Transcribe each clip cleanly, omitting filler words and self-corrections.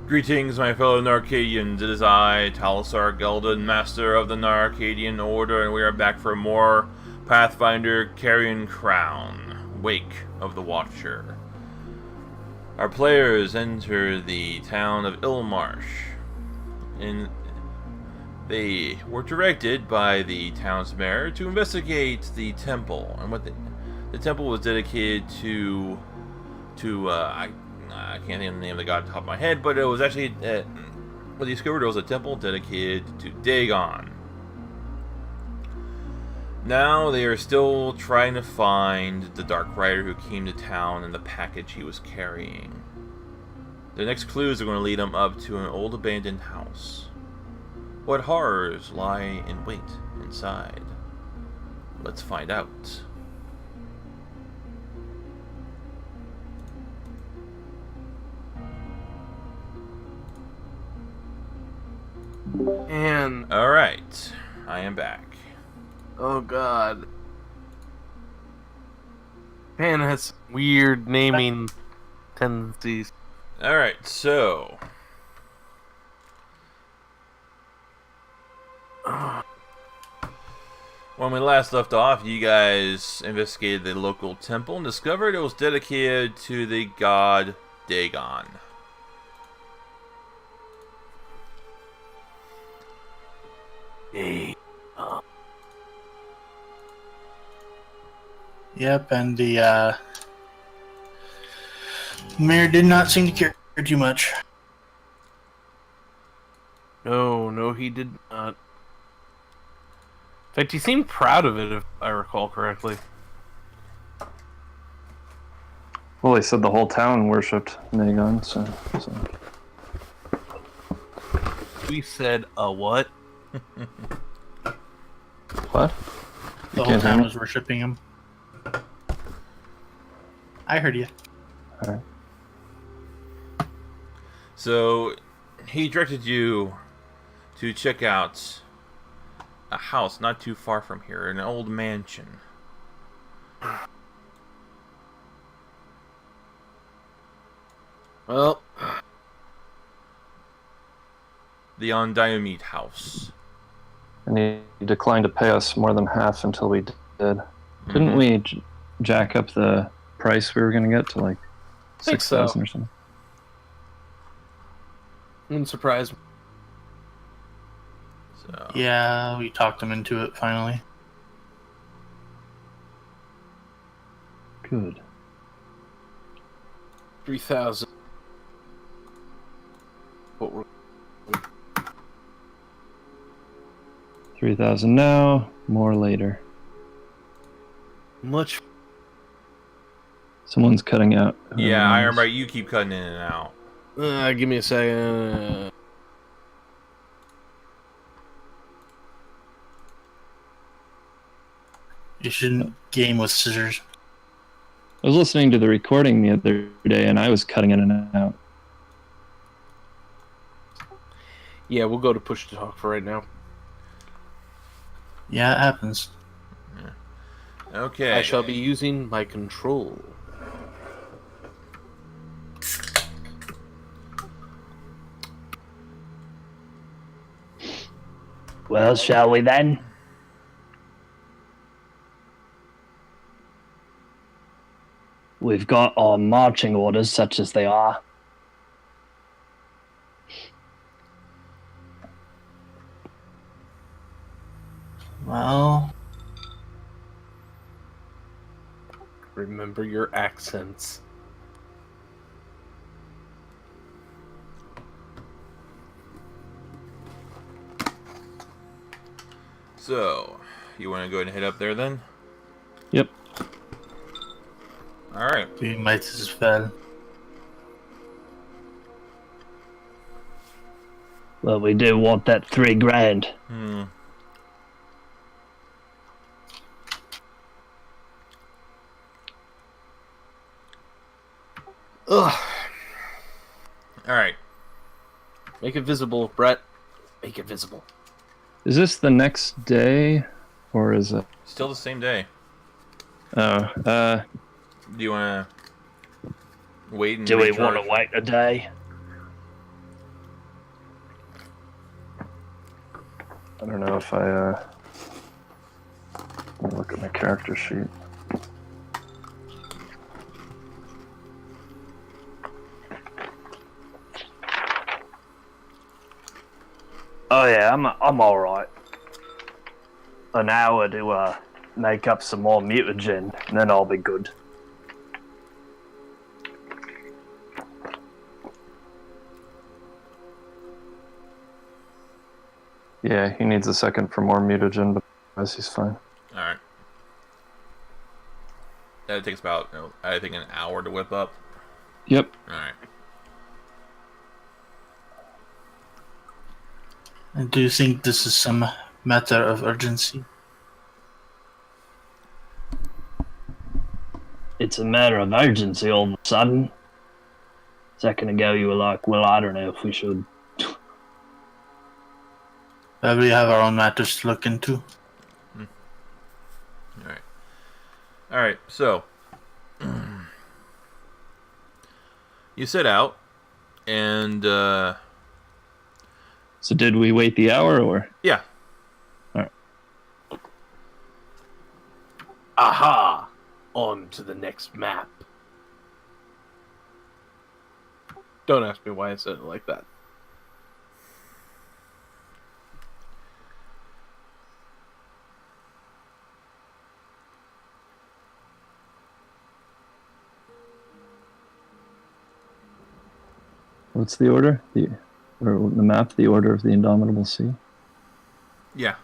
Greetings, my fellow Narcadians. It is I, Talisar Gelden, Master of the Narcadian Order, and we are back for more Pathfinder Carrion Crown, Wake of the Watcher. Our players enter the town of Ilmarsh, and they were directed by the town's mayor to investigate the temple, and what the temple was dedicated to I can't think of the name of the god off the top of my head, but it was actually, what they discovered was a temple dedicated to Dagon. Now they are still trying to find the Dark Rider who came to town and the package he was carrying. The next clues are going to lead them up to an old abandoned house. What horrors lie in wait inside? Let's find out. And Alright, I am back. oh god, Pan has weird naming tendencies. Alright, so when we last left off, you guys investigated the local temple and discovered it was dedicated to the god Dagon. Yep, and the mayor did not seem to care too much. No, he did not. In fact, he seemed proud of it, if I recall correctly. Well, he said the whole town worshipped Dagon, so. We said a what? What? The You whole can't hear town me? was worshiping him. I heard you. Alright. So he directed you to check out a house not too far from here, an old mansion. Well, The Ondiamete House. And he declined to pay us more than half until we did. Didn't Mhm. we jack up the price we were going to get to like Think so. 6,000 or something? wouldn't surprise me. So Yeah, we talked him into it finally. Good. 3,000. What we're 3,000 now, more later. much. Someone's cutting out. yeah, I remember you keep cutting in and out. Give me a second. You shouldn't game with scissors. I was listening to the recording the other day and I was cutting in and out. Yeah, we'll go to push to talk for right now. Yeah, it happens. Okay. I shall be using my control. Well, shall we then? We've got our marching orders, such as they are. Well, Remember your accents. So, you want to go ahead and head up there then? Yep. Alright. we might as well. Well, we do want that 3 grand. Ugh. Alright. Make it visible, Brett. Make it visible. Is this the next day or is it? Still the same day. Oh, Do you want to wait and Do we recharge? want to wait a day? I don't know if I let me look at my character sheet. Oh yeah, I'm all right. An hour to make up some more mutagen, and then I'll be good. Yeah, he needs a second for more mutagen, but otherwise he's fine. Alright. That takes about, I think, an hour to whip up. Yep. Alright. And do you think this is some matter of urgency? It's a matter of urgency all of a sudden. A second ago you were like, well, I don't know if we should. We have our own matters to look into. Alright. Alright, so. You set out, and, So did we wait the hour, or? yeah. Aha! On to the next map. Don't ask me why I said it like that. What's the order? Or the map, the Order of the Indomitable Sea? Yeah.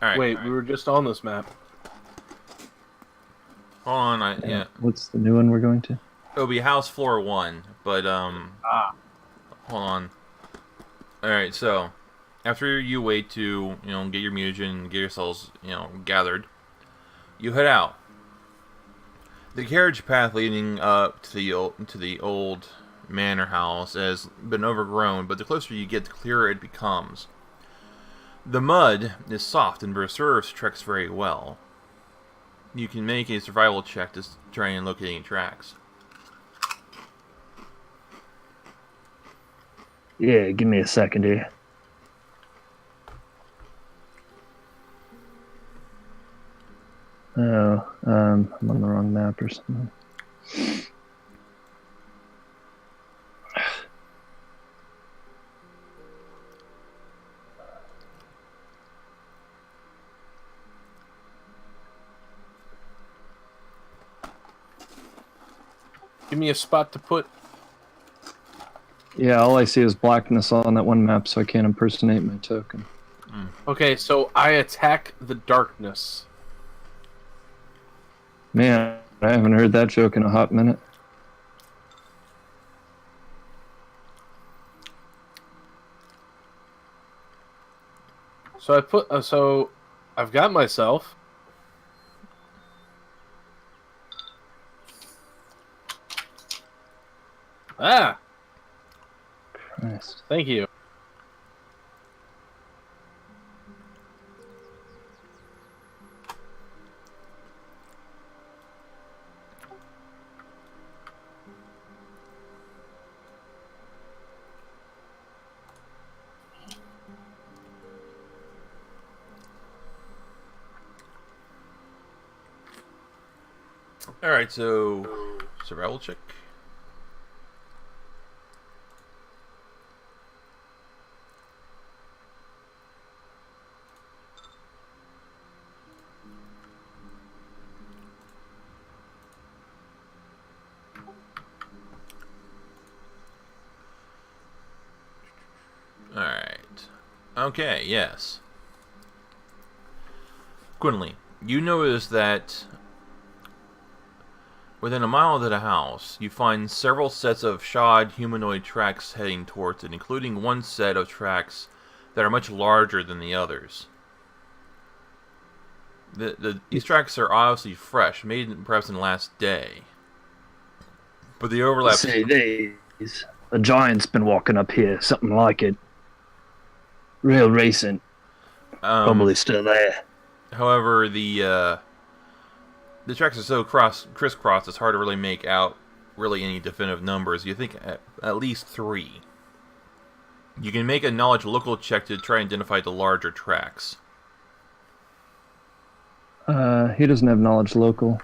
Alright. Wait, alright. we were just on this map. Hold on, yeah. What's the new one we're going to? It'll be house floor 1, but, hold on. Alright, so, after you wait to, get your mutagen, get yourselves, gathered, you head out. The carriage path leading up to the old manor house has been overgrown, but the closer you get, the clearer it becomes. The mud is soft and preserves tracks very well. You can make a survival check to try and locate any tracks. Yeah, give me a second here. Oh, I'm on the wrong map or something. Give me a spot to put. Yeah, all I see is blackness on that one map, so I can't impersonate my token. Okay, so I attack the darkness. Man, I haven't heard that joke in a hot minute. So I put. So I've got myself. Ah, Christ. thank you. Alright, so survival check. Alright. Okay, yes. Quinley, you notice that within a mile of the house, you find several sets of shod humanoid tracks heading towards it, including one set of tracks that are much larger than the others. These tracks are obviously fresh, made perhaps in the last day. But the overlap... Say these. A giant's been walking up here, something like it. Real recent. Probably still there. However, the the tracks are so crisscrossed, it's hard to really make out really any definitive numbers. You think at least 3. You can make a knowledge local check to try and identify the larger tracks. He doesn't have knowledge local.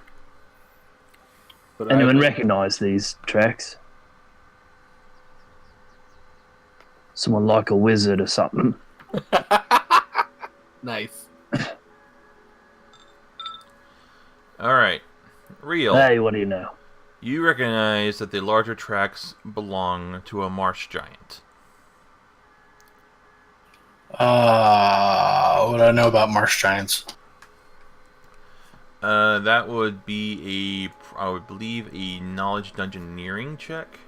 But Anyone recognize these tracks? Someone like a wizard or something. Nice. Alright. Real. Hey, what do you know? You recognize that the larger tracks belong to a marsh giant. What do I know about marsh giants? That would be I would believe, a knowledge dungeoneering check.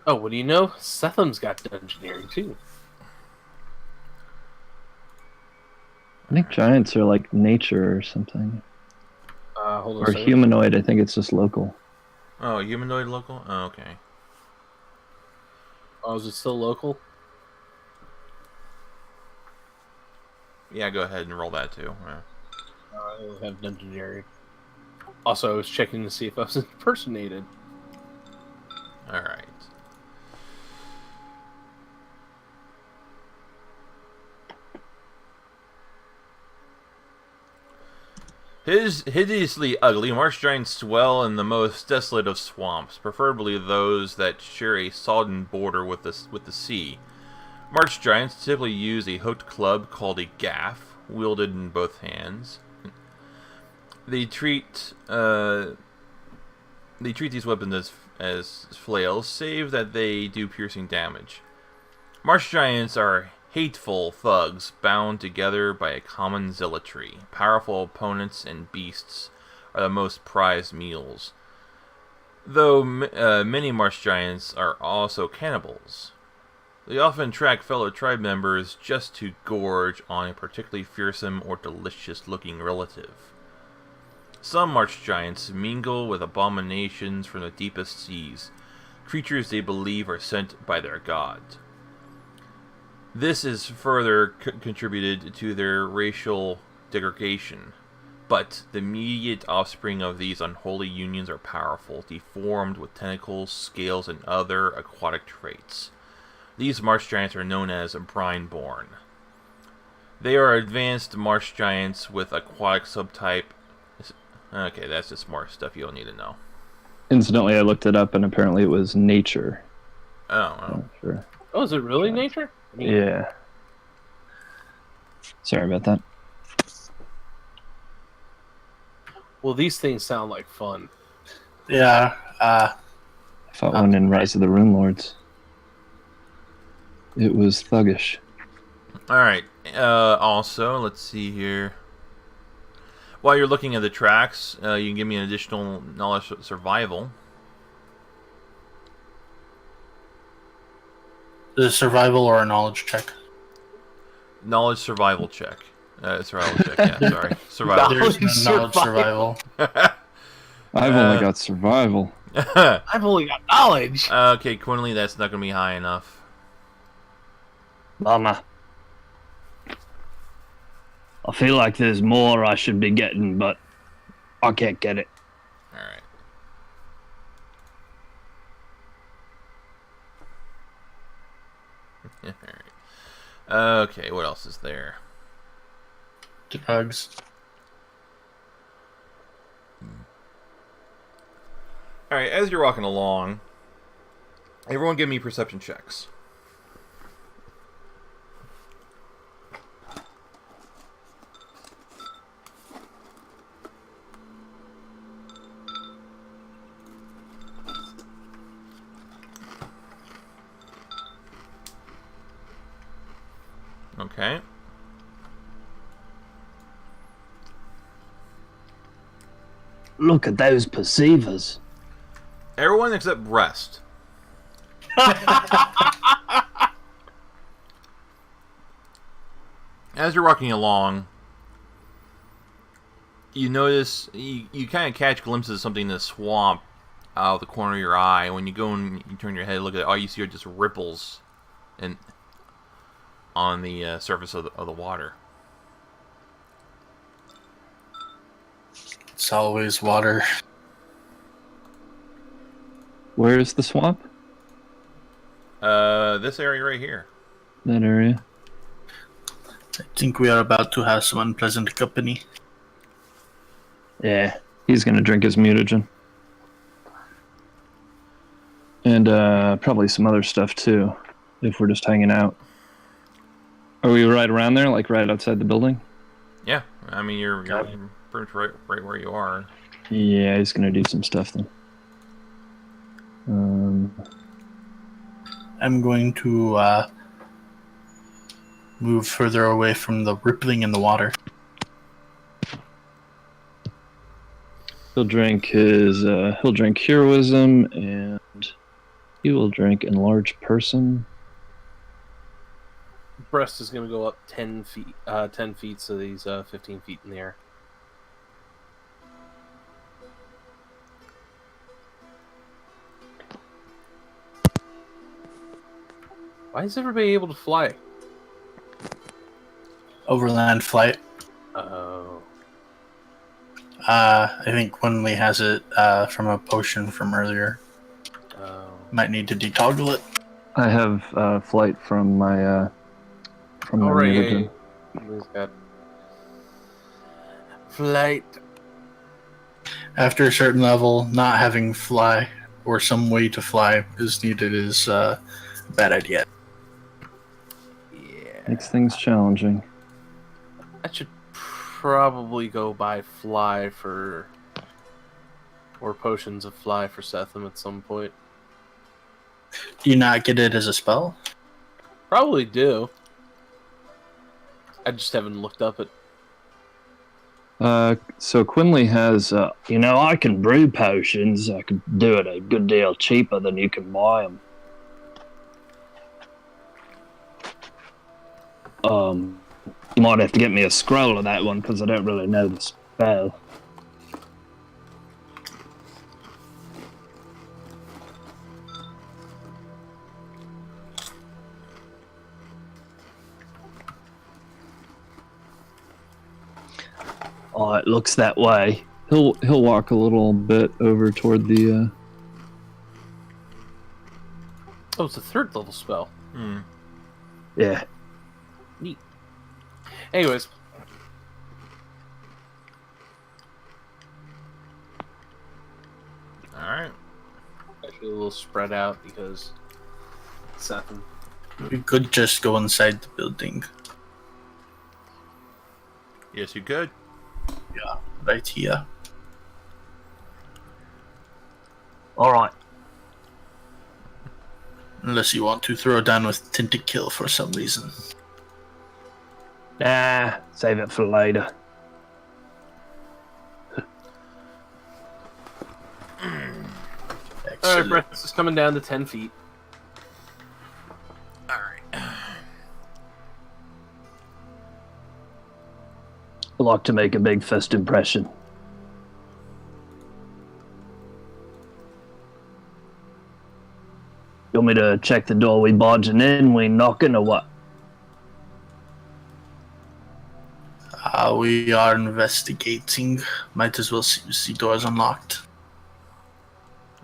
Oh, what do you know? Setham's got dungeoneering too. I think giants are like nature or something. Hold on a Or second. humanoid, I think it's just local. Oh, humanoid local? Oh, okay. Oh, is it still local? Yeah, go ahead and roll that too. Yeah. I don't have dungeoneering. Also, I was checking to see if I was impersonated. Alright. Hideously ugly, marsh giants dwell in the most desolate of swamps, preferably those that share a sodden border with the sea. Marsh giants typically use a hooked club called a gaff, wielded in both hands. They treat these weapons as flails, save that they do piercing damage. Marsh giants are hateful thugs bound together by a common zealotry. Powerful opponents and beasts are the most prized meals. Though many marsh giants are also cannibals. They often track fellow tribe members just to gorge on a particularly fearsome or delicious-looking relative. Some marsh giants mingle with abominations from the deepest seas, creatures they believe are sent by their god. This is further contributed to their racial degradation, but the immediate offspring of these unholy unions are powerful, deformed with tentacles, scales, and other aquatic traits. These marsh giants are known as brine-born. They are advanced marsh giants with aquatic subtype. Okay, that's just more stuff you don't need to know. Incidentally, I looked it up, and apparently it was nature. Oh. Sure. Oh, is it really nature? I mean, Yeah. Sorry about that. Well, these things sound like fun. Yeah. I fought one in Rise of the Rune Lords. It was thuggish. Alright, also, let's see here. While you're looking at the tracks, you can give me an additional knowledge survival. The survival or a knowledge check? Knowledge survival check. Survival check, yeah, sorry. Survival. There's no knowledge survival. I've only got survival. I've only got knowledge. Okay, Quinley, that's not going to be high enough. Mama. I feel like there's more I should be getting, but I can't get it. Alright. Alright. Okay, what else is there? Drugs. Alright, as you're walking along, everyone give me perception checks. Okay. Look at those perceivers. Everyone except Rest. As you're walking along, you notice, you kind of catch glimpses of something in the swamp out of the corner of your eye. When you go and you turn your head and look at it, all you see are just ripples on the surface of the water. It's always water. Where is the swamp? This area right here. That area. I think we are about to have some unpleasant company. Yeah. He's gonna drink his mutagen. And probably some other stuff too, if we're just hanging out. Are we right around there, like right outside the building? Yeah, I mean you're pretty much right where you are. Yeah, he's gonna do some stuff then. I'm going to move further away from the rippling in the water. He'll drink heroism, and he will drink enlarge person. Breast is going to go up 10 feet, so he's 15 feet in the air. Why is everybody able to fly? Overland flight. Oh. I think Quinley has it from a potion from earlier. Oh. Might need to detoggle it. I have flight from my Alright, mutagen. He's got flight. After a certain level, not having fly or some way to fly is needed is a bad idea. Yeah. Makes things challenging. I should probably go buy fly for... or potions of fly for Setham at some point. Do you not get it as a spell? Probably do. I just haven't looked up it. So Quinley has, I can brew potions. I could do it a good deal cheaper than you can buy them. You might have to get me a scroll of that one because I don't really know the spell. Oh, it looks that way. He'll walk a little bit over toward the. Oh, it's a 3rd level spell. Yeah. Neat. Anyways. Alright. Actually a little spread out because Setham. We could just go inside the building. Yes, you could. Yeah, right here. Alright. Unless you want to throw down with Tinted Kill for some reason. Nah, save it for later. Alright, Excellent. Breast is coming down to 10 feet. Alright. I like to make a big first impression. You want me to check the door we barging in, we knocking, or what? We are investigating. Might as well see doors unlocked.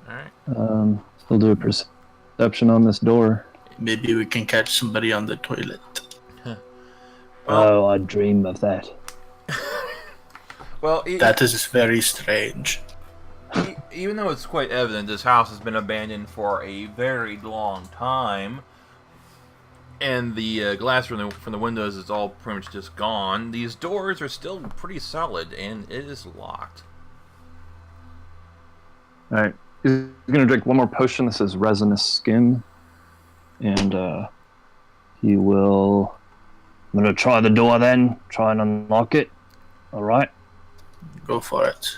Alright. He'll do a perception on this door. Maybe we can catch somebody on the toilet. Oh, I dream of that. Well, That is very strange. even though it's quite evident this house has been abandoned for a very long time, and the glass from the windows is all pretty much just gone, these doors are still pretty solid, and it is locked. Alright. He's gonna drink one more potion. This is resinous skin. And he will. I'm gonna try the door then, try and unlock it. Alright. Go for it.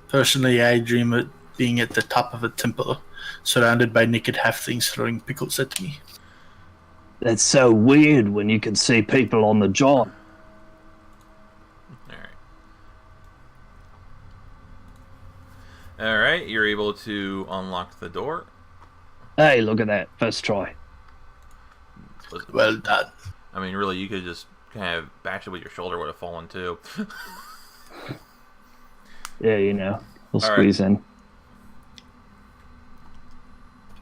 Personally, I dream of being at the top of a temple, surrounded by naked halflings throwing pickles at me. That's so weird when you can see people on the job. Alright, you're able to unlock the door. Hey, look at that. First try. Well done. I mean, really, you could just kind of bash it with your shoulder, would have fallen too. Yeah, you know, we'll All right. squeeze in.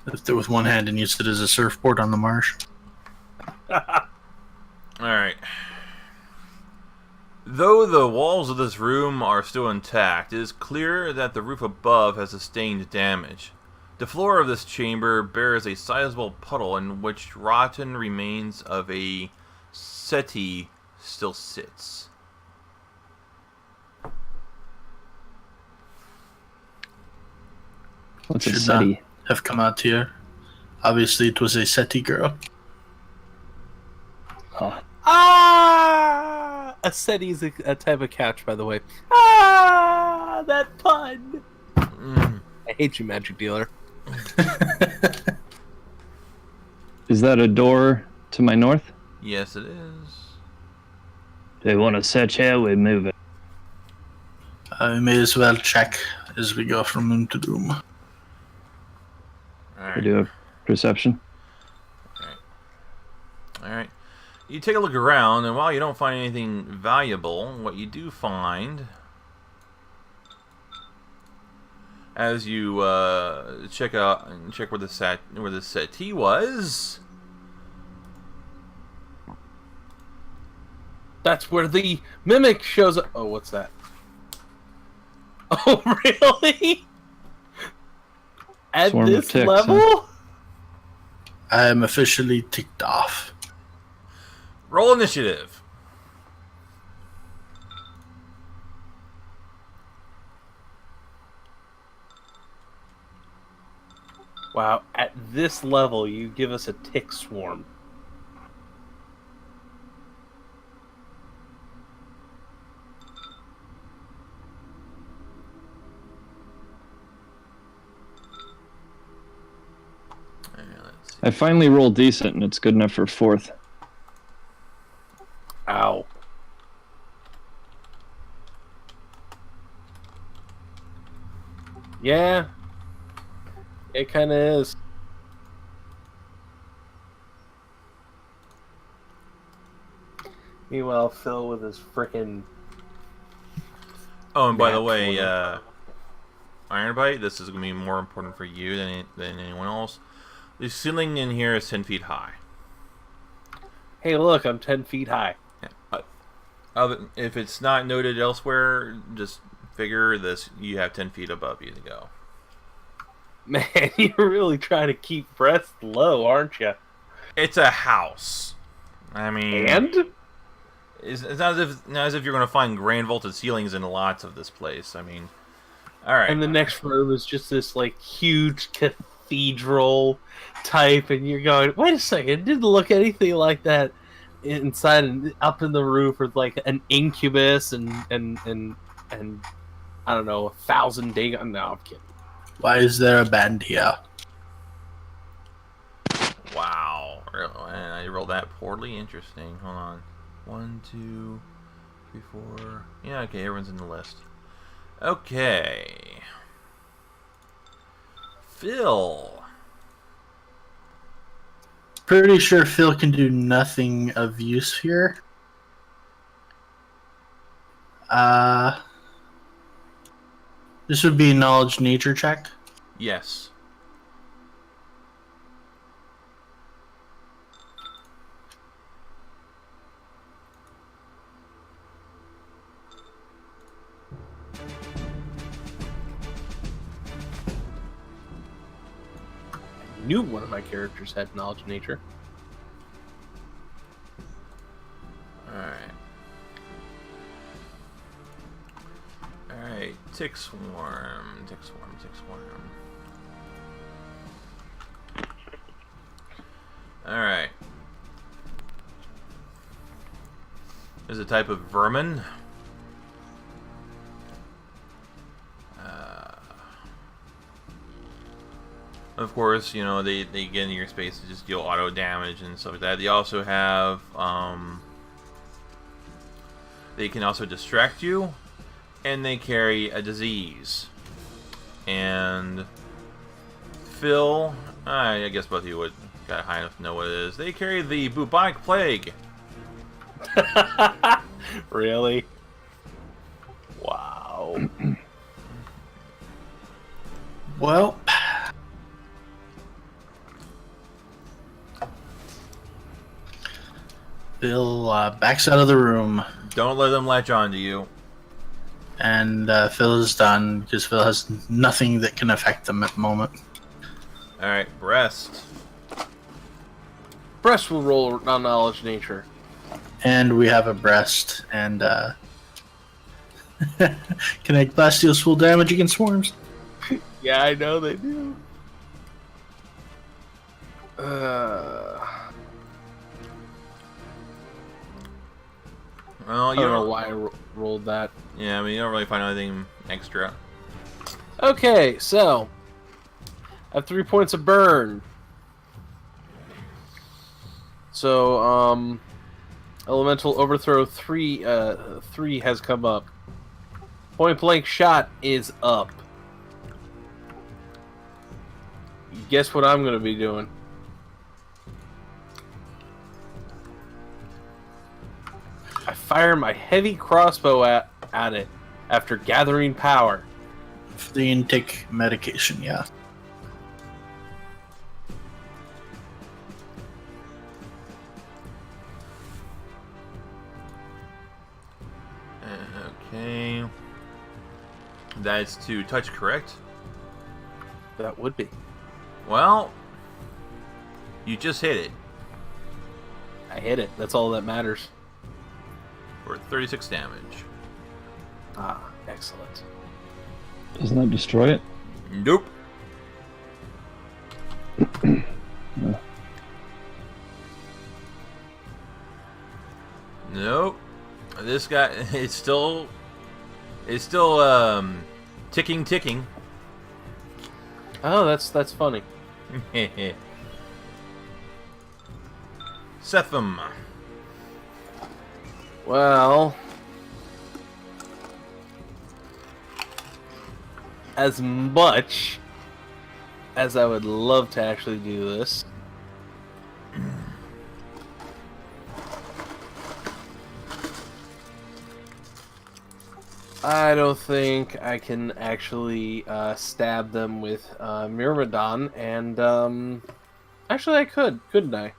Lift it with one hand and use it as a surfboard on the marsh. Alright. Though the walls of this room are still intact, it is clear that the roof above has sustained damage. The floor of this chamber bears a sizable puddle in which rotten remains of a settee still sits. What's a Should SETI? have come out here. Obviously, it was a SETI girl. Oh, Ah! A settee's a type of couch, by the way. Ah! That pun! Mm. I hate you, magic dealer. is that a door to my north? Yes, it is. They want to search here, we move it. I may as well check as we go from room to room. We Alright. do a perception. Alright. You take a look around, and while you don't find anything valuable, what you do find, as you check where the settee was, That's where the mimic shows up. Oh, what's that? Oh, really? At Swarm of this ticks, level? I am officially ticked off. roll initiative. Wow, at this level, you give us a tick swarm. Let's see. I finally rolled decent, and it's good enough for fourth. Ow. Yeah. It kind of is. Meanwhile, Phil with his frickin' Oh, and by the Nat way, 20. Iron Bite, this is going to be more important for you than anyone else. The ceiling in here is 10 feet high. Hey, look, I'm 10 feet high. If it's not noted elsewhere, just figure this, you have 10 feet above you to go. Man, you're really trying to keep breasts low, aren't you? It's a house. I mean, And? it's not as if you're going to find grand vaulted ceilings in lots of this place. I mean, all right. And the next room is just this, like, huge cathedral type, and you're going, wait a second, it didn't look anything like that inside and up in the roof with, like, an incubus and I don't know, 1,000 day. No, I'm kidding. Why is there a band here? Wow. And I rolled that poorly. Interesting. Hold on. 1, 2, 3, 4. Yeah, okay, everyone's in the list. Okay. Phil. Pretty sure Phil can do nothing of use here. This would be a knowledge nature check. Yes. I knew one of my characters had knowledge of nature. Alright. Alright. Tick swarm. Tick swarm. Tick swarm. Alright. There's a type of vermin. Of course, you know, they get in your space to just deal auto damage and stuff like that. They also have, they can also distract you, and they carry a disease. And Phil, I guess both of you would got high enough to know what it is. They carry the bubonic plague. Really? Wow. Well, Phil backs out of the room, Don't let them latch on to you. and Phil is done because Phil has nothing that can affect them at the moment. Alright, breast. Breast will roll non-knowledge nature. And we have a breast, and connect blast deals full damage against swarms. Yeah, I know they do. Well, I you don't know don't. why I rolled that. Yeah, I mean, you don't really find anything extra. Okay, so I have 3 points of burn. So, elemental overthrow 3 has come up. Point blank shot is up. Guess what I'm gonna be doing? I fire my heavy crossbow at it after gathering power. The intake medication, yeah. Okay. That's to touch, correct? That would be. Well, you just hit it I hit it. That's all that matters. for 36 damage. Ah, excellent. Doesn't that destroy it? Nope. Nope. This guy, it's still ticking. Oh, that's funny. Setham. Well, as much as I would love to actually do this, I don't think I can actually stab them with Myrmidon, and actually I could, couldn't I?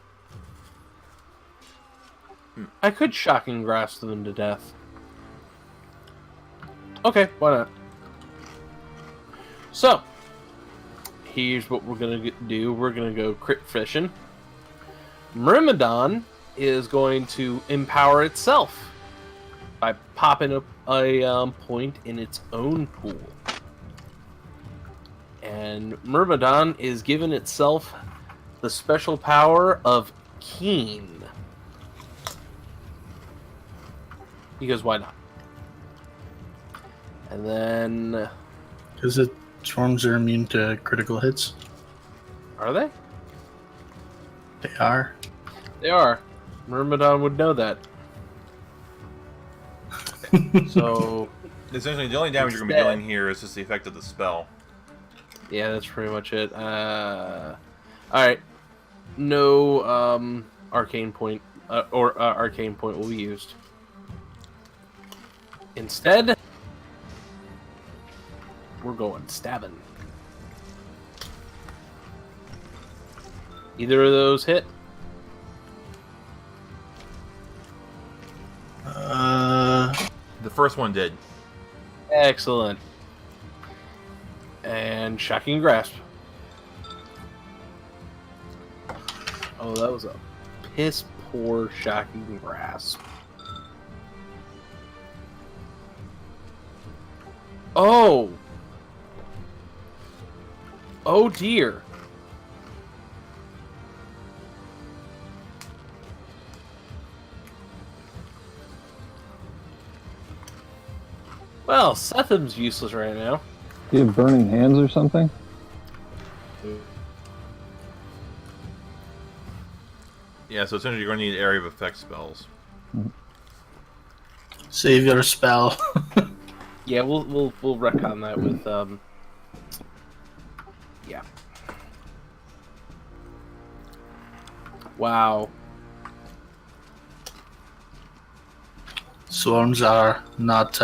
I could shocking grasp them to death. Okay, why not? So, here's what we're gonna do. We're gonna go crit fishing. Myrmidon is going to empower itself by popping up a point in its own pool. And Myrmidon is given itself the special power of Keen. Because why not? And then... Because the swarms are immune to critical hits. Are they? They are. They are. Myrmidon would know that. So... Essentially, the only damage you're going to be dealing here is just the effect of the spell. yeah, that's pretty much it. Alright. No arcane point, arcane point will be used. Instead, we're going stabbing. Either of those hit? The first one did. Excellent. And shocking grasp. Oh, that was a piss poor shocking grasp. Oh! Oh dear. Well, Setham's useless right now. Do you have burning hands or something? Yeah, so essentially you're going to need area of effect spells. Save your spell. Yeah, we'll retcon that with yeah. Wow. Swarms are not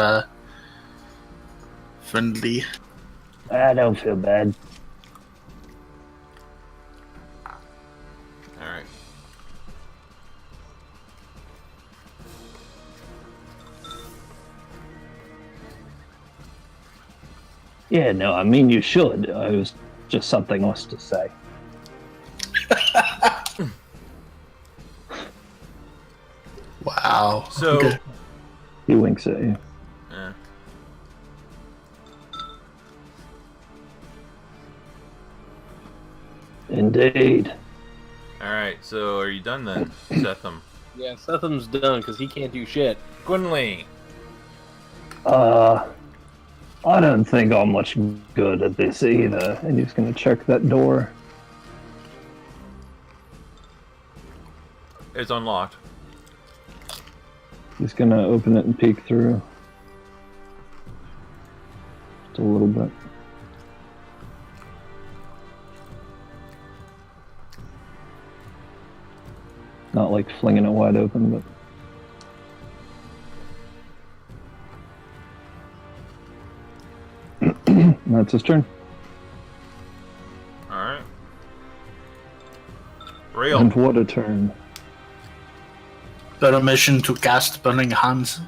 friendly. I don't feel bad. Yeah, no, I mean you should. It was just something else to say. Wow. So, Okay. He winks at you. eh. Indeed. Alright, so are you done then, Setham? Yeah, Setham's done because he can't do shit. Gwynley! I don't think I'm much good at this either. And he's gonna check that door. It's unlocked. He's gonna open it and peek through. Just a little bit. Not like flinging it wide open, but that's his turn. Alright. Rail. And what a turn. Permission to cast Burning Hands.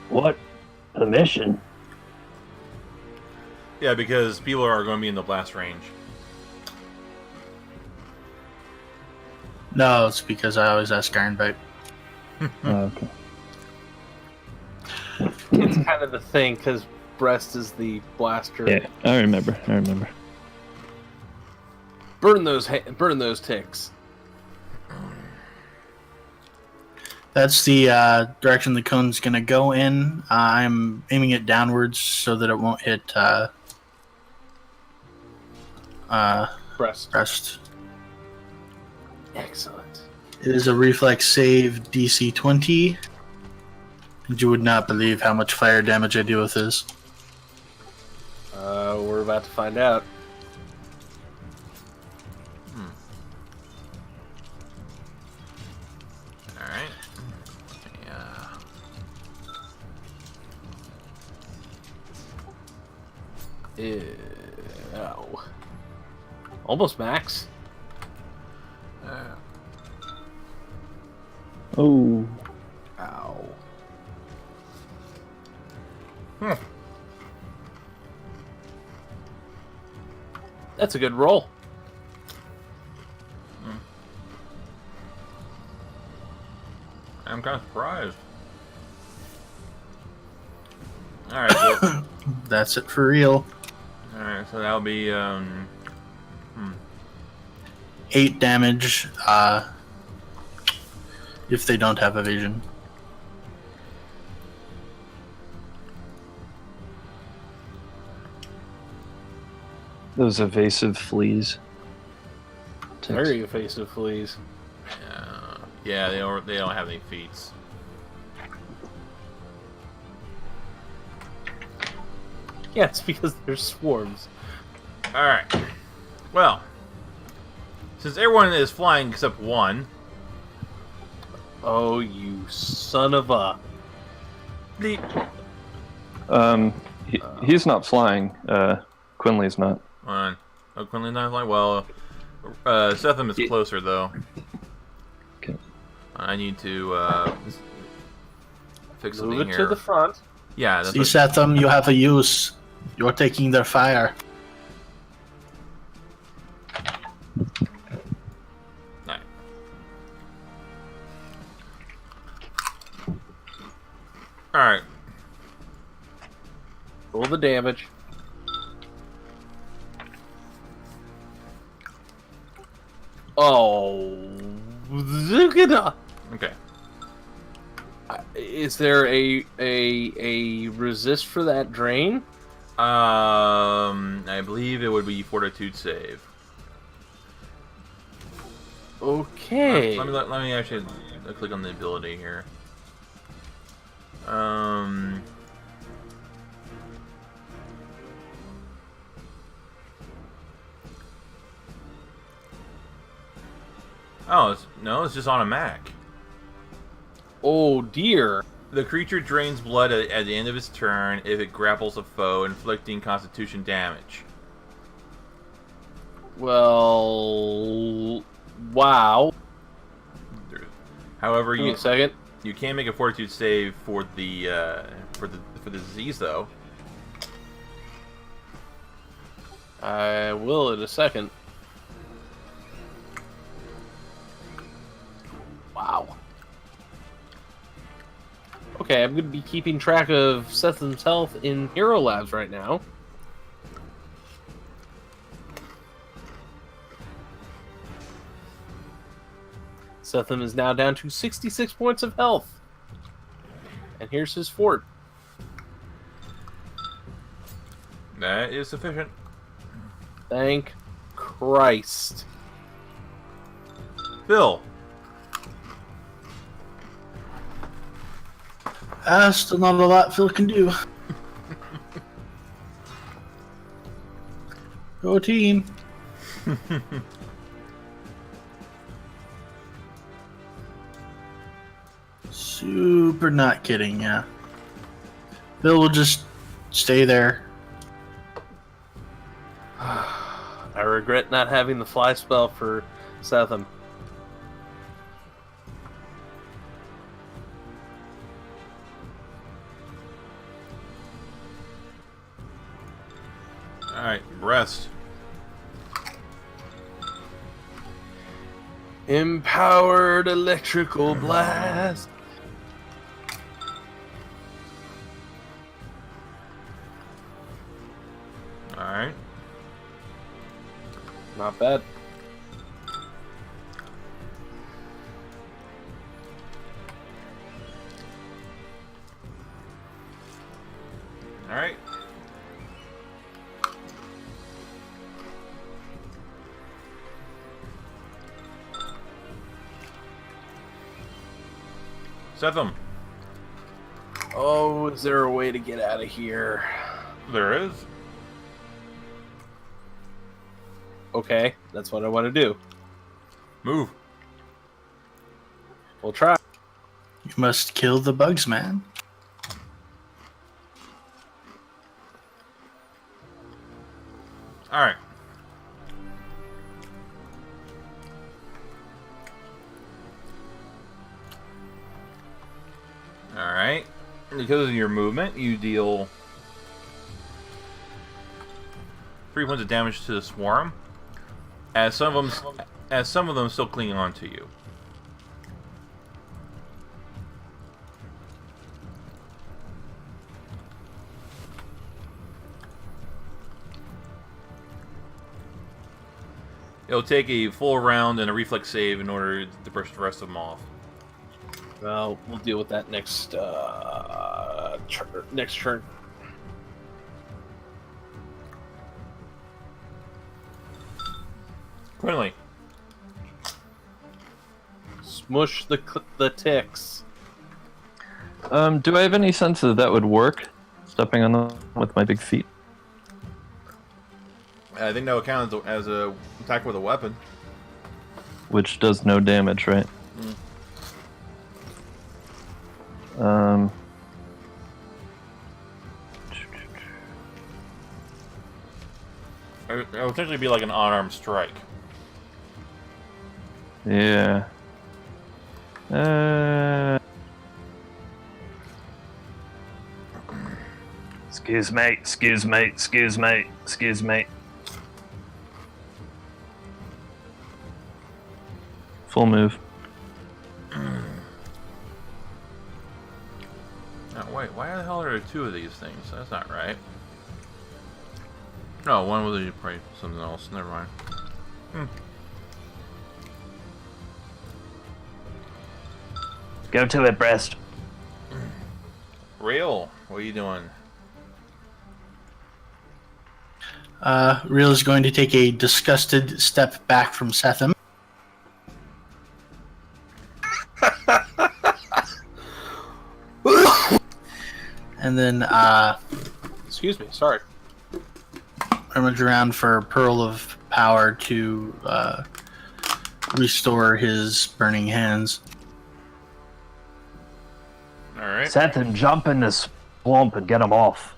What? Permission? Yeah, because people are going to be in the blast range. No, it's because I always ask Ironbite. Okay. It's kind of the thing because Breast is the blaster. Yeah, I remember. Burn those ticks. That's the direction the cone's gonna go in. I'm aiming it downwards so that it won't hit Breast. Breast. Excellent. It is a reflex save DC 20. And you would not believe how much fire damage I deal with this. We're about to find out. Alright. Yeah. Ow. Almost max. Oh, Ow. That's a good roll. I'm kind of surprised. Alright, so, That's it for real. alright, so that'll be, 8 damage if they don't have evasion. those evasive fleas. Very evasive fleas. yeah, they don't have any feats. Yeah, it's because they're swarms. Alright. Well, since everyone is flying except one, Oh, you son of a... bleep. He's not flying. Quinley's not. Oh, Quinley not flying? Well, Setham is closer, though. Okay. I need to, fix something Move it here. to the front. Yeah, that's See, what, Setham, you have a use. You're taking their fire. Alright. Alright. Roll the damage. Oh, look at that. Okay. Is there a resist for that drain? I believe it would be Fortitude save. Okay. Let me actually click on the ability here. Oh, it's just on a Mac. Oh dear. The creature drains blood at the end of its turn if it grapples a foe, inflicting Constitution damage. Well, wow. However, Give me you a second. you can make a fortitude save for the disease though. I will in a second. Wow. Okay, I'm going to be keeping track of Seth's health in Hero Labs right now. Setham is now down to 66 points of health. And here's his fort. That is sufficient. Thank Christ. Phil. Still not a lot Phil can do. Go team. Super not kidding, yeah. Phil will just stay there. I regret not having the fly spell for Setham. Alright, rest. Empowered electrical blast. Alright. Not bad. Alright. Setham. Oh, is there a way to get out of here? There is. Okay, that's what I want to do. Move. We'll try. You must kill the bugs, man. Alright. Alright. Because of your movement, you deal 3 points of damage to the swarm. As some of them still cling on to you. It'll take a full round and a reflex save in order to brush the rest of them off. Well, we'll deal with that next next turn. Quinley. Smush the ticks. Do I have any sense that that would work? Stepping on them with my big feet. I think that would count as a attack with a weapon. Which does no damage, right? It would essentially be like an unarmed strike. Yeah. Excuse me, excuse me, excuse me, excuse me. Full move. Oh, wait, why the hell are there two of these things? That's not right. No, one was probably something else. Never mind. Go to it, breast. Real, what are you doing? Real is going to take a disgusted step back from Setham. And then Excuse me, sorry. rummage around for Pearl of Power to restore his burning hands. Alright. Seth and jump in this swamp and get him off.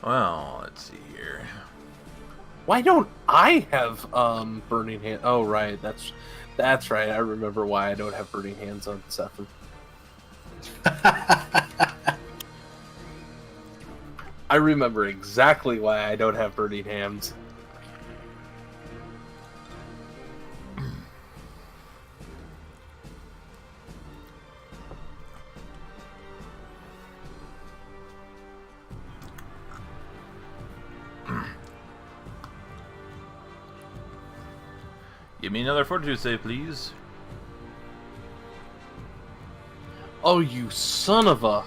Well, let's see here. Why don't I have burning hand? Oh, right. That's right. I remember why I don't have burning hands on Seth. I remember exactly why I don't have burning hands. Give me another fortitude save, please. Oh, you son of a!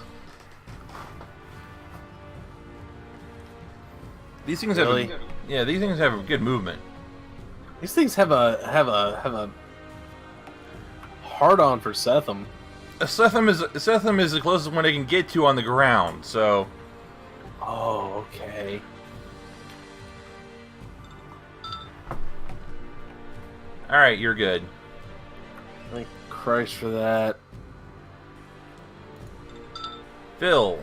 These things Really? have these things have good movement. These things have a hard on for Setham. Setham is the closest one I can get to on the ground, so Oh, okay. alright, you're good. Thank Christ for that. Phil.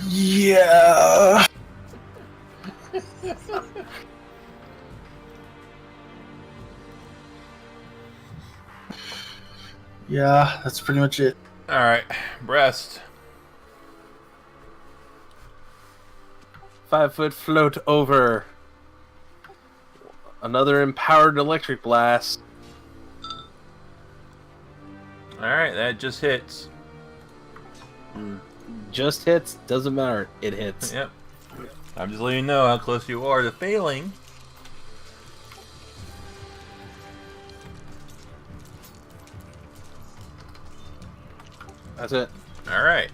Yeah. Yeah, that's pretty much it. Alright, breast. 5-foot float over. Another empowered electric blast. Alright, that just hits. Just hits, doesn't matter. It hits. Yep. I'm just letting you know how close you are to failing. That's it. Alright.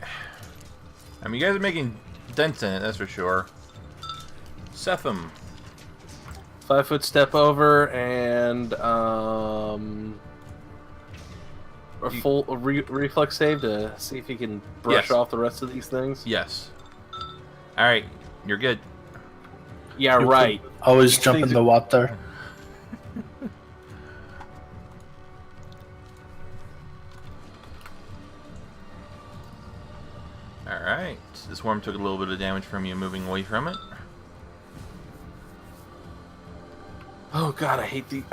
I mean, you guys are making dents in it, that's for sure. Setham. 5-foot step over and a reflex save to see if he can brush Yes. off the rest of these things. Yes. Alright, you're good. Yeah, right. Always jump in Things the water. Alright. This worm took a little bit of damage from you moving away from it. Oh god, I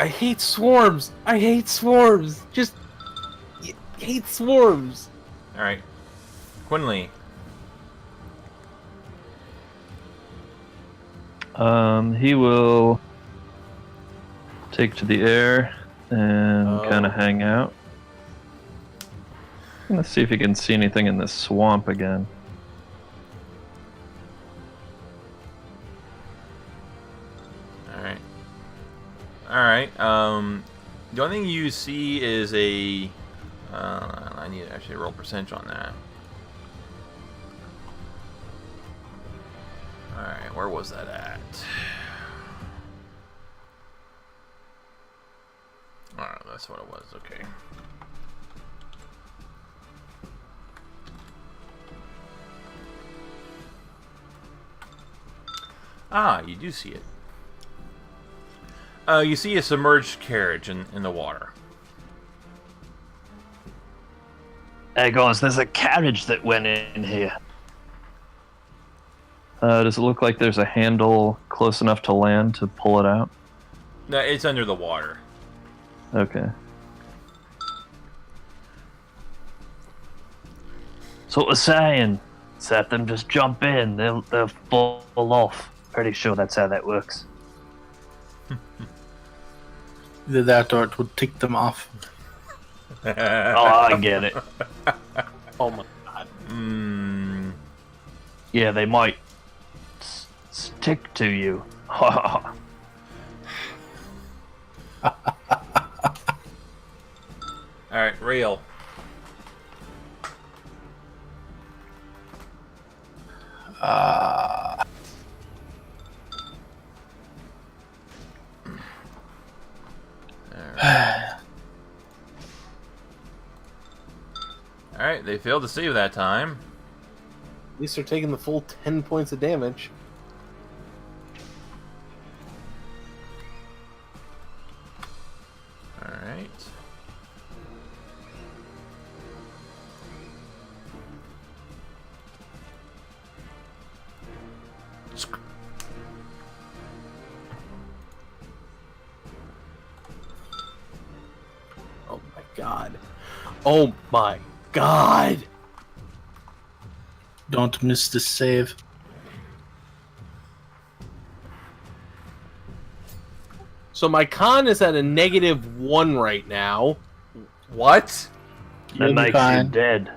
hate swarms. I hate swarms. Just hate swarms. Alright. Quinley. He will take to the air and Oh. kind of hang out. Let's see if he can see anything in this swamp again. Alright. Alright, the only thing you see is a... I need to actually roll percentage on that. Alright, where was that at? Alright, that's what it was, okay. Ah, you do see it. You see a submerged carriage in the water. Hey guys, there's a carriage that went in here. Does it look like there's a handle close enough to land to pull it out? No, it's under the water. Okay. So what we're saying, let them just jump in, they'll fall off. Pretty sure that's how that works. Either that or it would tick them off. Oh, I get it. Oh my god. Yeah, they might stick to you. Alright, rail. Alright, they failed to save that time. At least they're taking the full 10 points of damage. Alright. Oh my god. Oh my god. Don't miss the save. So my con is at a -1 right now. What? That You'll be makes you fine. dead.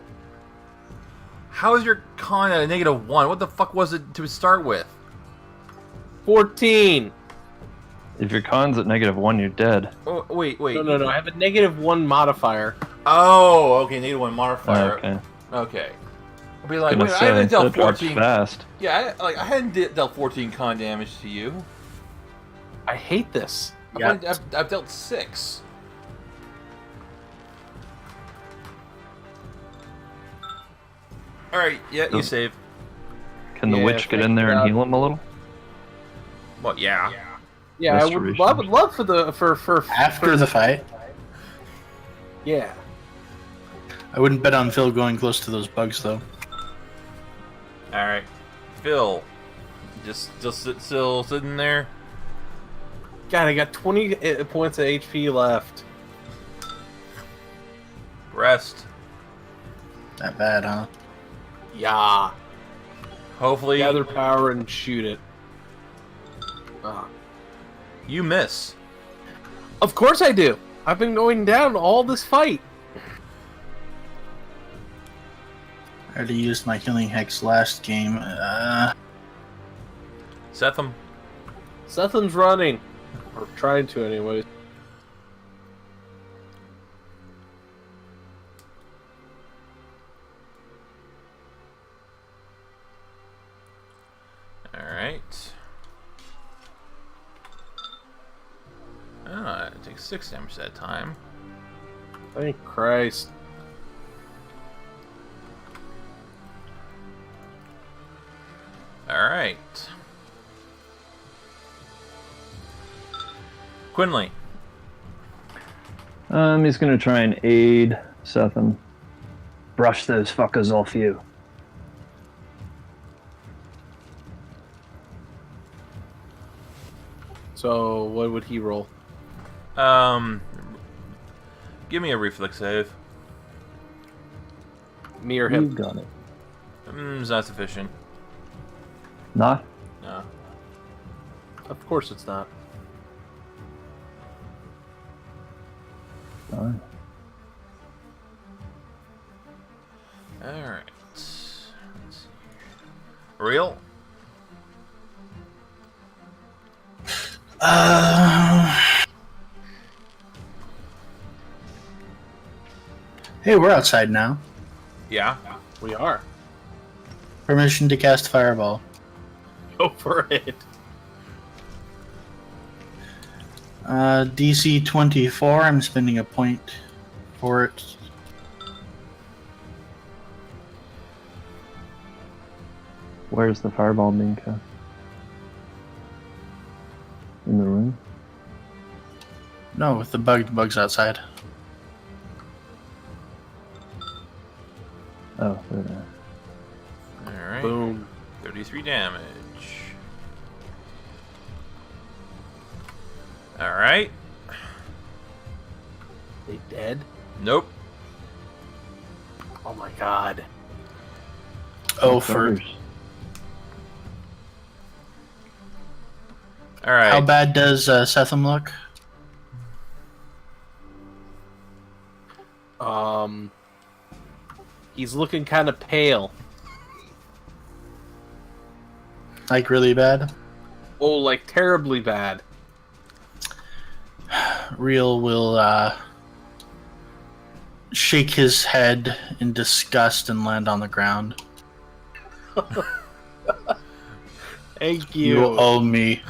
How is your con at a -1? What the fuck was it to start with? 14. If your con's at -1, you're dead. Oh, wait. No. I have a -1 modifier. Oh, okay, -1 modifier. Okay. Okay. I'll be like, Gonna wait, I say, haven't dealt that drops 14. fast. Yeah, I hadn't dealt 14 con damage to you. I hate this. I've dealt 6. Alright, yeah, you Oh. save. Can the Yeah, witch get thank in there and God. heal him a little? Well, yeah. Yeah, I would Restoration. love for the for After the fight, yeah. I wouldn't bet on Phil going close to those bugs though. Alright. Phil. Just still sitting there. God, I got 20 points of HP left. Rest. Not bad, huh? Yeah. Hopefully Gather power and shoot it. you miss. Of course I do. I've been going down all this fight. I already used my healing hex last game. Setham. Setham's running. Or trying to, anyways. Alright. Ah, it takes 6 damage that time. Thank Christ. Alright. Quinley. He's gonna try and aid Setham. Brush those fuckers off you. So, what would he roll? Give me a reflex save. Me or You him? got it. It's not sufficient. Not? No. Of course it's not. Fine. Alright. Let's see. Real? Hey, we're outside now. Yeah. We are. Permission to cast Fireball. Go for it. DC 24, I'm spending a point for it. Where's the fireball being cast? In the room? No, with the bug's outside. Oh, there it is. Alright. Boom. 33 damage. Alright. They dead? Nope. Oh my god. Oh, for Fuckers. Alright. how bad does Setham look? He's looking kind of pale. Like really bad? Oh, like terribly bad. Real will shake his head in disgust and land on the ground. Thank You you. owe me.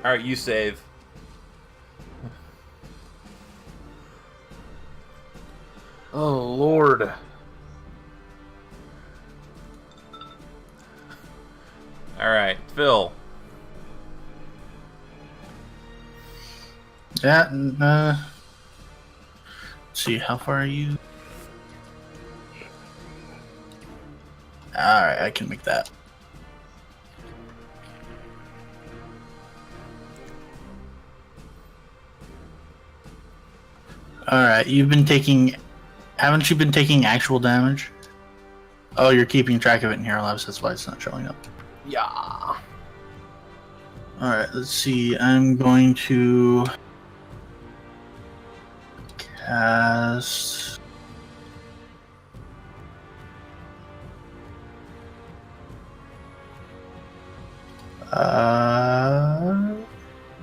Alright, you save. Oh, Lord. Alright, Phil. Yeah. Let's see, how far are you? Alright, I can make that. Alright, you've been taking... Haven't you been taking actual damage? Oh, you're keeping track of it in Hero Labs, that's why it's not showing up. Yeah. Alright, let's see. I'm going to... cast...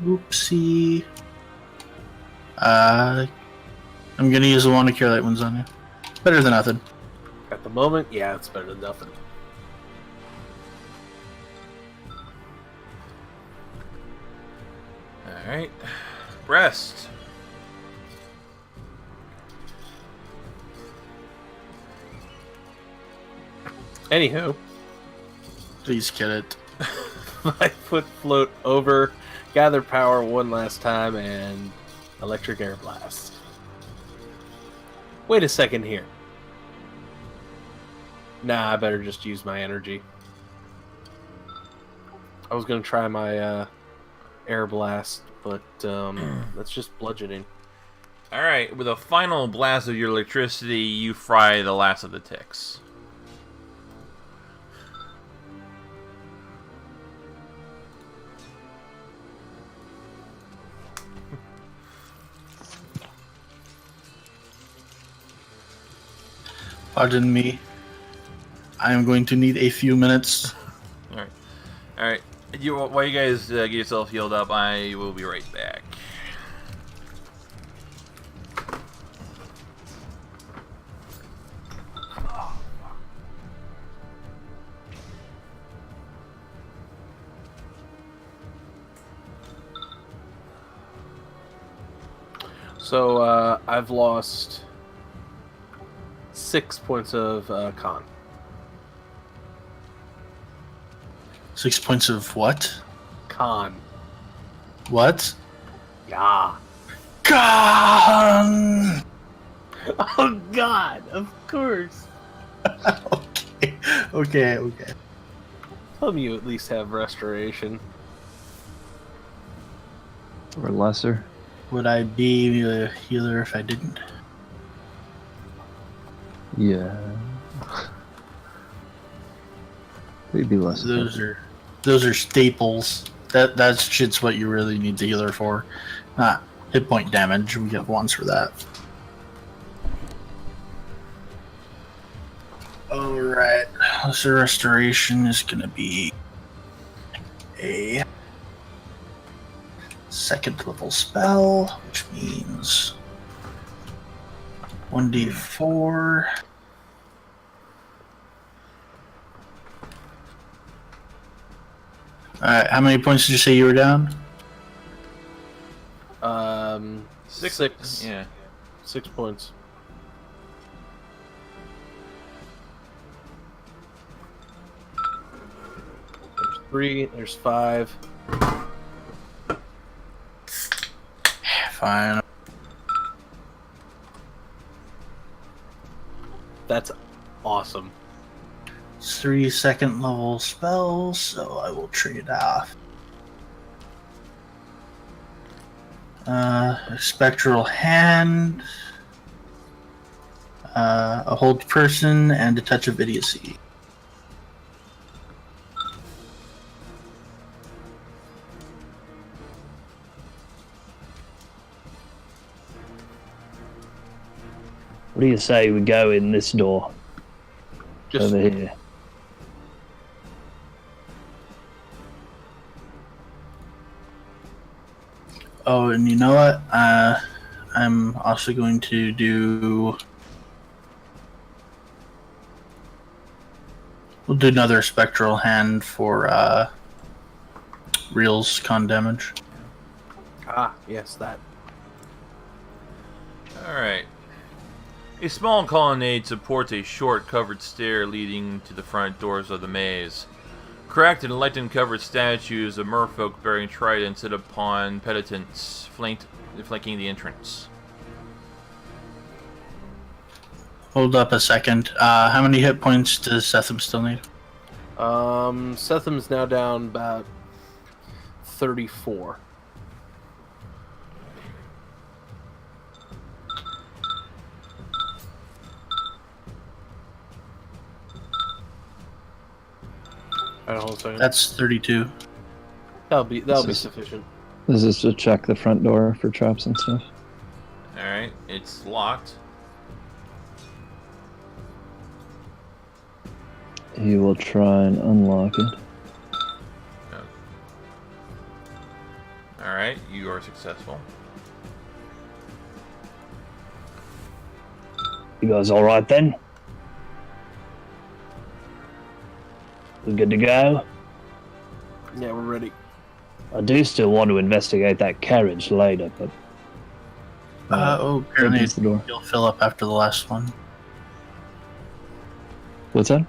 Oopsie. I'm gonna use the Wand to Cure Light Wounds on you. Better than nothing. At the moment, yeah, it's better than nothing. Alright. Rest. Anywho, Please get it. 5-foot float over, gather power one last time, and electric air blast. Wait a second here. Nah, I better just use my energy. I was gonna try my air blast, but that's just bludgeoning. Alright, with a final blast of your electricity, you fry the last of the ticks. Pardon me. I am going to need a few minutes. Alright. Alright. While you guys get yourself healed up, I will be right back. So I've lost 6 points of con. 6 points of what? Con. What? Yeah. Gone! Oh God! Of course. Okay. Tell me you at least have restoration. Or lesser. Would I be a healer if I didn't? Yeah. Maybe lesser. Those are staples. That shit's what you really need the healer for. Not hit point damage. We get ones for that. Alright. So restoration is gonna be a second level spell, which means 1d4. Alright, how many points did you say you were down? 6. Yeah. 6 points. There's 3. There's 5. Fine. That's awesome. It's 3 second level spells, so I will trade off. A spectral hand, a hold person, and a touch of idiocy. What do you say we go in this door Just over here? Oh, and you know what? I'm also going to do... We'll do another spectral hand for Reel's con damage. yes, that. Alright. A small colonnade supports a short covered stair leading to the front doors of the maze. Cracked and lichen-covered statues of merfolk bearing tridents sit upon penitents, flanking the entrance. Hold up a second. How many hit points does Setham still need? Setham's now down about 34. Alright, hold on a second. That's 32. That'll be This is- sufficient. This is to check the front door for traps and stuff. Alright, it's locked. He will try and unlock it. Alright, you are successful. You guys all right then? We good to go? Yeah, we're ready. I do still want to investigate that carriage later, but Apparently Opens the door. you'll fill up after the last one. What's that?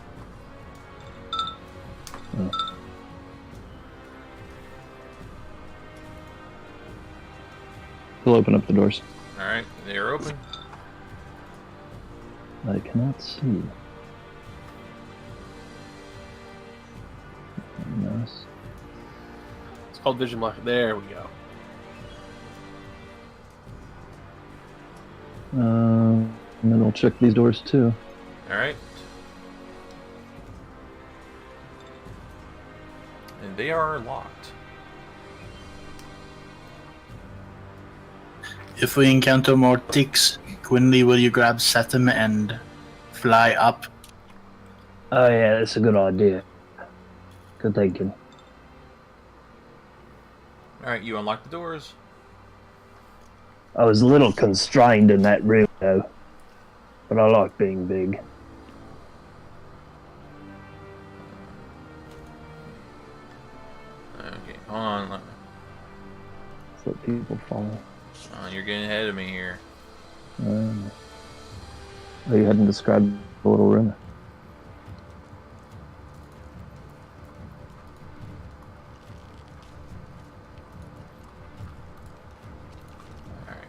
He'll open up the doors. Alright, they are open. I cannot see. Nice. It's called Vision Block. There we go. And then we'll check these doors too. Alright. And they are locked. If we encounter more ticks, Quinley, will you grab Setham and fly up? oh yeah, that's a good idea. Good thinking. Alright, you unlock the doors. I was a little constrained in that room though, but I like being big. Okay, hold on. Let's let people follow. You're getting ahead of me here. Oh, you hadn't described the little room. Alright.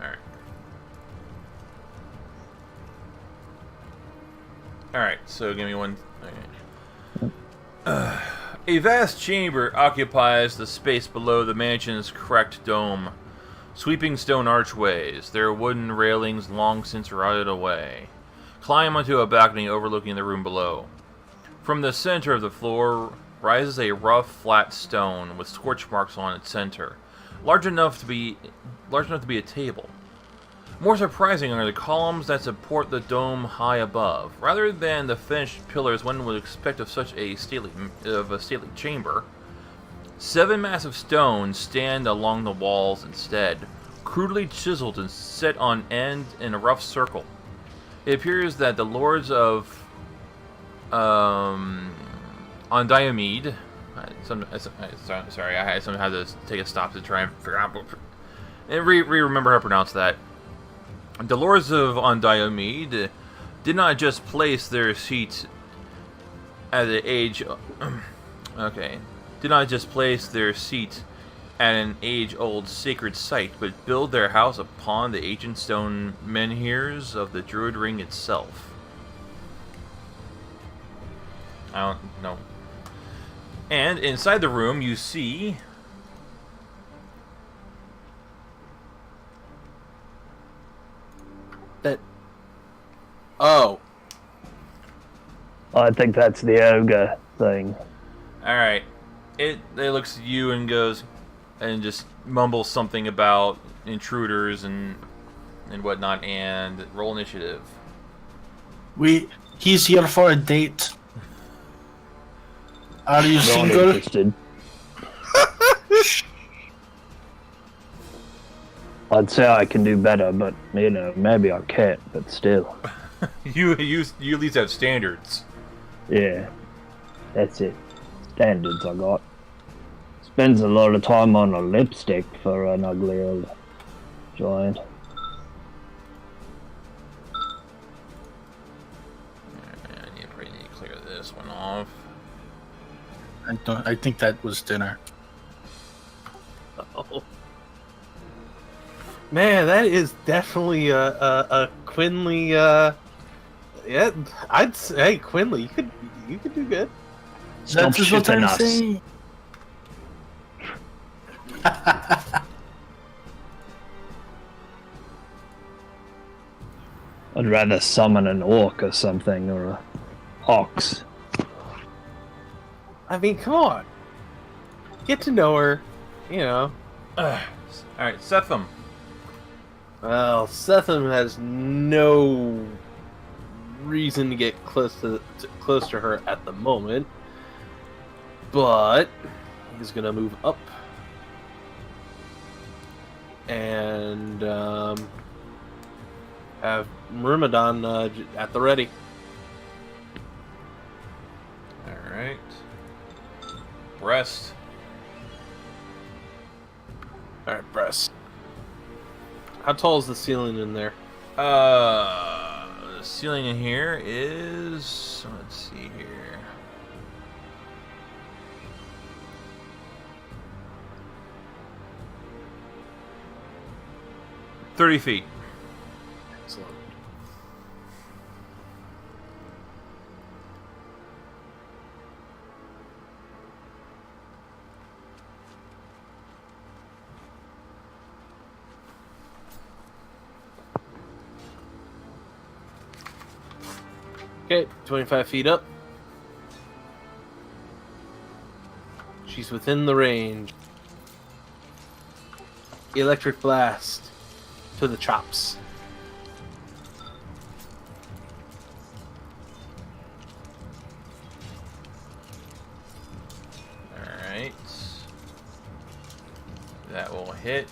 Alright. Alright, so give me one. Okay. A vast chamber occupies the space below the mansion's cracked dome. Sweeping stone archways, their wooden railings long since rotted away, climb onto a balcony overlooking the room below. From the center of the floor rises a rough, flat stone with scorch marks on its center, large enough to be a table. More surprising are the columns that support the dome high above. Rather than the finished pillars one would expect of such a stately chamber, 7 massive stones stand along the walls instead, crudely chiseled and set on end in a rough circle. It appears that the lords of Ondiamede, sorry, I somehow had to take a stop to try and figure out and remember how to pronounce that. The lords of Ondiamede did not just place their seat at an age-old sacred site, but build their house upon the ancient stone menhirs of the Druid Ring itself. I don't know. And inside the room, you see That. Oh. I think that's the ogre thing. Alright. It looks at you and goes and just mumbles something about intruders and whatnot, and roll initiative. He's here for a date. Are you Not single? interested. I'd say I can do better, but maybe I can't. But still, You at least have standards. yeah, that's it. Standards I got. Spends a lot of time on a lipstick for an ugly old giant. I think that was dinner. Oh. Man, that is definitely a Quinley. Yeah, I'd say, hey, Quinley, you could do good. Stop That's just what shitting I'm us. saying. I'd rather summon an orc or something, or a ox. I mean, come on, get to know her. You know. Alright, Setham. Well, Setham has no reason to get close to her at the moment, but he's gonna move up and have Myrmidon at the ready. Alright. Breast. All right, Bress. How tall is the ceiling in there? The ceiling in here is... Let's see here. $30 feet. Excellent. Okay, 25 feet up. She's within the range. Electric blast to the chops. Alright. That will hit.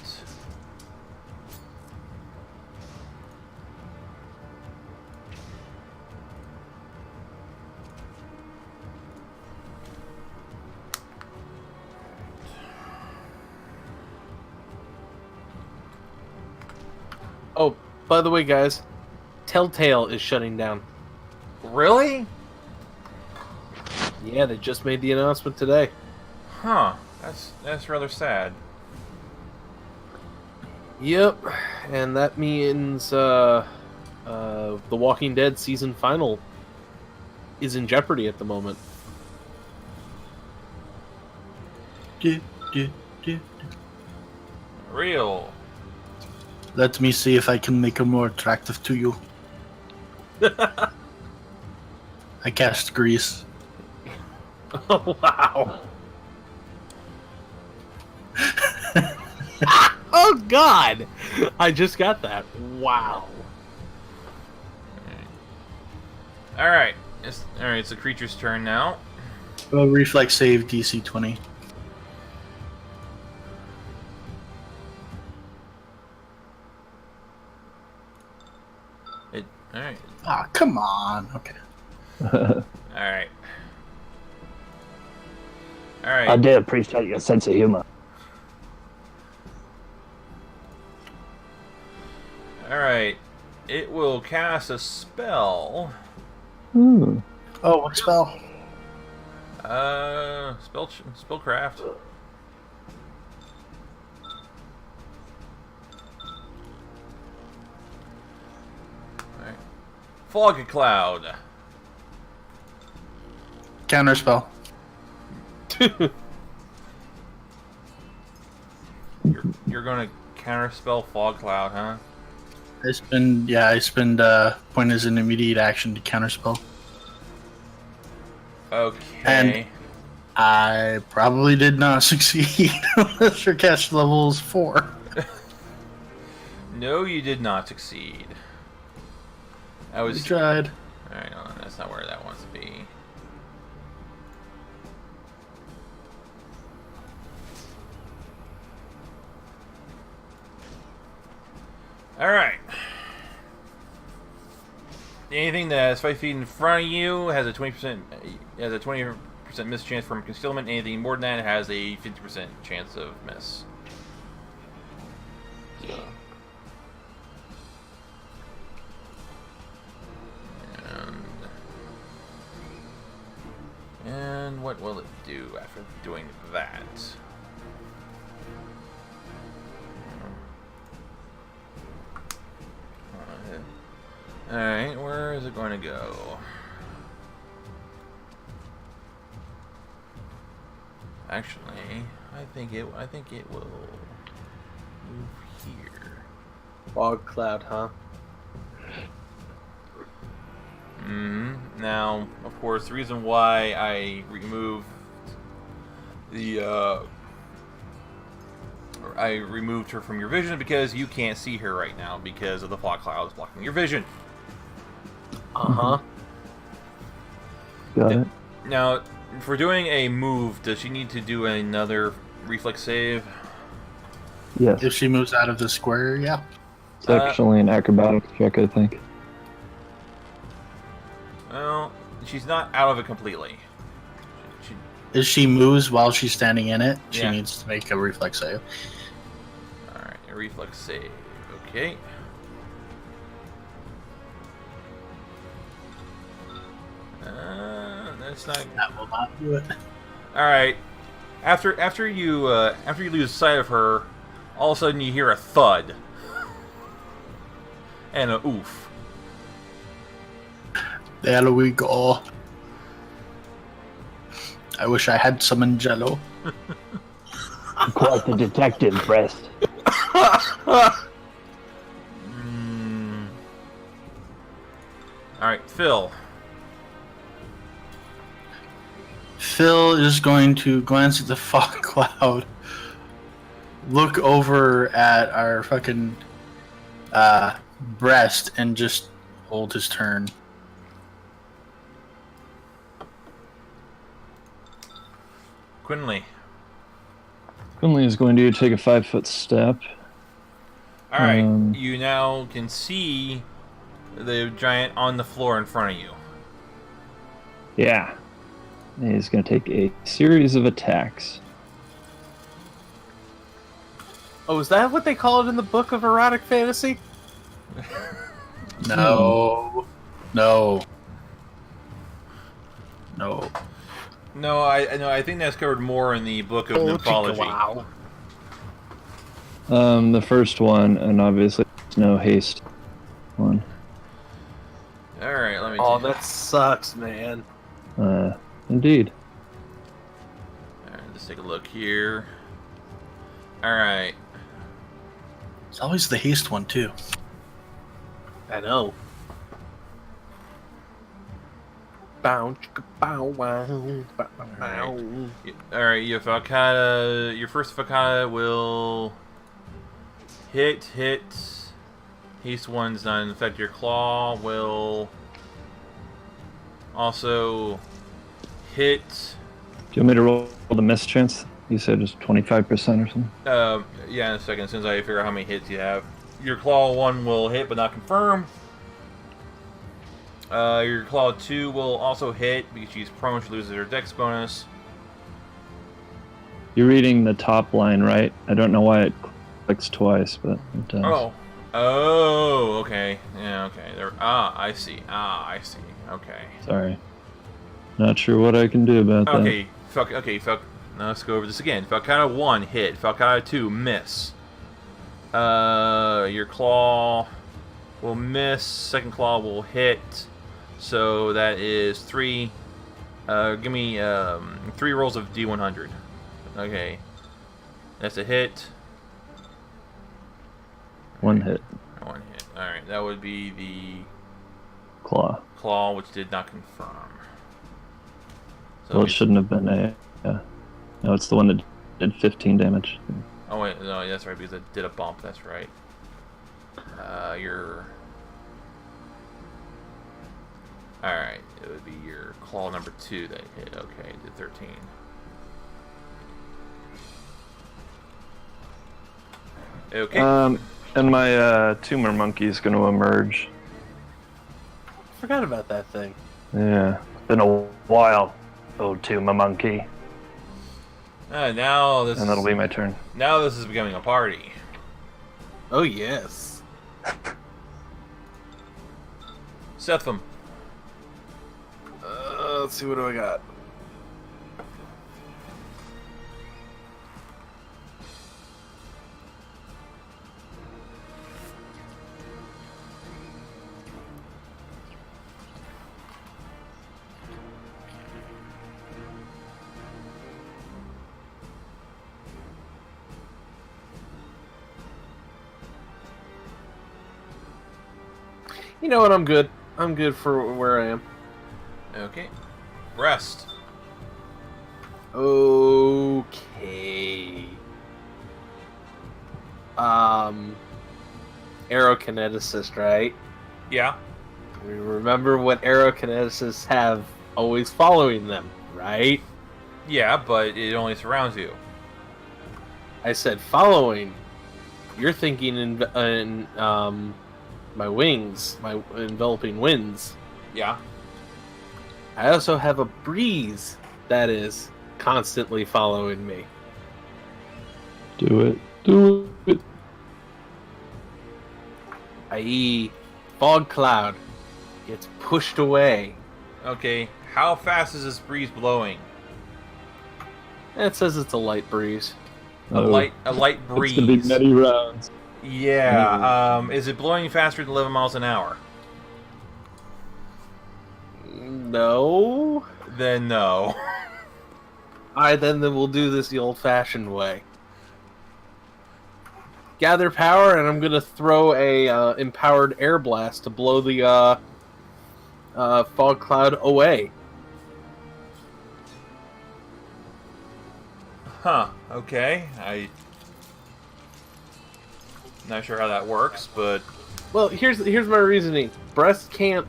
Oh, by the way, guys, Telltale is shutting down. Really? Yeah, they just made the announcement today. Huh. That's rather sad. Yep, and that means The Walking Dead season final is in jeopardy at the moment. Real. Let me see if I can make her more attractive to you. I cast grease. Oh, wow. Oh, God. I just got that. Wow. Alright. It's the creature's turn now. Reflex save DC 20. Alright. Ah, come on. Okay. Alright. Alright. I do appreciate your sense of humor. Alright. It will cast a spell. Hmm. Oh, what spell? Spellcraft. Alright. Fog cloud. Counter spell. You're gonna counterspell fog cloud, huh? I spend point as an immediate action to counterspell. Okay. And- I probably did not succeed unless your catch level is 4. No, you did not succeed. I We was. tried. Alright, no, that's not where that wants to be. Alright. Anything that's 5 feet in front of you has a 20% miss chance from concealment. Anything more than that has a 50% chance of miss. So. And And what will it do after doing that? Alright, where is it going to go? Actually, I think it will move here. Fog cloud, huh? Now, of course, the reason why I removed I removed her from your vision is because you can't see her right now because of the fog clouds blocking your vision. Uh-huh. Got it. Now, for doing a move, does she need to do another reflex save? Yes. If she moves out of the square, yeah. It's actually an acrobatics check, I think. Well, she's not out of it completely. If she moves while she's standing in it, she Yeah. needs to make a reflex save. Alright, a reflex save. Okay. That's not. That will not do it. All right. After you lose sight of her, all of a sudden you hear a thud and a oof. There we go. I wish I had some in Jello. Quite the detective, Breast. All right, Phil. Phil is going to glance at the fog cloud, look over at our fucking breast, and just hold his turn. Quinley. Quinley is going to take a 5-foot step. All right, you now can see the giant on the floor in front of you. Yeah. He's going to take a series of attacks. Oh, is that what they call it in the book of erotic fantasy? No. No. No. No, I think that's covered more in the book of nymphology. Wow. The first one, and obviously no haste one. All right, let me. Oh, that sucks, man. Indeed. All right, let's take a look here. All right. It's always the haste one, too. I know. Bow, chicka, bow, wow, bow, bow. All right, your Falcata, your first Falcata will hit. Haste one's not in effect. Your claw will also hit. Do you want me to roll the miss chance? You said it's 25% or something. Yeah, in a second, as soon as I figure out how many hits you have. Your claw 1 will hit but not confirm. Your claw 2 will also hit because she's prone, she loses her dex bonus. You're reading the top line, right? I don't know why it clicks twice, but it does. Oh, okay. Yeah, okay. There. I see. I see. Okay. Sorry. Not sure what I can do about that. Okay. Now let's go over this again. Falcata 1 hit. Falcata 2 miss. Your claw will miss. Second claw will hit. So that is 3. Give me 3 rolls of D100. Okay. That's a hit. One hit. 1 hit. Alright, that would be the Claw. which did not confirm. So Well, it shouldn't have been a... Yeah. No, it's the one that did 15 damage. Oh wait, no, that's right, because it did a bump, that's right. Alright, it would be your claw number 2 that hit. Okay, it did 13. Okay. And my tumor monkey is going to emerge. Forgot about that thing. Yeah. Been a while, old tumor monkey. Now this And that'll be my turn. Now this is becoming a party. Oh, yes. Setham. Let's see, what do I got? You know what? I'm good. I'm good for where I am. Okay. Rest. Okay. Aerokineticist, right? Yeah. We remember what aerokineticists have always following them, right? Yeah, but it only surrounds you. I said following. You're thinking in my wings, my enveloping winds. Yeah. I also have a breeze that is constantly following me. Do it. Do it. I.e., fog cloud gets pushed away. Okay. How fast is this breeze blowing? It says it's a light breeze. A light breeze. It's gonna be many rounds. Yeah. Is it blowing faster than 11 miles an hour? No. Then no. Alright, then we'll do this the old-fashioned way. Gather power, and I'm gonna throw a empowered air blast to blow the fog cloud away. Huh. Okay. Not sure how that works, but Well, here's my reasoning. Breast can't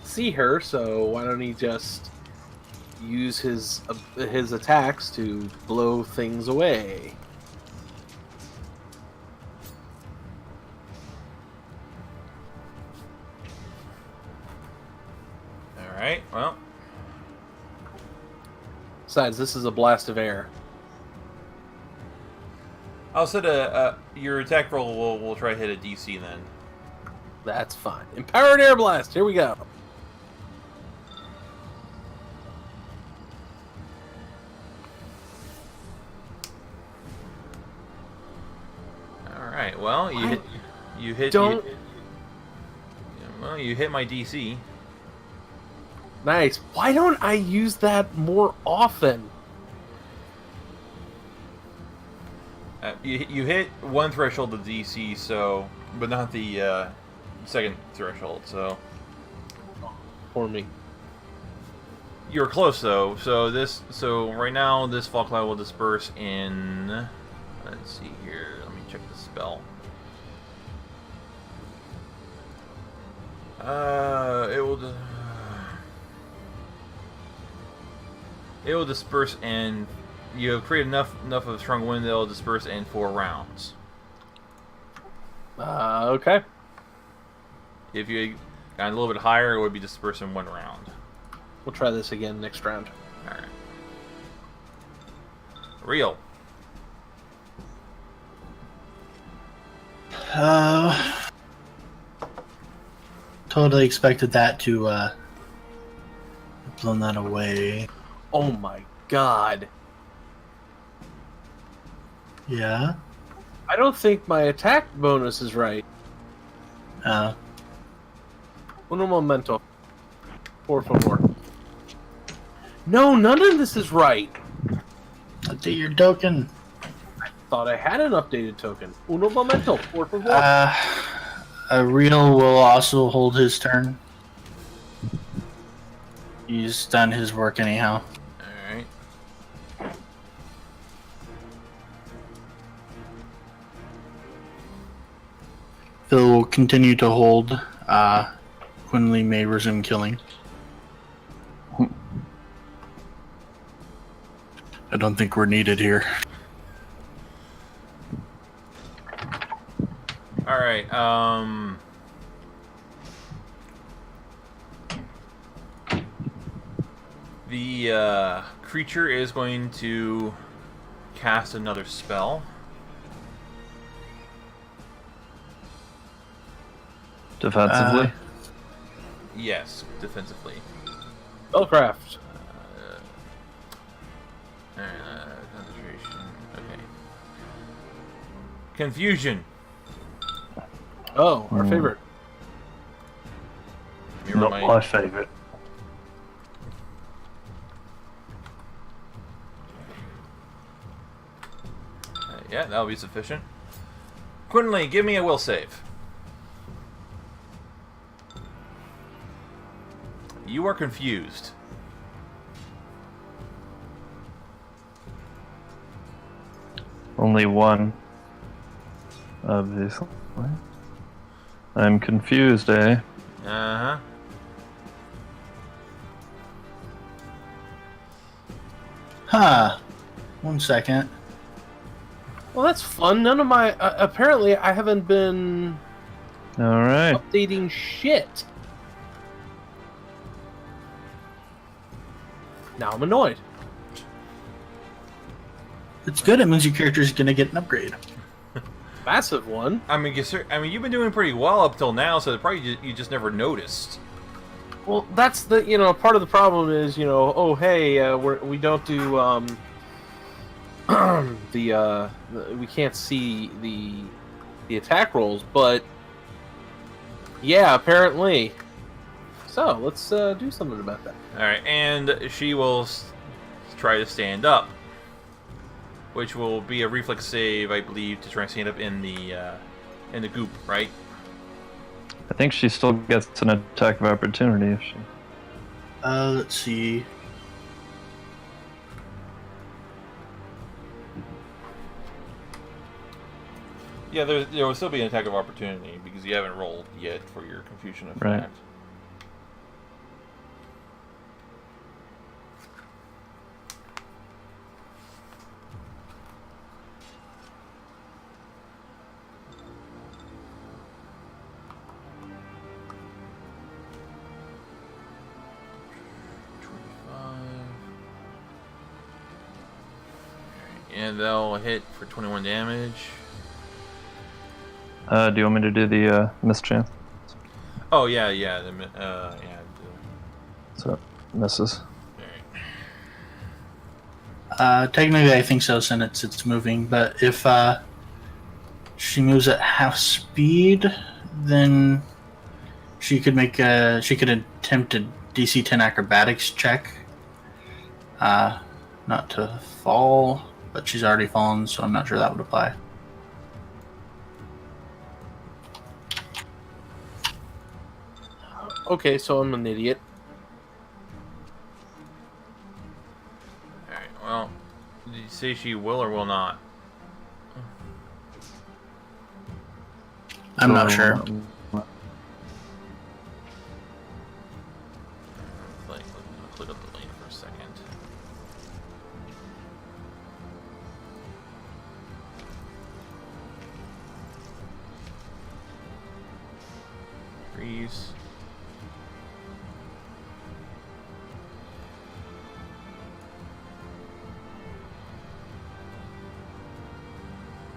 see her, so why don't he just use his attacks to blow things away? all right. Well, Besides, this is a blast of air. I'll set your attack roll. We'll try to hit a DC then. That's fine. Empowered air blast. Here we go. All right. Well, you hit. Don't. Well, you hit my DC. Nice. Why don't I use that more often? You hit one threshold of DC, so, but not the second threshold. So For me. you're close though. So right now this fog cloud will disperse in. Let's see here. Let me check the spell. It will disperse in. You have created enough of a strong wind that it will disperse in 4 rounds. Okay. If you got a little bit higher, it would be dispersed in 1 round. We'll try this again next round. All right. Real. Totally expected that to blown that away. Oh my god. Yeah. I don't think my attack bonus is right. Uh, Uno momento. Por favor. No, none of this is right. update your token. Thought I had an updated token. Uno momento. Por favor. Real will also hold his turn. He's done his work anyhow. All right. Phil will continue to hold. Quinley may resume killing. I don't think we're needed here. All right. The creature is going to cast another spell. Defensively. Yes, defensively. Spellcraft. Concentration. Okay. Confusion. Oh, our favorite. Let me Not remind- my favourite. Yeah, that'll be sufficient. Quinley, give me a will save. You are confused. Only one. Obviously. I'm confused, eh? Uh-huh. Huh. 1 second. Well, that's fun. None of my apparently I haven't been Alright. updating shit. Now I'm annoyed. It's good. It means your character's gonna get an upgrade. Massive one. I mean, you've been doing pretty well up till now, so probably you just never noticed. Well, that's the part of the problem is oh hey we don't do we can't see the attack rolls, but yeah, apparently. So let's do something about that. All right, and she will try to stand up, which will be a reflex save, I believe, to try and stand up in the goop, right? I think she still gets an attack of opportunity if she... Let's see. Yeah, there will still be an attack of opportunity because you haven't rolled yet for your confusion effect. Right. And they'll hit for 21 damage. do you want me to do the mischance? Oh yeah. So, misses. Technically, I think so, since it's moving. But if she moves at half speed, then she could attempt a DC 10 acrobatics check. Not to fall, but she's already fallen, so I'm not sure that would apply. Okay, so I'm an idiot. Alright, well, did you say she will or will not? I'm not sure. Click up the lane for a second. Freeze.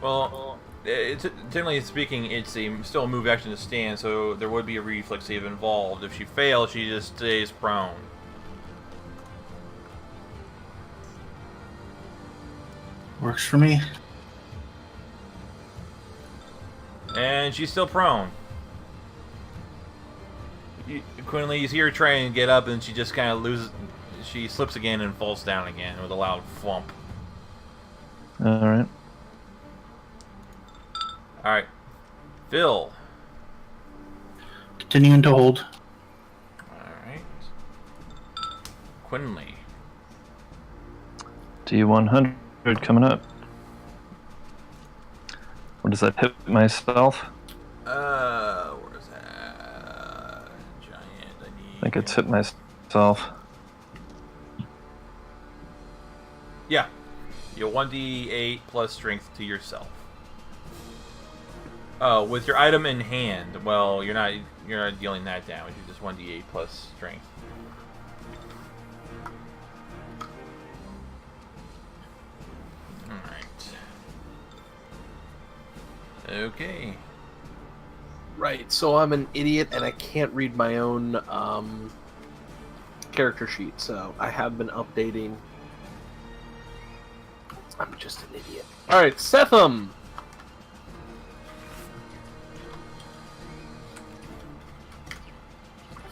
Well, technically speaking, it's still a move action to stand, so there would be a reflex save involved. If she fails, she just stays prone. Works for me. And she's still prone. Quinley, you see her try and get up, and she just kind of loses. She slips again and falls down again with a loud flump. Alright. Alright. Phil. Continuing to hold. Alright. Quinley. D100 coming up. Or does that hit myself? Where's that? Giant, I think it's hit myself. Yeah. You'll 1d8 plus strength to yourself. Oh, with your item in hand. Well, you're not dealing that damage. You're just 1d8 plus strength. Alright. Okay. Right, so I'm an idiot and I can't read my own character sheet, so I have been updating. I'm just an idiot. Alright, Setham!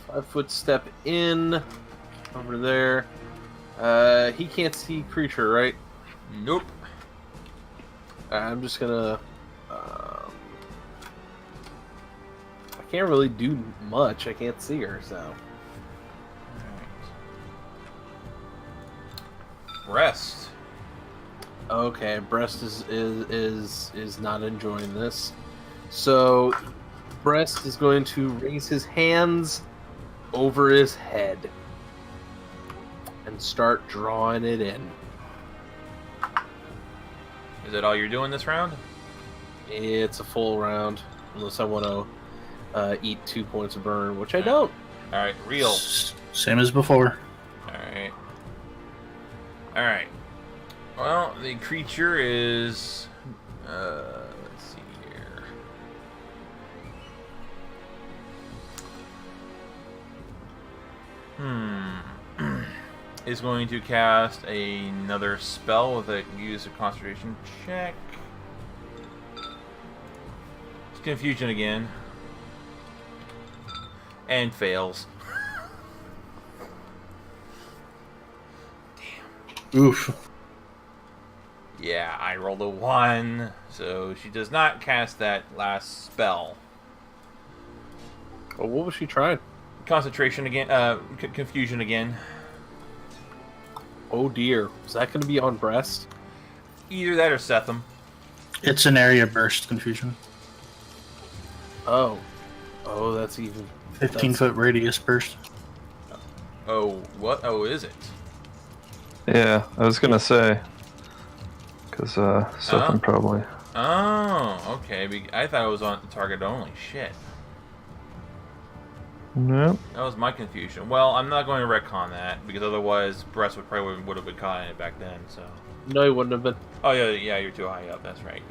5-foot step in. Over there. He can't see creature, right? Nope. I'm just gonna... I can't really do much. I can't see her, so... Breast. Okay, Breast is not enjoying this. So Breast is going to raise his hands over his head and start drawing it in. Is that all you're doing this round? It's a full round, unless I want to eat 2 points of burn, which I don't. Alright, real. Same as before. Alright. Alright. Well, the creature is... let's see here. Is going to cast another spell with a use a concentration check. It's confusion again. And fails. Oof. Yeah, I rolled a 1, so she does not cast that last spell. Well, what was she trying? Concentration again, confusion again. Oh dear. Is that going to be on Breast? Either that or Setham. It's an area burst confusion. Oh. Oh, that's even... 15-foot radius burst. Oh, what? Oh, is it? Yeah, I was gonna say. Because Sutton probably. Oh, okay. I thought it was on target only. Shit. Nope. That was my confusion. Well, I'm not going to retcon that, because otherwise Breast would have been caught in it back then, so... No, he wouldn't have been. Oh, yeah, you're too high up, that's right.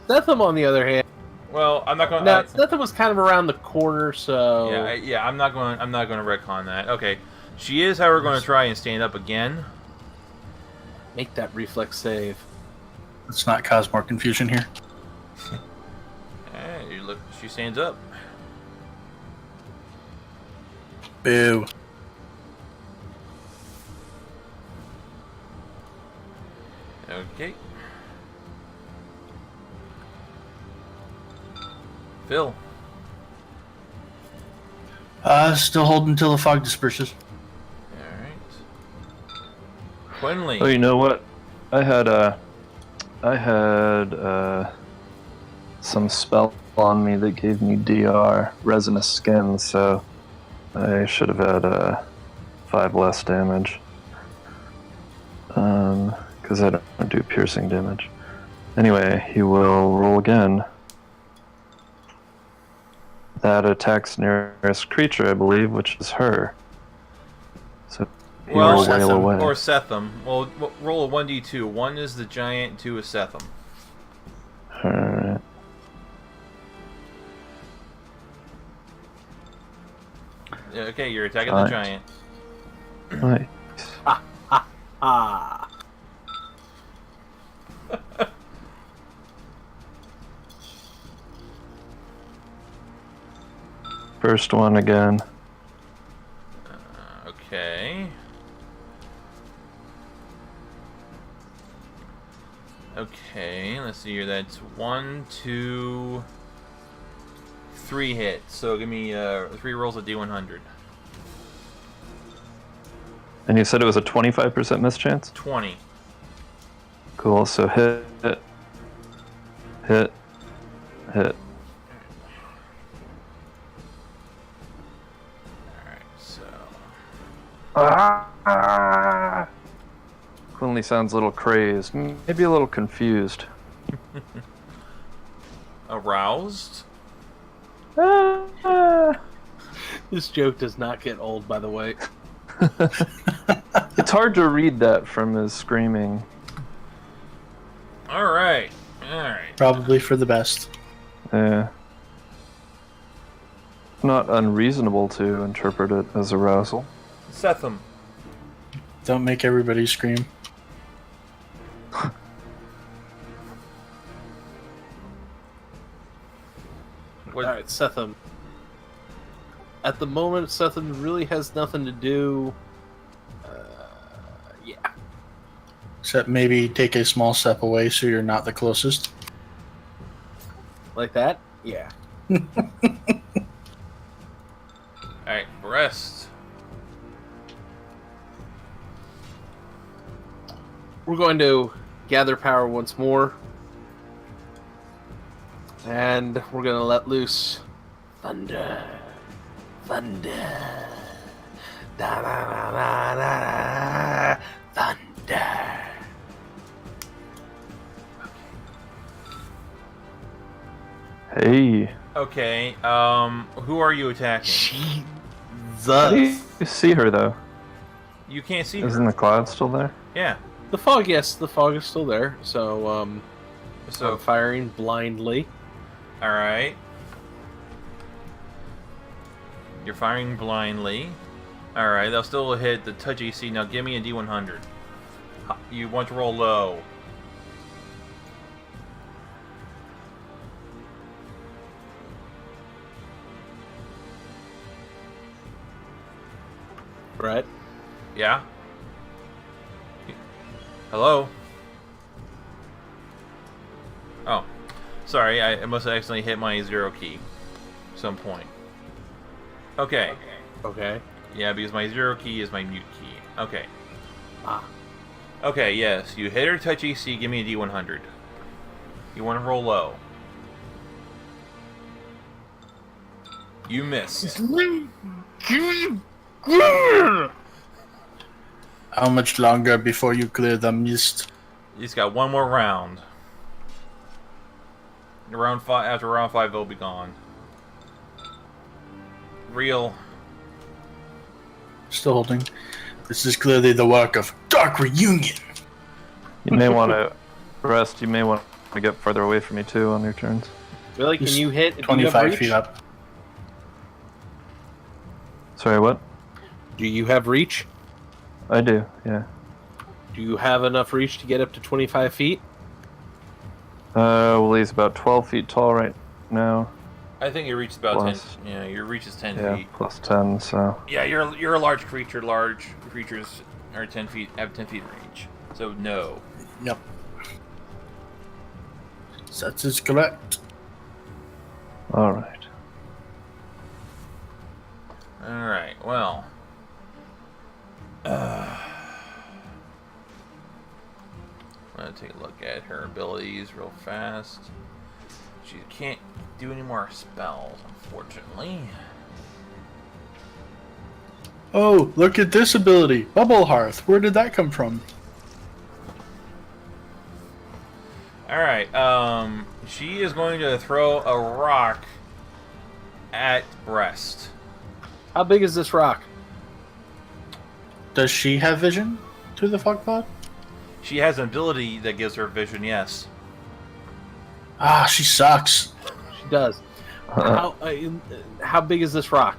Setham, on the other hand... Well, I'm not going Now, Setham was kind of around the corner, so... Yeah, I'm not going to retcon that. Okay. She is, however, going to try and stand up again. Make that reflex save. Let's not cause more confusion here. Hey, look, she stands up. Boo. Okay. Phil. Still holding until the fog disperses. Alright. Quinley. Oh, you know what? I had some spell on me that gave me DR, resinous skin, so I should have had 5 less damage. Because I don't do piercing damage. Anyway, he will roll again. That attacks nearest creature, I believe, which is her. So he will wail away. Or Setham. Well, roll a 1d2. 1 is the giant, 2 is Setham. Alright. Okay, you're attacking the giant. Nice. Ah. First one again. Okay. Okay, let's see here. That's 1, 2, 3 hits. So give me 3 rolls of D100. And you said it was a 25% mischance? 20. Cool, so hit. Hit. Hit. Alright, so... Quinley sounds a little crazed, maybe a little confused. Aroused? This joke does not get old, by the way. It's hard to read that from his screaming. Alright. Alright. Probably for the best. Yeah. Not unreasonable to interpret it as arousal. Setham. Don't make everybody scream. Alright, Setham. At the moment, Setham really has nothing to do. Yeah. Except maybe take a small step away so you're not the closest. Like that? Yeah. Alright, Breast. we're going to gather power once more. And we're going to let loose thunder. Thunder. Da, da, da, da, da, da. Thunder. Hey. Okay, who are you attacking? How do you see her, though? You can't see her. Isn't the cloud still there? Yeah. The fog, yes, the fog is still there. So, So, I'm firing blindly. alright. You're firing blindly. Alright, they'll still hit the touch AC. Now give me a D100. You want to roll low. Right? Yeah? Hello? Oh. Sorry, I must have accidentally hit my 0 key. Some point. Okay. Okay. Yeah, because my 0 key is my mute key. Okay. Ah. Okay, yes. You hit her touch AC, give me a D100. You want to roll low. You missed. How much longer before you clear the mist? You just got one more round. After round 5, they'll be gone. Real. Still holding. This is clearly the work of Dark Reunion. You may want to rest. You may want to get further away from me, too, on your turns. Really? Can you hit? Do you have 25 reach? feet up. Sorry, what? Do you have reach? I do, yeah. Do you have enough reach to get up to 25 feet? Well, he's about 12 feet tall right now. I think your reach is about Plus. 10. Yeah, your reach is 10 Yeah, feet. plus 10, so... Yeah, you're a large creature. Large creatures are 10 feet. Have 10 feet range. So no. Yep. That is correct. Alright. All right. Well. I'm gonna take a look at her abilities real fast. She can't do any more spells, unfortunately. Oh, look at this ability. Bubble Hearth. Where did that come from? Alright, she is going to throw a rock at Breast. How big is this rock? Does she have vision through the fog cloud? She has an ability that gives her vision, yes. Ah, she sucks. She does. How big is this rock?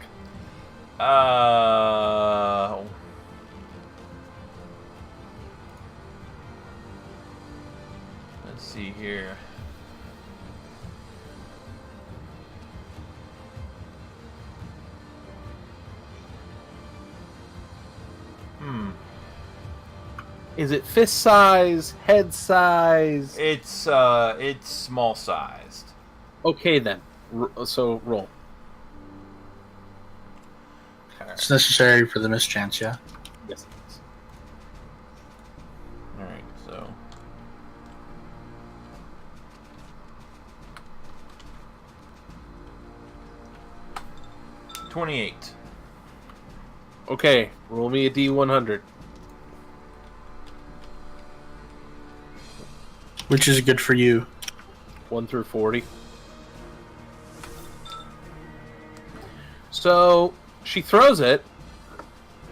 Let's see here. Is it fist size, head size? It's small sized. Okay then. So roll. It's necessary for the mischance, yeah? Yes. Alright, so. $28. Okay, roll me a D100. Which is good for you. 1 through 40. So she throws it.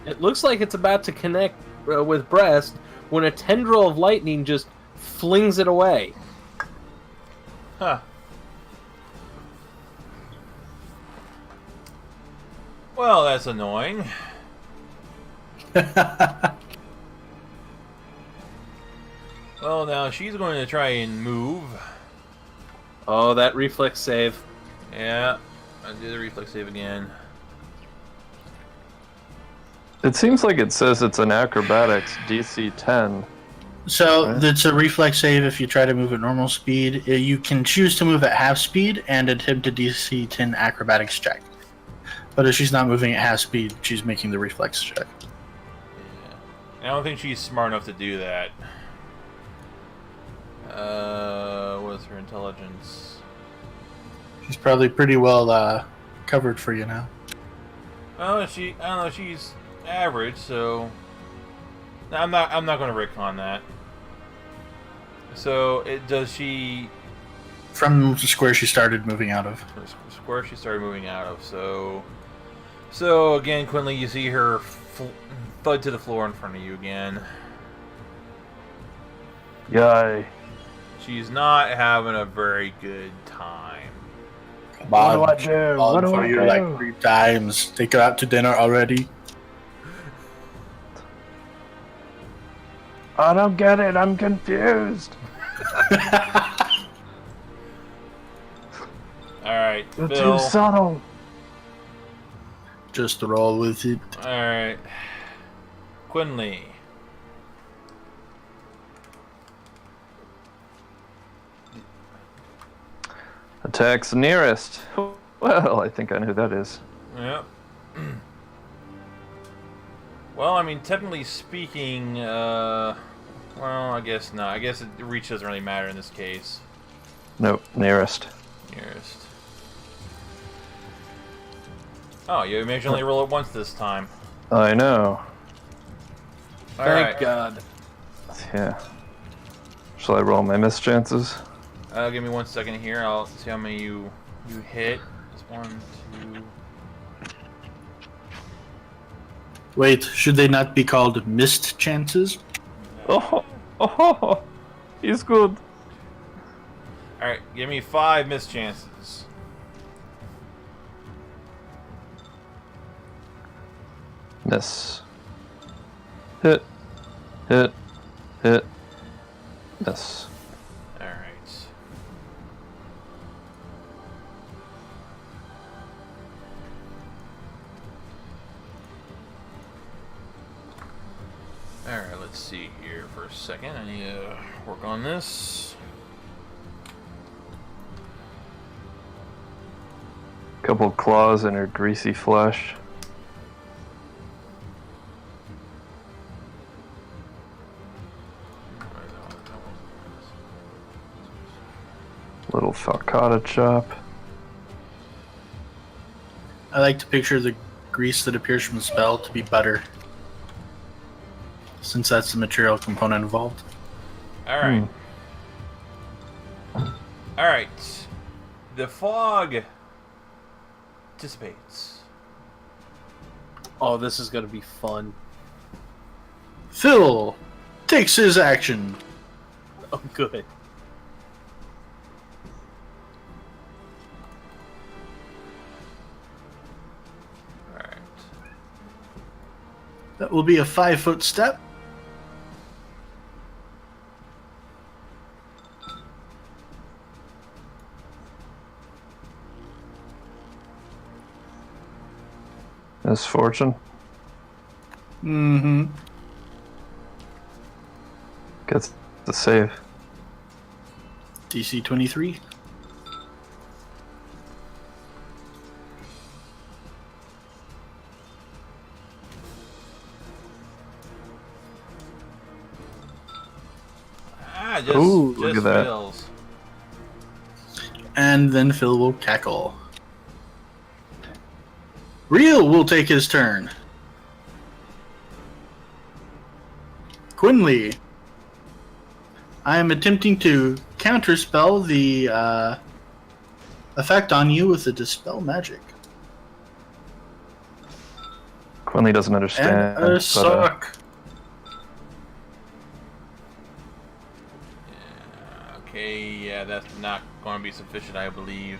It looks like it's about to connect with Breast when a tendril of lightning just flings it away. Huh. Well, that's annoying. Well, now she's going to try and move. Oh, that reflex save. Yeah, I'll do the reflex save again. It seems like it says it's an acrobatics DC 10. So Right. it's a reflex save if you try to move at normal speed. You can choose to move at half speed and attempt a DC 10 acrobatics check. But if she's not moving at half speed, she's making the reflex check. Yeah. I don't think she's smart enough to do that. intelligence? She's probably pretty well covered for you now. Oh, I don't know. She's average, so no, I'm not going to recon that. So does she? From the square she started moving out of. Square she started moving out of. So again, Quinley, you see her thud to the floor in front of you again. Yay. She's not having a very good time. Come What on, do I do? on What do for I you do? like 3 times. Take her out to dinner already. I don't get it. I'm confused. Alright, You're Phil. too subtle. Just roll with it. Alright. Quinley. Attacks the nearest. Well, I think I know who that is. Yep. Well, I mean, technically speaking, well, I guess not. I guess reach doesn't really matter in this case. Nope, nearest. Nearest. Oh, you managed to only roll it once this time. I know. Thank God. Yeah. Shall I roll my miss chances? Give me 1 second here. I'll see how many you hit. It's 1, 2. Wait, should they not be called missed chances? Oh, he's good. Alright, give me 5 missed chances. Miss. Hit. Hit. Hit. Miss. Alright. Alright, let's see here for a second. I need to work on this. Couple claws in her greasy flesh. Little falcata chop. I like to picture the grease that appears from the spell to be butter, since that's the material component involved. Alright. Alright. The fog dissipates. Oh, this is gonna be fun. Phil takes his action. Oh, good. Alright. That will be a 5-foot step. Misfortune. Mm-hmm. Gets the save. DC 23. Ah, just, Ooh, just look at that. fails. And then Phil will cackle. Real will take his turn. Quinley. I am attempting to counterspell the effect on you with the Dispel Magic. Quinley doesn't understand. And a suck. Okay, yeah, that's not going to be sufficient, I believe.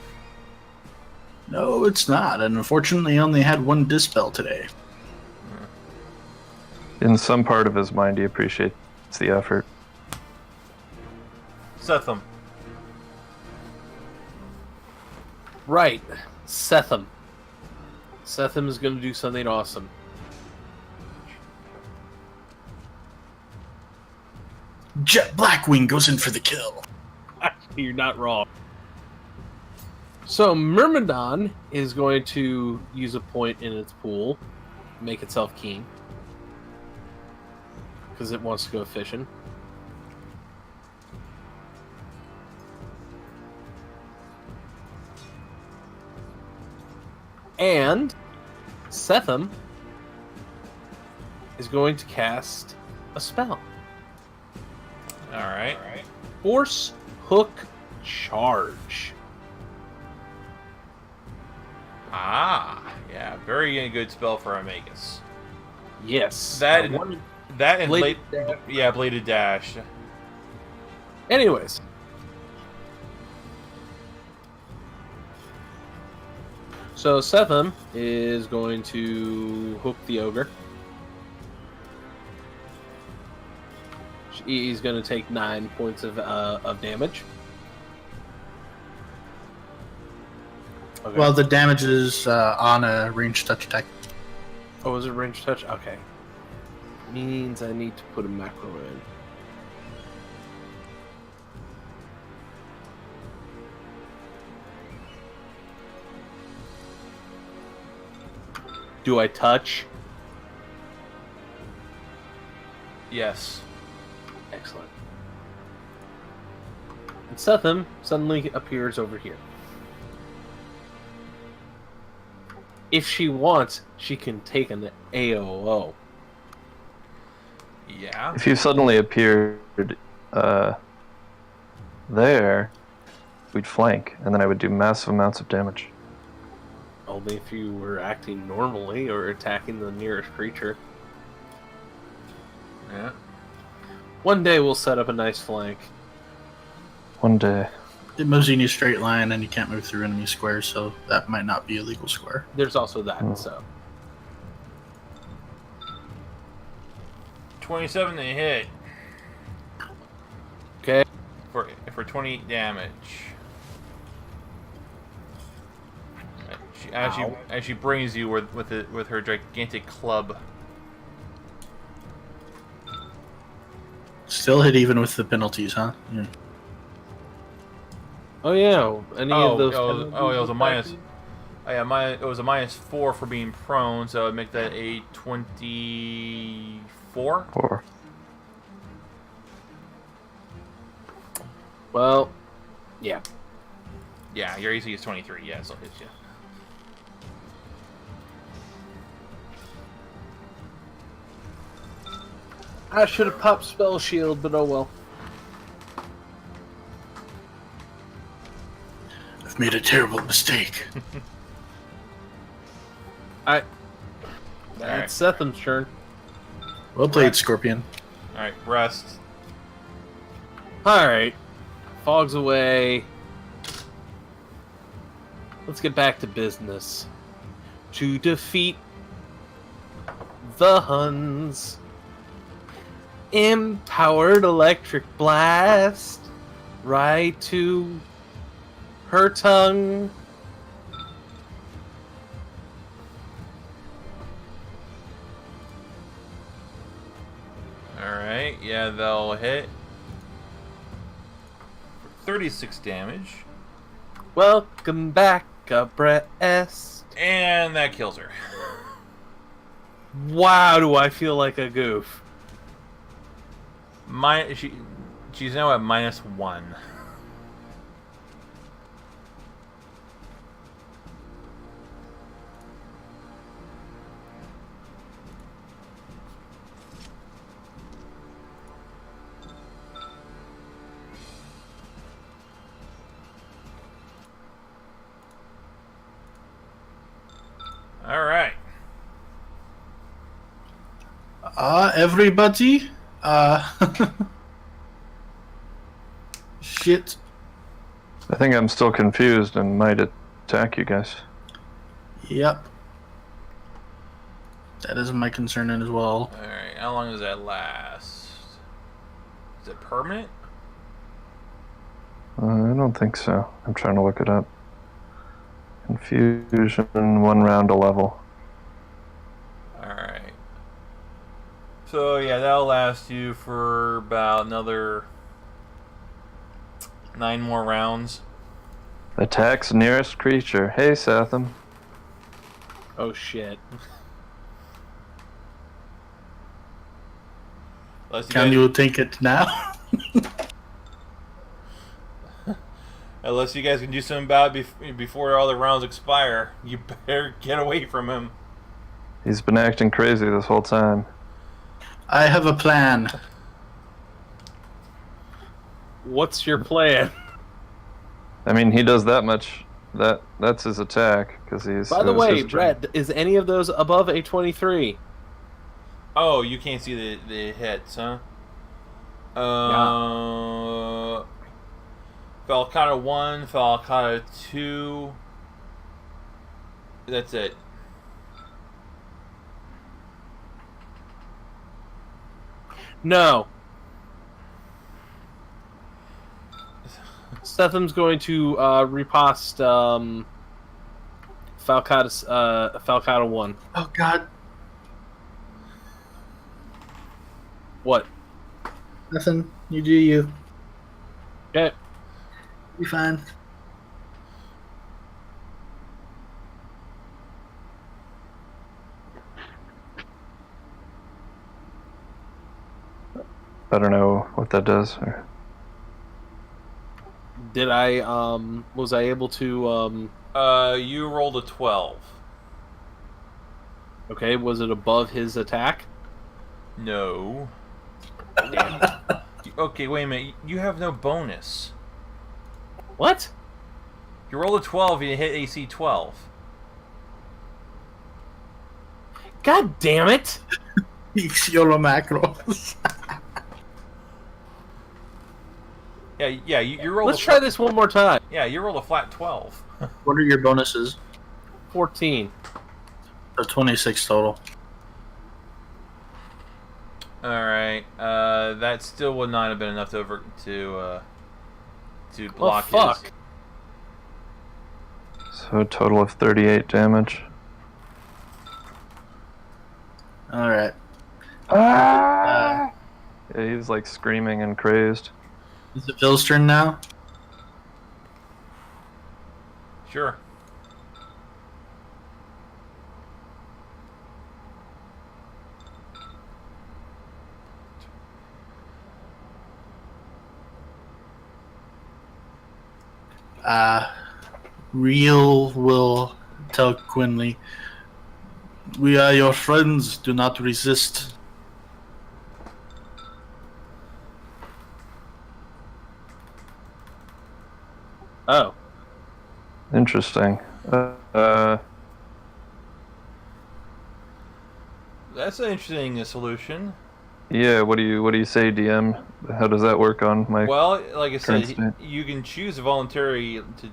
No, it's not. And unfortunately, I only had 1 Dispel today. In some part of his mind, he appreciates the effort. Setham. Right. Setham. Setham is gonna do something awesome. Jet Blackwing goes in for the kill. You're not wrong. So Myrmidon is going to use a point in its pool, make itself keen, because it wants to go fishing. And Setham is going to cast a spell. Alright. Force Hook Charge. Ah, yeah, very good spell for a Magus. Yes. That One- that and Bladed late, yeah, bladed dash. Anyways. So Setham is going to hook the ogre. He's going to take 9 points of damage. Okay. Well, the damage is on a ranged touch attack. Oh, is it range touch? Okay. Means I need to put a macro in. Do I touch? Yes. Excellent. And Setham suddenly appears over here. If she wants, she can take an AOO. Yeah. If you suddenly appeared there, we'd flank, and then I would do massive amounts of damage. Only if you were acting normally or attacking the nearest creature. Yeah. One day we'll set up a nice flank. One day. It moves you in a straight line, and you can't move through enemy squares, so that might not be a legal square. There's also that, so. 27 to hit Okay. for 20 damage. As she brings you with her gigantic club. Still hit even with the penalties, huh? Yeah. Oh yeah, any of those. It was a minus. Oh, yeah, it was a -4 for being prone, so I'd make that a 24. 4. Well, yeah. Yeah, your AC is 23. Yeah, so it hits you. I should have popped spell shield, but oh well. I've made a terrible mistake. That's Setham's turn. Well played, Scorpion. Alright, rest. Alright. Fog's away. Let's get back to business. To defeat the Huns. Empowered electric blast. Right to her tongue. Alright, yeah, they'll hit. 36 damage. Welcome back, abreast. And that kills her. Wow, do I feel like a goof. She's now at -1. Alright. Everybody? Shit. I think I'm still confused and might attack you guys. Yep. That is my concern as well. Alright, how long does that last? Is it permanent? I don't think so. I'm trying to look it up. Confusion, 1 round a level. Alright. So, yeah, that'll last you for about another 9 more rounds. Attacks nearest creature. Hey, Satham. Oh shit. Unless Can guys- you take it now? Unless you guys can do something about it before all the rounds expire, you better get away from him. He's been acting crazy this whole time. I have a plan. What's your plan? I mean, he does that much. That's his attack because he's. By the his way, history. Brett, is any of those above a 23? Oh, you can't see the hits, huh? Falcata 1, Falcata 2. That's it. No. Stepham's going to riposte Falcata 1. Oh God, What? nothing. You do you. Okay. Be fine. I don't know what that does. Did I, was I able to, You rolled a 12. okay, was it above his attack? No. Okay, wait a minute. You have no bonus. What? You rolled a 12 and you hit AC 12. God damn it! YOLO macros. Yeah, you rolled. Let's try this one more time. Yeah, you rolled a flat 12. What are your bonuses? 14. So 26 total. All right. That still would not have been enough to block fuck. his. So a total of 38 damage. All right. Yeah, he's like screaming and crazed. Is it Phil's turn now? Sure. Real will tell Quinley, "We are your friends. Do not resist." Oh. Interesting. That's an interesting solution. Yeah. What do you say, DM? How does that work on my? Well, like I Current said, state. you can choose voluntary to.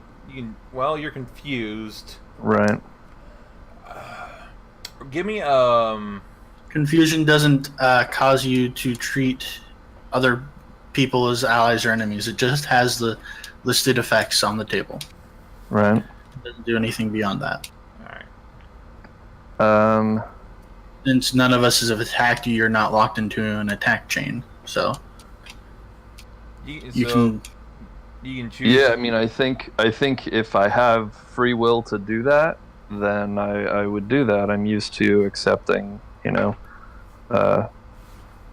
Well, you're confused. Right. Give me Confusion doesn't cause you to treat other people as allies or enemies. It just has the listed effects on the table. Right. It doesn't do anything beyond that. All right. Since none of us have attacked you, you're not locked into an attack chain. So you can. You can choose. Yeah. I mean, I think if I have free will to do that, then I would do that. I'm used to accepting,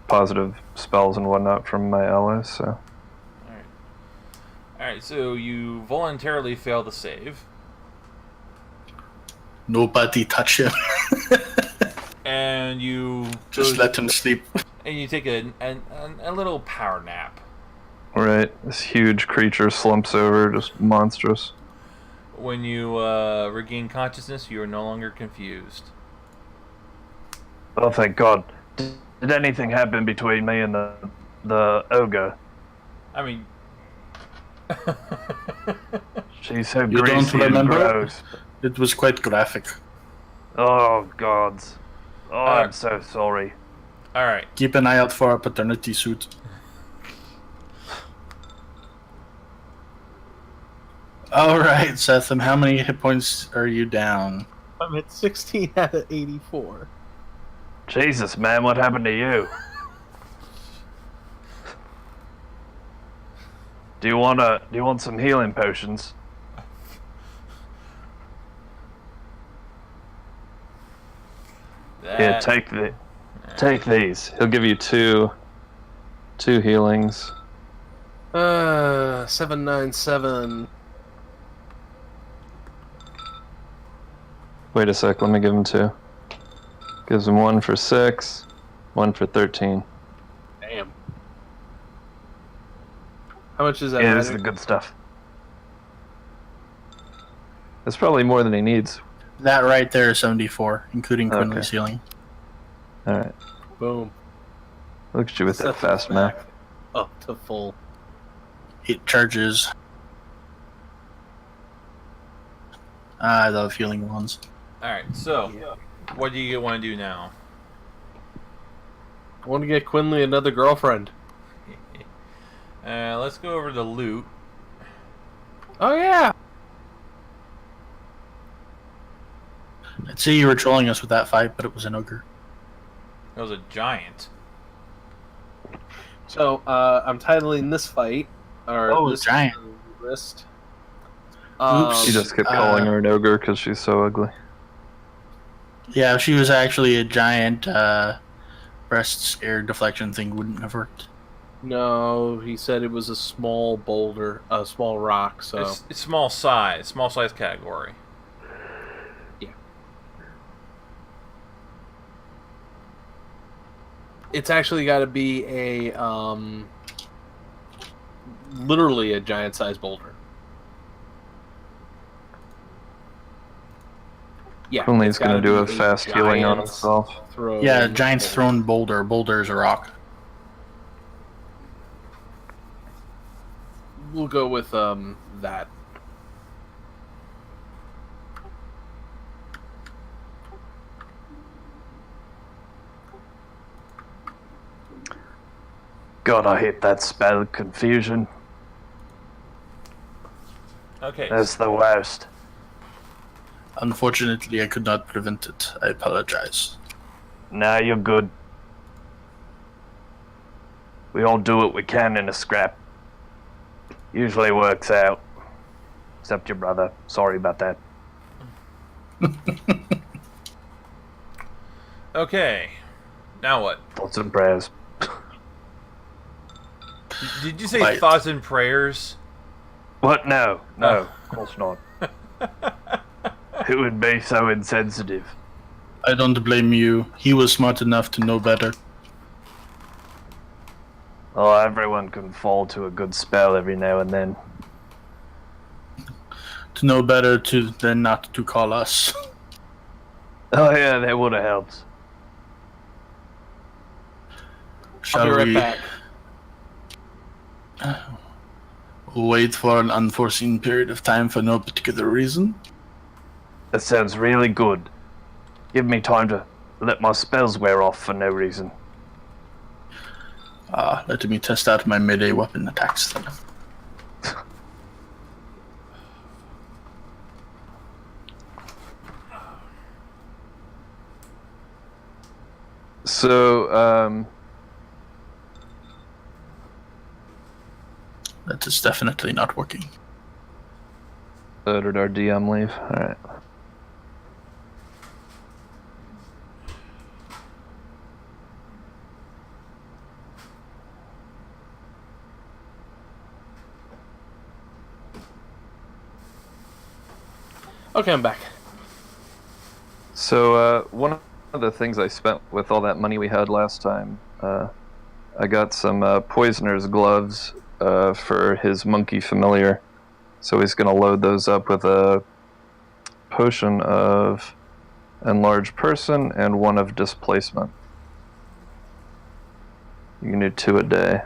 positive spells and whatnot from my allies. So. All right. So you voluntarily fail to save, Nobody touch him. and you Just let him sleep. and you take a little power nap. Right. This huge creature slumps over, just monstrous. When you regain consciousness, you are no longer confused. Oh, thank God. Did anything happen between me and the ogre? I mean, She's so You don't greasy and remember? gross. It was quite graphic. Oh, gods. Oh, I'm Alright. so sorry. all right. Keep an eye out for a paternity suit. All right, Seth. And how many hit points are you down? I'm at 16 out of 84. Jesus, man, what happened to you? Do you want some healing potions? Here, take these. He'll give you two healings. 797 Wait a sec, let me give him 2. Gives him 1 for 6, 1 for 13. Damn. How much is that? Yeah, this is magic? the good stuff. That's probably more than he needs. That right there is 74, including Okay. Quinley's healing. Alright. Boom. Look at you with that Set fast this math. back Up to full. It charges. I love healing ones. Alright, so, what do you want to do now? I want to get Quinley another girlfriend. Let's go over to loot. Oh yeah. I'd say you were trolling us with that fight, but it was an ogre. It was a giant. So I'm titling this fight or Oh, this giant. list. Oops. She just kept calling her an ogre because she's so ugly. Yeah, if she was actually a giant, breast air deflection thing wouldn't have worked. No, he said it was a small boulder, a small rock. So It's small size category. it's actually got to be a literally a giant-sized boulder. Yeah, Quinley's it's gotta gonna do be a fast healing on giant's himself. throw Yeah, giant's thrown boulder. Boulder is a rock. We'll go with that. God, I hate that spell, confusion. Okay. That's the worst. Unfortunately, I could not prevent it. I apologize. Nah, you're good. We all do what we can in a scrap. Usually works out. Except your brother. Sorry about that. Okay. Now what? Thoughts and prayers. Did you say Quiet. thoughts and prayers? What? No. No, of course not. Who would be so insensitive? I don't blame you. He was smart enough to know better. Oh, everyone can fall to a good spell every now and then. To know better to than not to call us. Oh yeah, that would have helped. I'll Shall be right we back. wait for an unforeseen period of time for no particular reason? That sounds really good. Give me time to let my spells wear off for no reason. Let me test out my melee weapon attacks then. So, That is definitely not working. so did our DM leave? Alright. Okay, I'm back. So, one of the things I spent with all that money we had last time, I got some poisoner's gloves for his monkey familiar. So he's going to load those up with a potion of enlarged person and one of displacement. You can do 2 a day.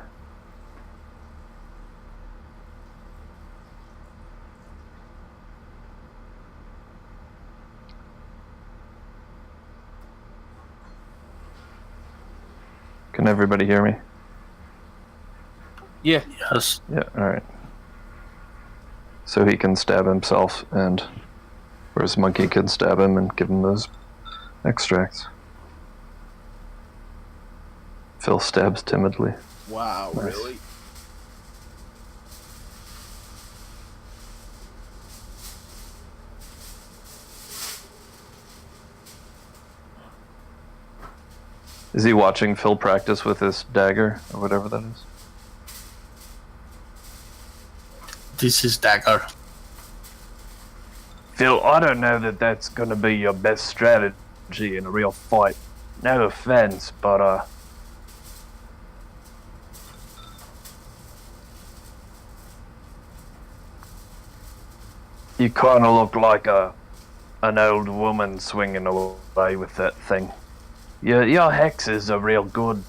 Can everybody hear me? Yeah, Yes. Yeah, alright. So he can stab himself, and whereas Monkey can stab him and give him those extracts. Phil stabs timidly. wow, Nice. really? Is he watching Phil practice with his dagger, or whatever that is? This is dagger. Phil, I don't know that that's gonna be your best strategy in a real fight. No offense, but you kind of look like an old woman swinging away with that thing. Your hexes are real good.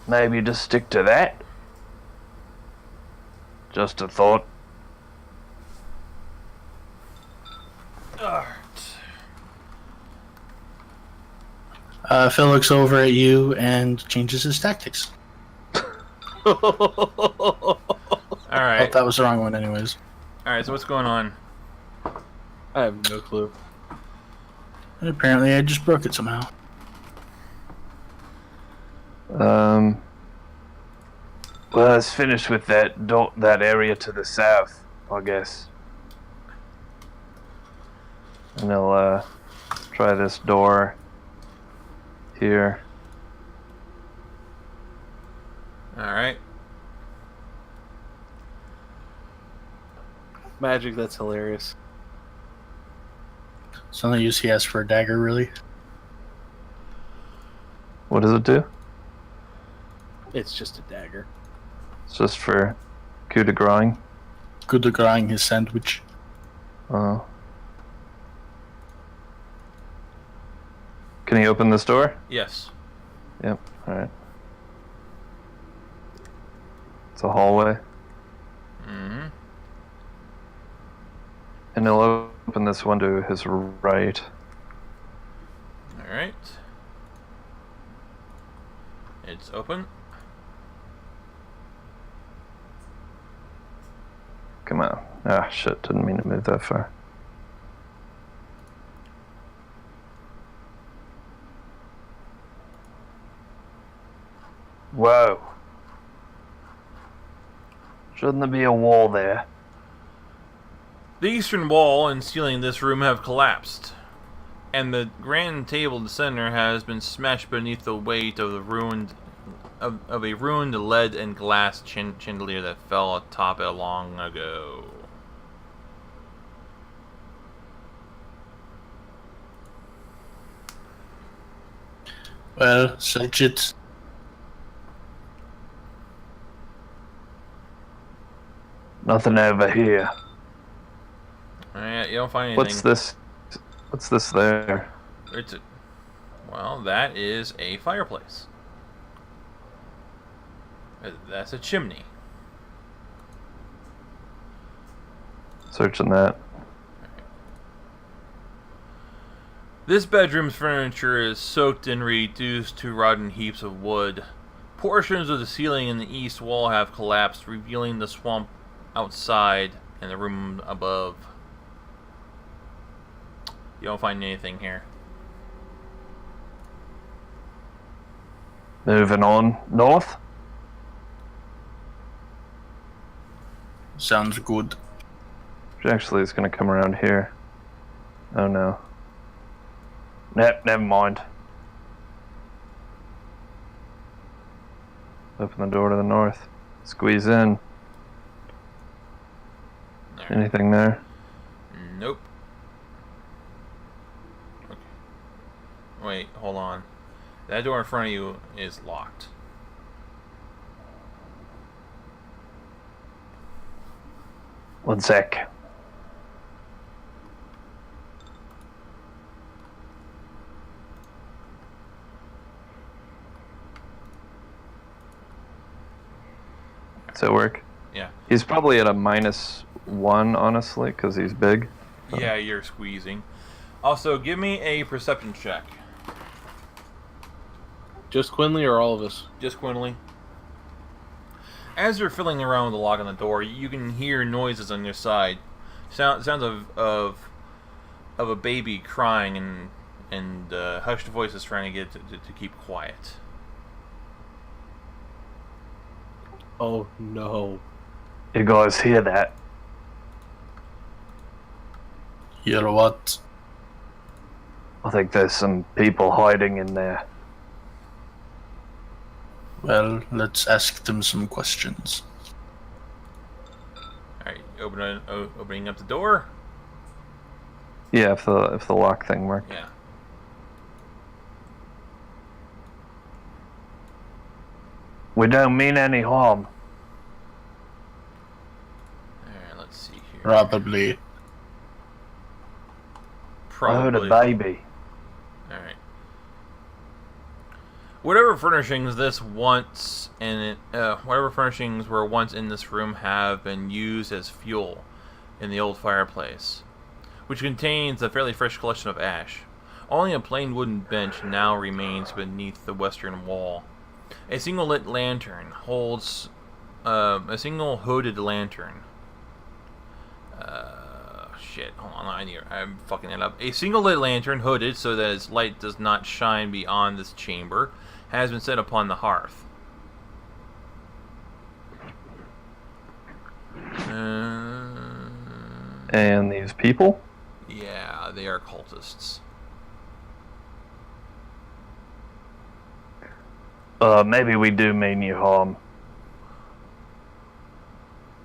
Maybe just stick to that. Just a thought. Phil looks over at you and changes his tactics. All right. Oh, that was the wrong one, anyways. All right. So what's going on? I have no clue. And apparently, I just broke it somehow. Well, let's finish with that area to the south, I guess. And I'll try this door here. All right. Magic, that's hilarious. So no use he asked for a dagger, really. What does it do? It's just a dagger. It's just for coup de grace. Good to grind his sandwich. Oh. Can he open this door? Yes. Yep. All right. It's a hallway, Mm-hmm. and he'll open this one to his right. All right. It's open. Come on. Ah, shit. Didn't mean to move that far. Whoa. Shouldn't there be a wall there? The eastern wall and ceiling of this room have collapsed, and the grand table in the center has been smashed beneath the weight of the ruined of a ruined lead and glass chandelier that fell atop it long ago. Well, search it. Nothing over here. Alright, you don't find anything. What's this? What's this there? It's a, well, that is a fireplace. That's a chimney. Searching that. This bedroom's furniture is soaked and reduced to rotten heaps of wood. Portions of the ceiling in the east wall have collapsed, revealing the swamp outside and the room above. You don't find anything here. Moving on north. Sounds good. Actually, it's gonna come around here. Oh no. Nope, never mind. Open the door to the north. Squeeze in. Alright. Anything there? Nope. Okay. Wait, hold on. That door in front of you is locked. One sec. Does that work? Yeah. He's probably at a -1, honestly, because he's big. Yeah, you're squeezing. Also, give me a perception check. Just Quinley or all of us? Just Quinley. As you're fiddling around with the lock on the door, you can hear noises on your side. Sounds of a baby crying and hushed voices trying to get to keep quiet. Oh no. You guys hear that? Hear what? I think there's some people hiding in there. Well, let's ask them some questions. Alright, opening up the door. Yeah, if the lock thing worked. Yeah. We don't mean any harm. Alright, let's see here. Probably. I heard a Probably. baby. Alright. Whatever furnishings whatever furnishings were once in this room have been used as fuel in the old fireplace, which contains a fairly fresh collection of ash. Only a plain wooden bench now remains beneath the western wall. A single lit lantern holds a single hooded lantern. Shit, hold on, I'm fucking it up. A single lit lantern, hooded so that its light does not shine beyond this chamber, has been set upon the hearth. And these people? Yeah, they are cultists. Maybe we do mean you harm.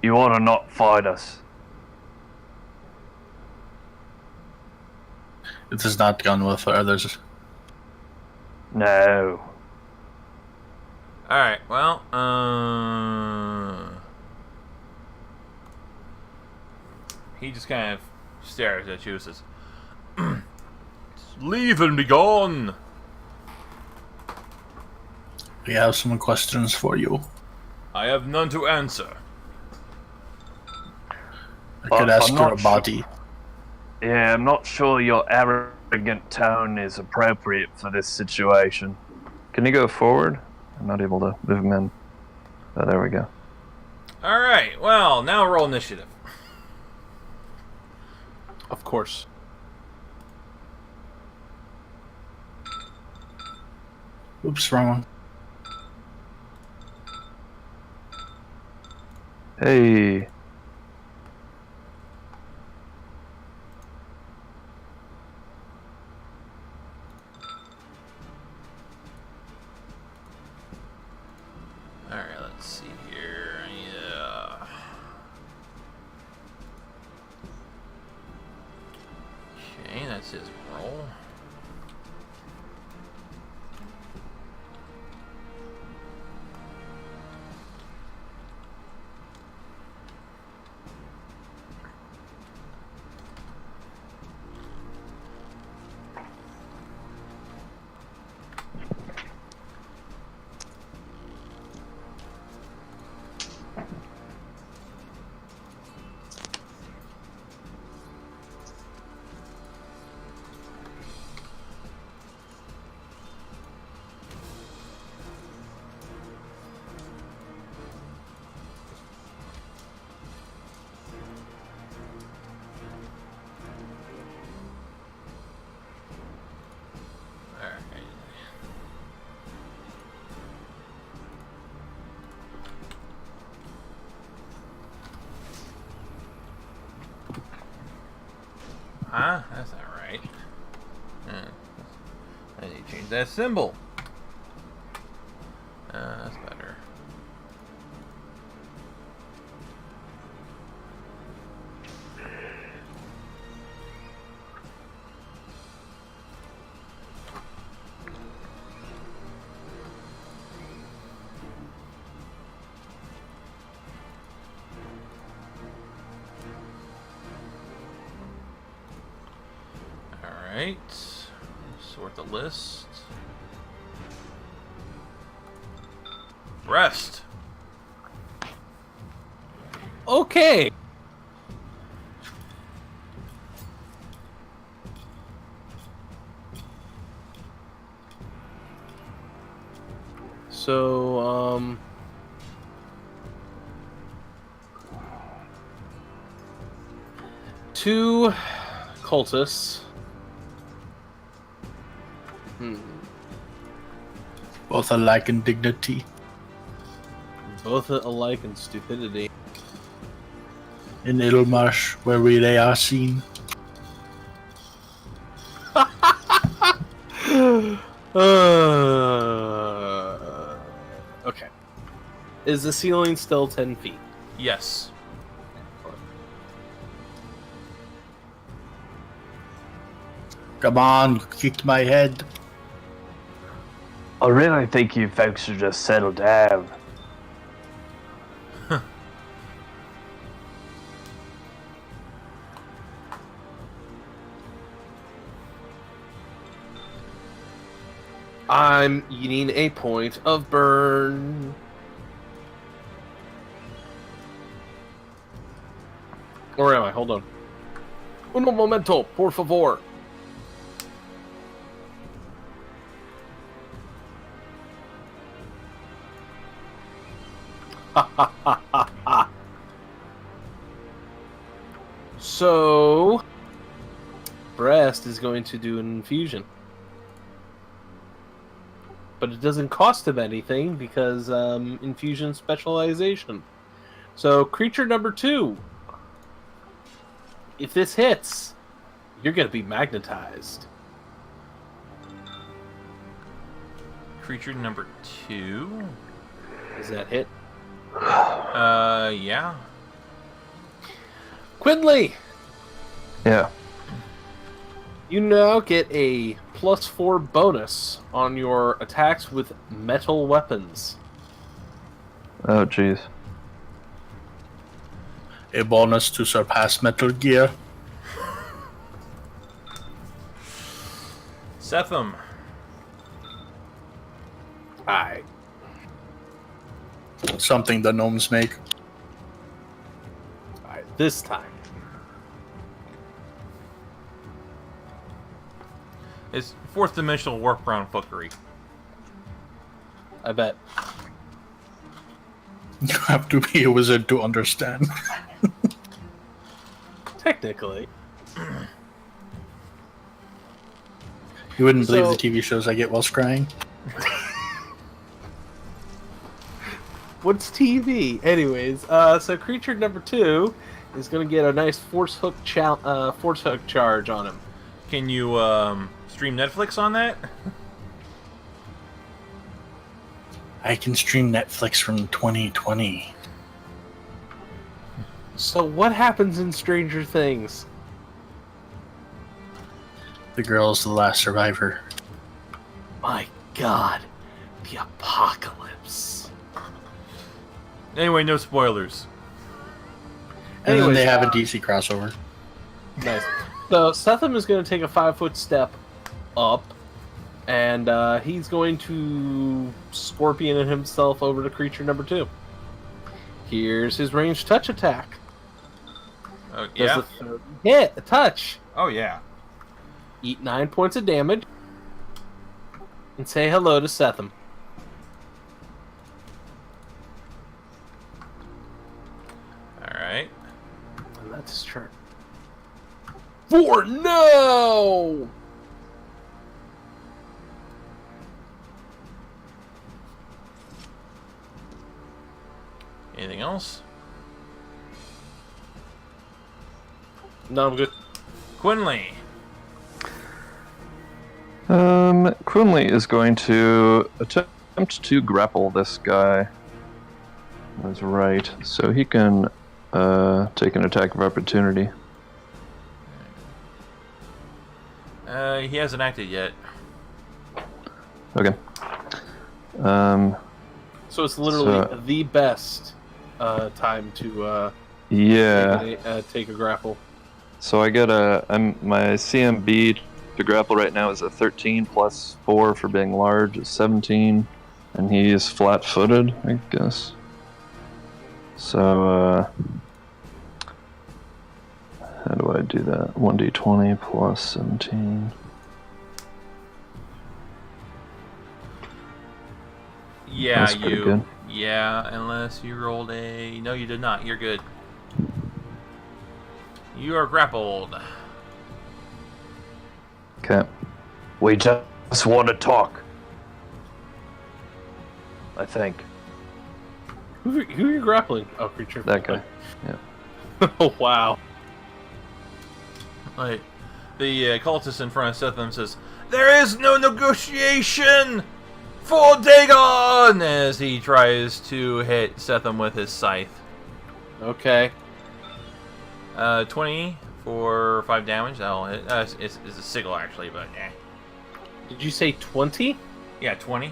You ought to not fight us. It has not gone well for others. No. Alright, well, he just kind of stares at you and says, "Leave and be gone." We have some questions for you. I have none to answer. I could ask I'm for a not body. Yeah, I'm not sure your arrogant tone is appropriate for this situation. Can you go forward? I'm not able to move him in. Oh, there we go. Alright, well, now roll initiative. Of course. Oops, wrong one. Hey. Alright, let's see here. Yeah. Okay, that's his roll. Alright. Huh? That's not right. I need to change that symbol. That's better. Alright. Sort the list. Rest. Okay. So, two cultists. Both alike in dignity. Both alike in stupidity. In Ilmarsh, where they are seen. Okay. Is the ceiling still 10 feet? Yes. Come on, you kicked my head. I really think you folks should just settle down. I'm eating a point of burn. Where am I? Hold on. Uno momento, por favor. So, Breast is going to do an infusion. But it doesn't cost him anything because infusion specialization. So, creature number 2. If this hits, you're going to be magnetized. Creature number 2. Does that hit? Yeah. Quinley! Yeah. You now get a +4 bonus on your attacks with metal weapons. Oh, jeez. A bonus to surpass Metal Gear. Setham. Aye. Something the gnomes make. Alright, this time. It's fourth dimensional warp round fuckery. I bet. You have to be a wizard to understand. Technically. You wouldn't believe So- the TV shows I get while scrying. What's TV? Anyways, so creature number 2 is going to get a nice force hook charge on him. Can you stream Netflix on that? I can stream Netflix from 2020. So what happens in Stranger Things? The girl's the last survivor. My God, the apocalypse. Anyway, no spoilers. And then Anyways, they have a DC crossover. Nice. So Setham is going to take a 5-foot step up, and he's going to scorpion himself over to creature number 2. Here's his ranged touch attack. Oh, Does yeah? a 30 hit a touch. Oh, yeah. Eat 9 points of damage, and say hello to Setham. Alright. And that's his turn. For no! Anything else? No, I'm good. Quinley. Quinley is going to attempt to grapple this guy. That's right. So he can take an attack of opportunity. He hasn't acted yet. Okay. So it's literally So- the best time to Yeah. take a grapple. So I get my CMB to grapple right now is a 13 plus 4 for being large is 17, and he is flat-footed, I guess. So how do I do that? 1d20 plus 17. Yeah, That's pretty good. Yeah, unless you rolled a... No, you did not. You're good. You are grappled. Okay. We just want to talk. I think. Who are you grappling? Oh, creature. That guy. Oh, wow. Like, the cultist in front of Setham says, "There is no negotiation for Dagon!" as he tries to hit Setham with his scythe. Okay. 20 for 5 damage. That'll hit. It's a sigil actually, but eh. Did you say 20? Yeah, 20.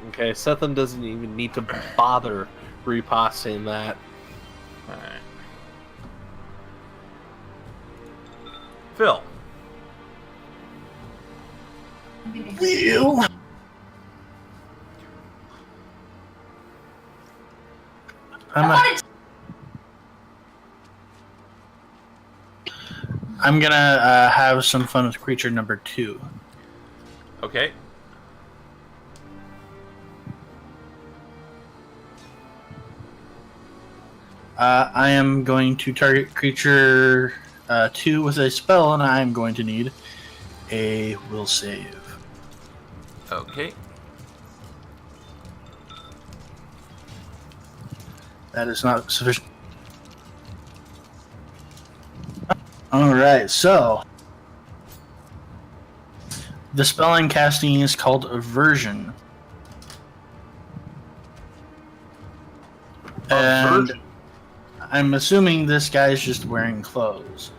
Okay, Sethan doesn't even need to bother reposting that. Alright. Phil. Well, I'm gonna have some fun with creature number 2. Okay. I am going to target creature 2 with a spell, and I am going to need a will save. Okay. That is not sufficient. Alright, so the spell I'm casting is called Aversion. And Aversion? I'm assuming this guy's just wearing clothes.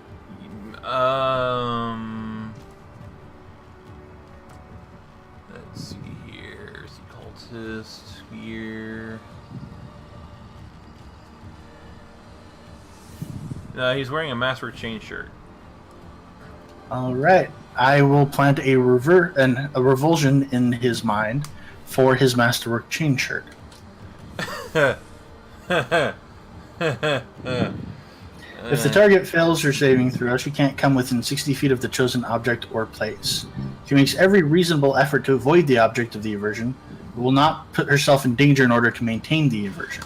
Let's see here. Is he cultist here? No, he's wearing a Masterwork chain shirt. Alright, I will plant a revulsion in his mind for his Masterwork chain shirt. If the target fails her saving throw, she can't come within 60 feet of the chosen object or place. She makes every reasonable effort to avoid the object of the aversion, but will not put herself in danger in order to maintain the aversion.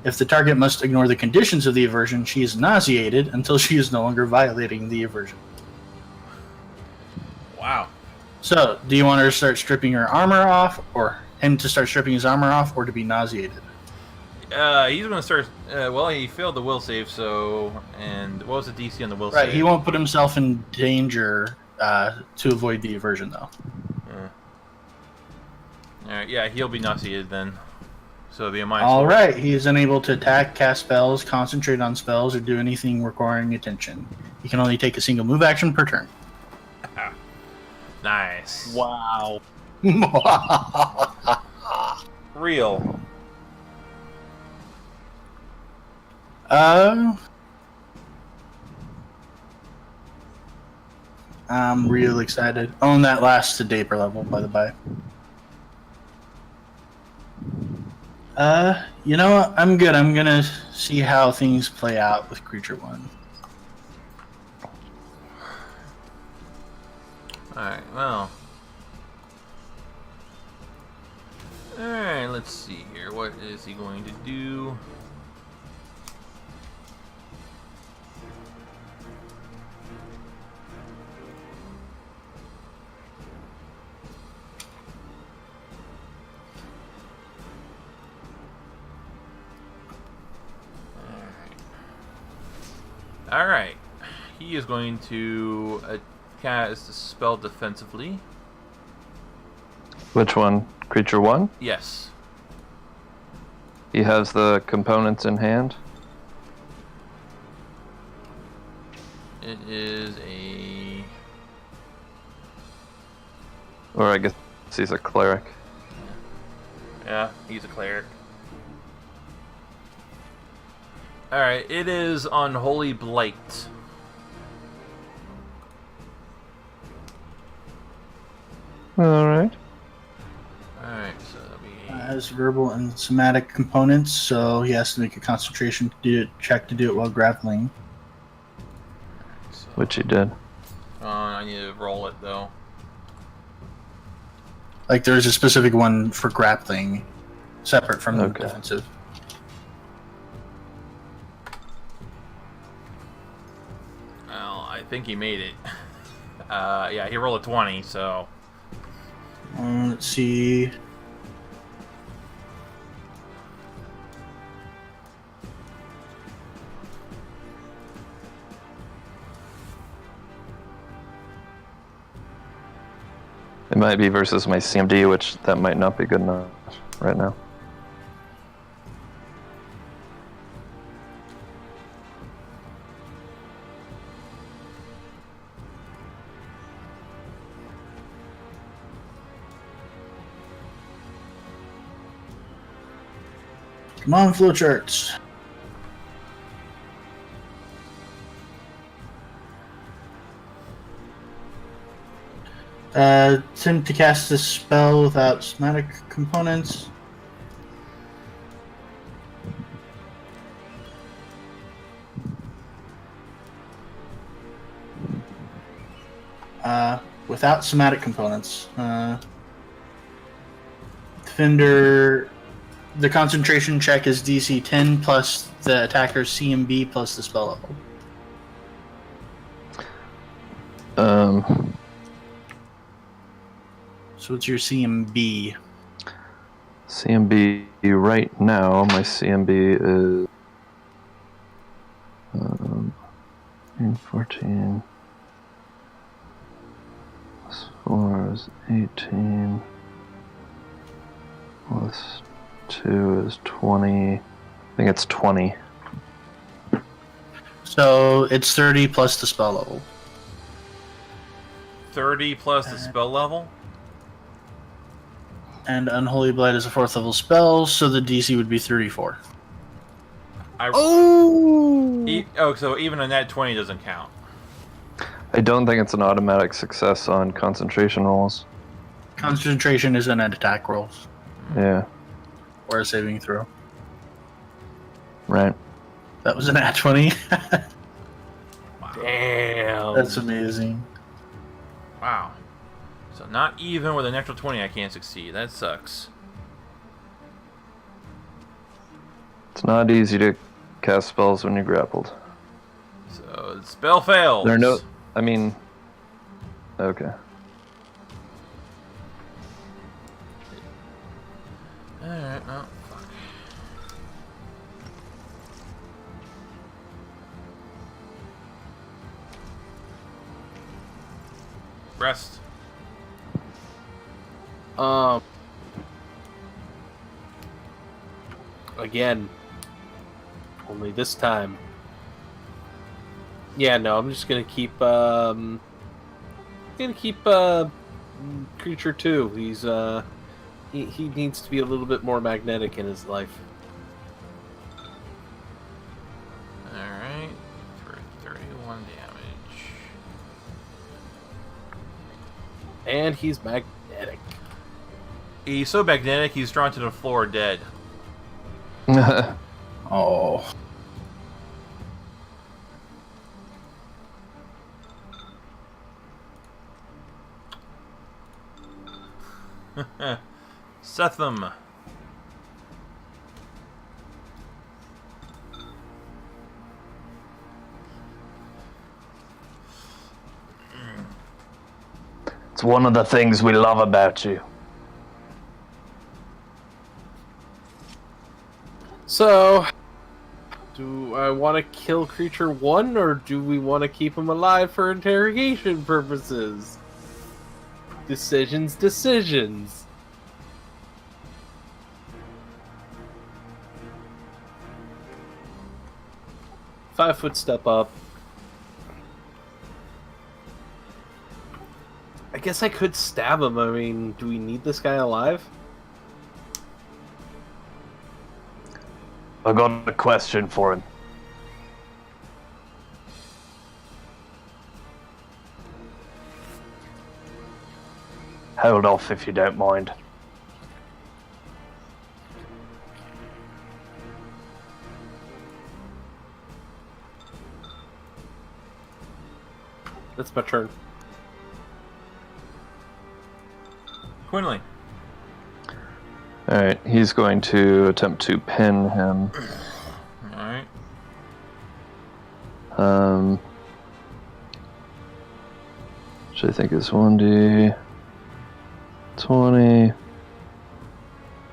If the target must ignore the conditions of the aversion, she is nauseated until she is no longer violating the aversion. Wow. So, do you want her to start stripping her armor off, or him to start stripping his armor off, or to be nauseated? He's gonna start. Well, he failed the will save, so. And what was the DC on the will save? Right, he won't put himself in danger to avoid the aversion, though. Alright, yeah, he'll be nauseated then. So it'll be a minus. Alright, he is unable to attack, cast spells, concentrate on spells, or do anything requiring attention. He can only take a single move action per turn. Nice. Wow. Real. I'm real excited. Oh, and that lasts to Daper level, by the by. You know what? I'm good. I'm gonna see how things play out with creature 1. Alright, well. Alright, let's see here. What is he going to do? Alright. He is going to cast a spell defensively. Which one? Creature 1? Yes. He has the components in hand. It is a... Or I guess he's a cleric. Yeah, he's a cleric. Alright, it is Unholy Blight. Alright. Alright, so that'll be... Has verbal and somatic components, so he has to make a concentration check to do it while grappling. So, Which he did. I need to roll it, though. Like, there's a specific one for grappling, separate from the Okay. defensive. Well, I think he made it. Yeah, he rolled a 20, so... Let's see. It might be versus my CMD, which that might not be good enough right now. Come on, flowcharts. Attempt to cast this spell without somatic components. Without somatic components. Defender. The concentration check is DC 10 plus the attacker's CMB plus the spell level. So what's your CMB? CMB right now, my CMB is 14 plus 4 is 18 plus 2 is 20. I think it's 20. So it's 30 plus the spell level. 30 plus the spell level? And Unholy Blight is a 4th level spell, so the DC would be 34. So even a nat 20 doesn't count. I don't think it's an automatic success on concentration rolls. Concentration is an attack rolls. Yeah. Or a saving throw. Right. That was an nat 20. Wow. Damn. That's amazing. Wow. So not even with a natural 20 I can't succeed. That sucks. It's not easy to cast spells when you're grappled. So the spell fails. There are no... I mean... Okay. Alright, well, fuck. Rest. Again. Only this time. Yeah, no, I'm just gonna keep, Creature 2. He's, he needs to be a little bit more magnetic in his life. Alright. For 31 damage. And he's magnetic. He's so magnetic he's drawn to the floor dead. Oh. Setham. It's one of the things we love about you. So, do I want to kill Creature 1, or do we want to keep him alive for interrogation purposes? Decisions. 5-foot step up. I guess I could stab him. I mean, do we need this guy alive? I got a question for him. Hold off if you don't mind. That's my turn. Quinley. Alright, he's going to attempt to pin him. Alright. Which I think is 1d 20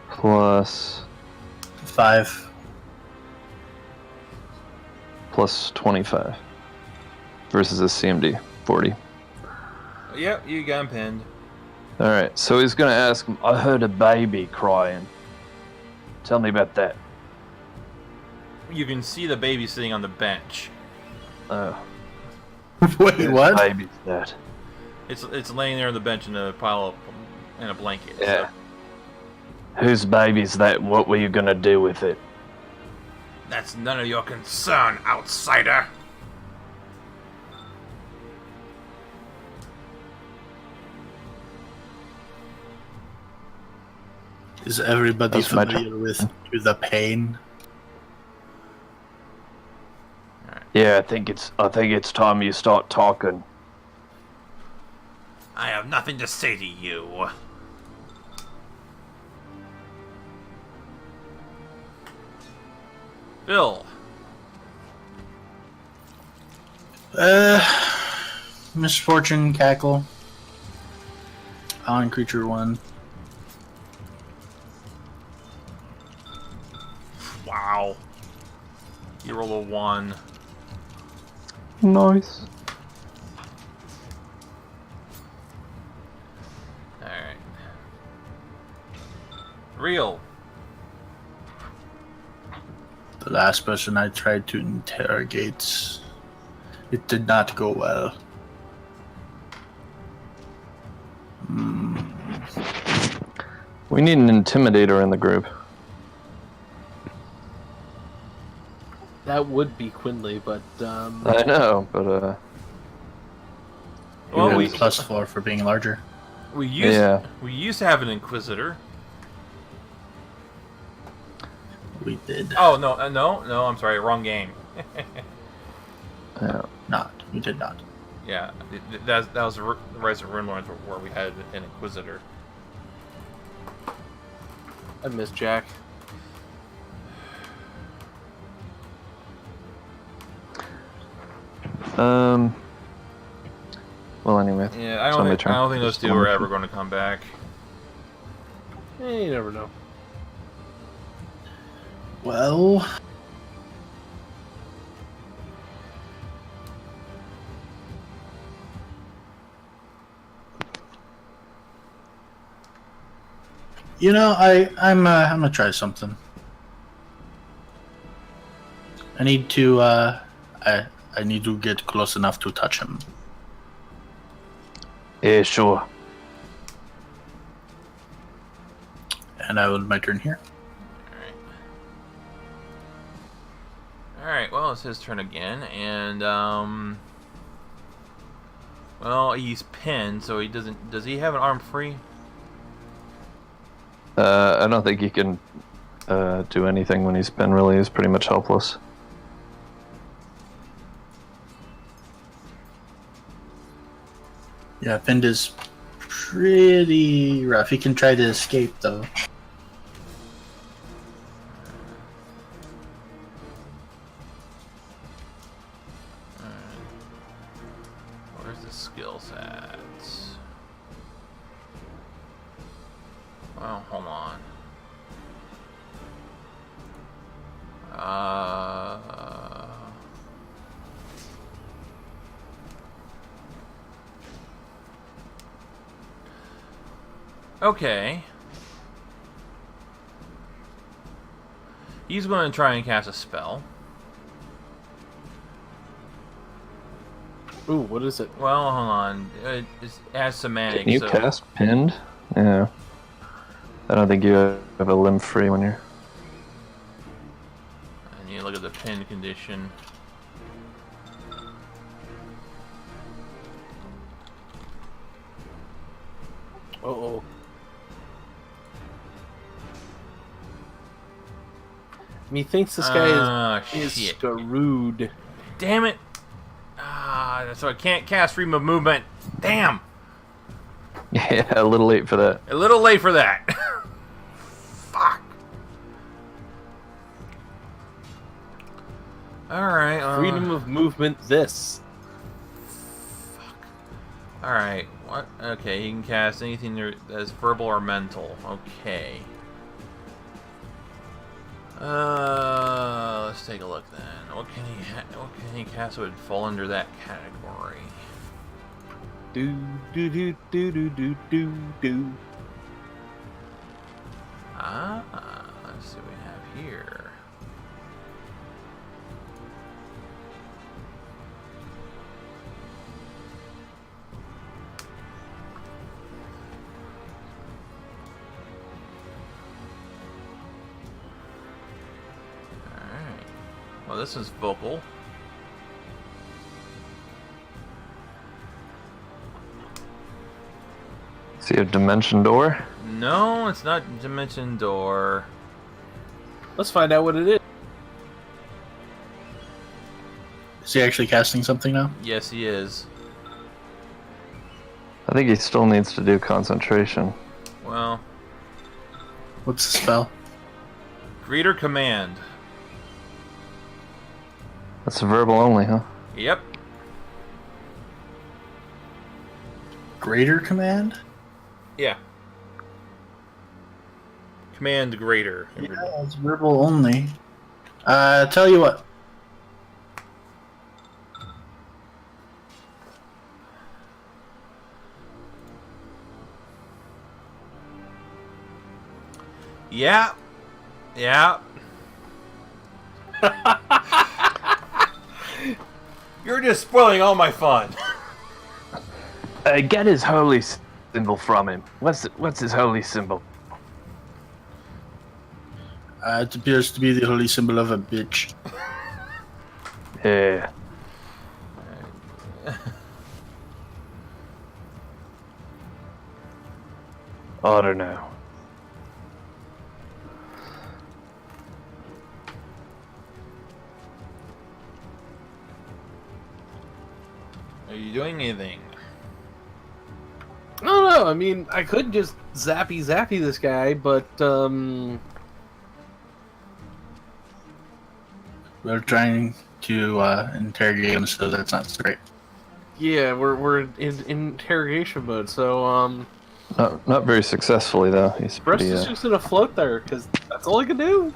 plus 5. plus 25 versus a CMD 40. Yep, you got him pinned. Alright, so he's gonna ask him, I heard a baby crying. Tell me about that. You can see the baby sitting on the bench. Wait, what? Baby's that. It's laying there on the bench in a pile of, in a blanket. Yeah. Whose baby's that? What were you gonna do with it? That's none of your concern, outsider. Is everybody That's my familiar with the pain? Yeah, I think it's time you start talking. I have nothing to say to you. Bill. Misfortune, cackle. On creature 1. Wow. You roll a 1. Nice. Alright. Real. The last person I tried to interrogate, it did not go well. We need an intimidator in the group. That would be Quinley, but I know, but Well, Well, we +4 for being larger. we Yeah. used to have an Inquisitor. We did Oh no! I'm sorry, wrong game. yeah. not. We did not. Yeah, that was Rise of Runelords where we had an Inquisitor. I miss Jack. Well, anyway. Yeah, I it's don't on my think turn. those Just two one are more ever turn. going to come back. You never know. Well, you know, I'm gonna try something. I need to I need to get close enough to touch him. Yeah, sure. And I will end my turn here. Alright, well, it's his turn again, and, well, he's pinned, so he doesn't... Does he have an arm free? I don't think he can do anything when he's been really. He's pretty much helpless. Yeah, pinned is pretty rough. He can try to escape though. Where's the skills at? Well, hold on. Okay. He's going to try and cast a spell. Ooh, what is it? Well, hold on. It has semantics. Can you so cast pinned? Yeah. I don't think you have a limb free when you're. And you look at the pin condition. Uh-oh. Methinks this guy is shit. screwed. Damn it! So I can't cast Freedom of Movement. Damn! Yeah, a little late for that. A little late for that. Fuck. Alright. Freedom of movement, this. Alright. What? Okay, he can cast anything that's verbal or mental. Okay. Let's take a look then. What can he cast that would fall under that category? Do do do do do do do do. Let's see what we have here. Alright. Well, this is vocal. See a dimension door? No, it's not Dimension Door. Let's find out what it is. Is he actually casting something now? Yes, he is. I think he still needs to do concentration. Well, What's the spell? Greeter Command. That's verbal only, huh? Yep. Greater command? Yeah. Command Greater. Yeah, it's verbal only. Tell you what. Yeah. Yeah. You're just spoiling all my fun. Get his holy symbol from him. What's his holy symbol? It appears to be the holy symbol of a bitch. Yeah. I don't know. Are you doing anything? I don't know. I mean, I could just zappy this guy, but We're trying to interrogate him, so that's not great. yeah, we're in interrogation mode. So Not very successfully though. He's Breast pretty. is just gonna float there because that's all he can do.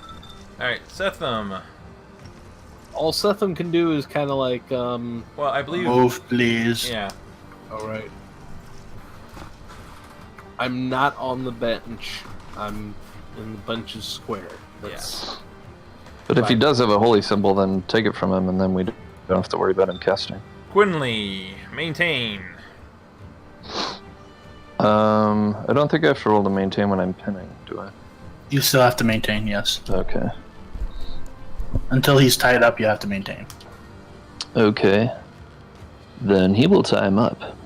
Alright, Setham. All Setham can do is kind of like Well, I believe. Move, please. Yeah. All right. I'm not on the bench. I'm in the bench's square. That's But if he Right. does have a holy symbol, then take it from him, and then we don't have to worry about him casting. Quinley, maintain. I don't think I have to roll to maintain when I'm pinning, do I? You still have to maintain, yes. Okay. Until he's tied up, you have to maintain. Okay. Then he will tie him up.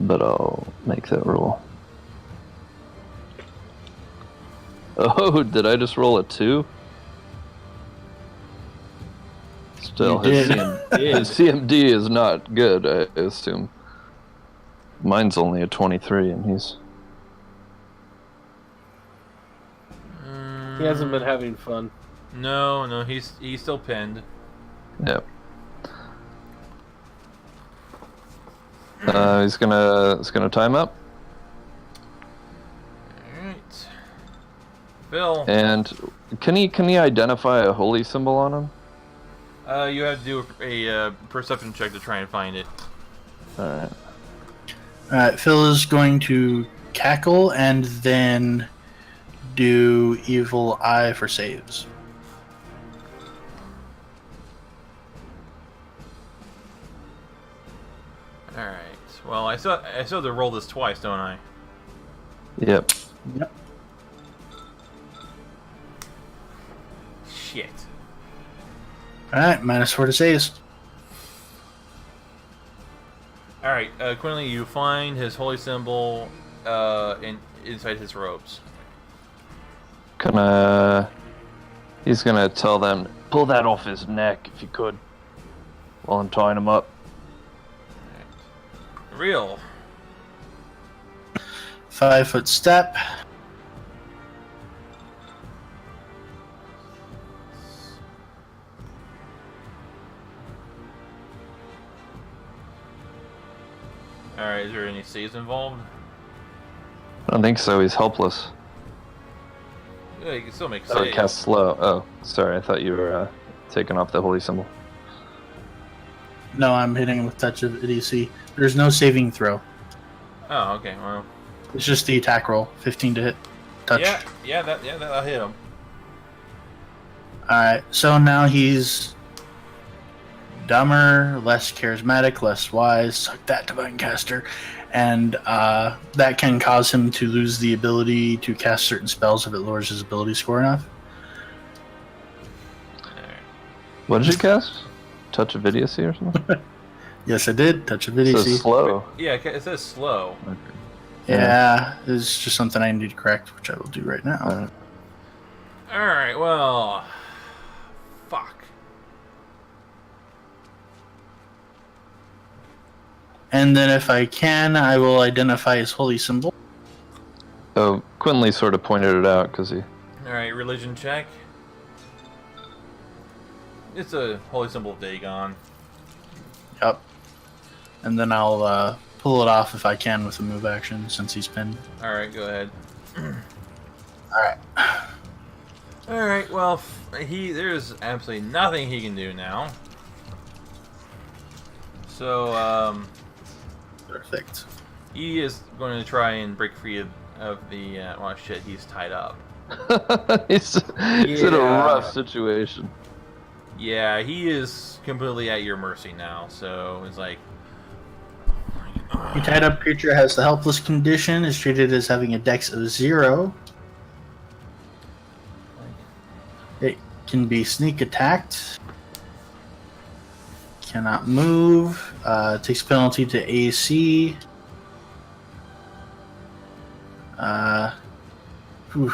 But I'll make that roll. Oh, did I just roll a 2? Still, You his, did. his CMD is not good, I assume. Mine's only a 23, and he's... he hasn't been having fun. No, he's still pinned. Yep. He's gonna time up, Alright. Phil, and can he identify a holy symbol on him? you have to do a perception check to try and find it. All right. Alright, Phil is going to cackle and then do evil eye for saves. Alright. Well, I still have to roll this twice, don't I? Yep. Yep. Shit. Alright, -4 to saves. Alright, Quinley, you find his holy symbol inside his robes. He's gonna tell them, pull that off his neck if you could, while I'm tying him up. Real. 5-foot step. Alright, is there any saves involved? I don't think so. He's helpless. Yeah, you can still make So he saves. casts slow. Oh, sorry. I thought you were taking off the holy symbol. No, I'm hitting him with touch of idiocy. There's no saving throw. Oh, okay, well. It's just the attack roll. 15 to hit. Touch. That'll hit him. Alright, so now he's dumber, less charismatic, less wise. Suck that, Divine Caster. And that can cause him to lose the ability to cast certain spells if it lowers his ability score enough. What did you cast? Touch of idiocy or something? Yes, I did. Touch of It idiocy. says slow. Yeah, it says slow. Okay. Yeah, it's just something I need to correct, which I will do right now. Alright. Alright, well... Fuck. And then if I can, I will identify his holy symbol. Oh, Quinley sort of pointed it out because he. Alright, religion check. It's a holy symbol of Dagon. Yep. And then I'll pull it off if I can with a move action since he's pinned. Alright, go ahead. Alright. Alright, well, there's absolutely nothing he can do now. So, Perfect. he is going to try and break free of the, well, shit, he's tied up. he's in a Yeah. rough situation. Yeah, he is completely at your mercy now, so it's like... A tied up creature has the helpless condition, is treated as having a dex of 0. It can be sneak attacked. Cannot move. Takes penalty to AC. Whew.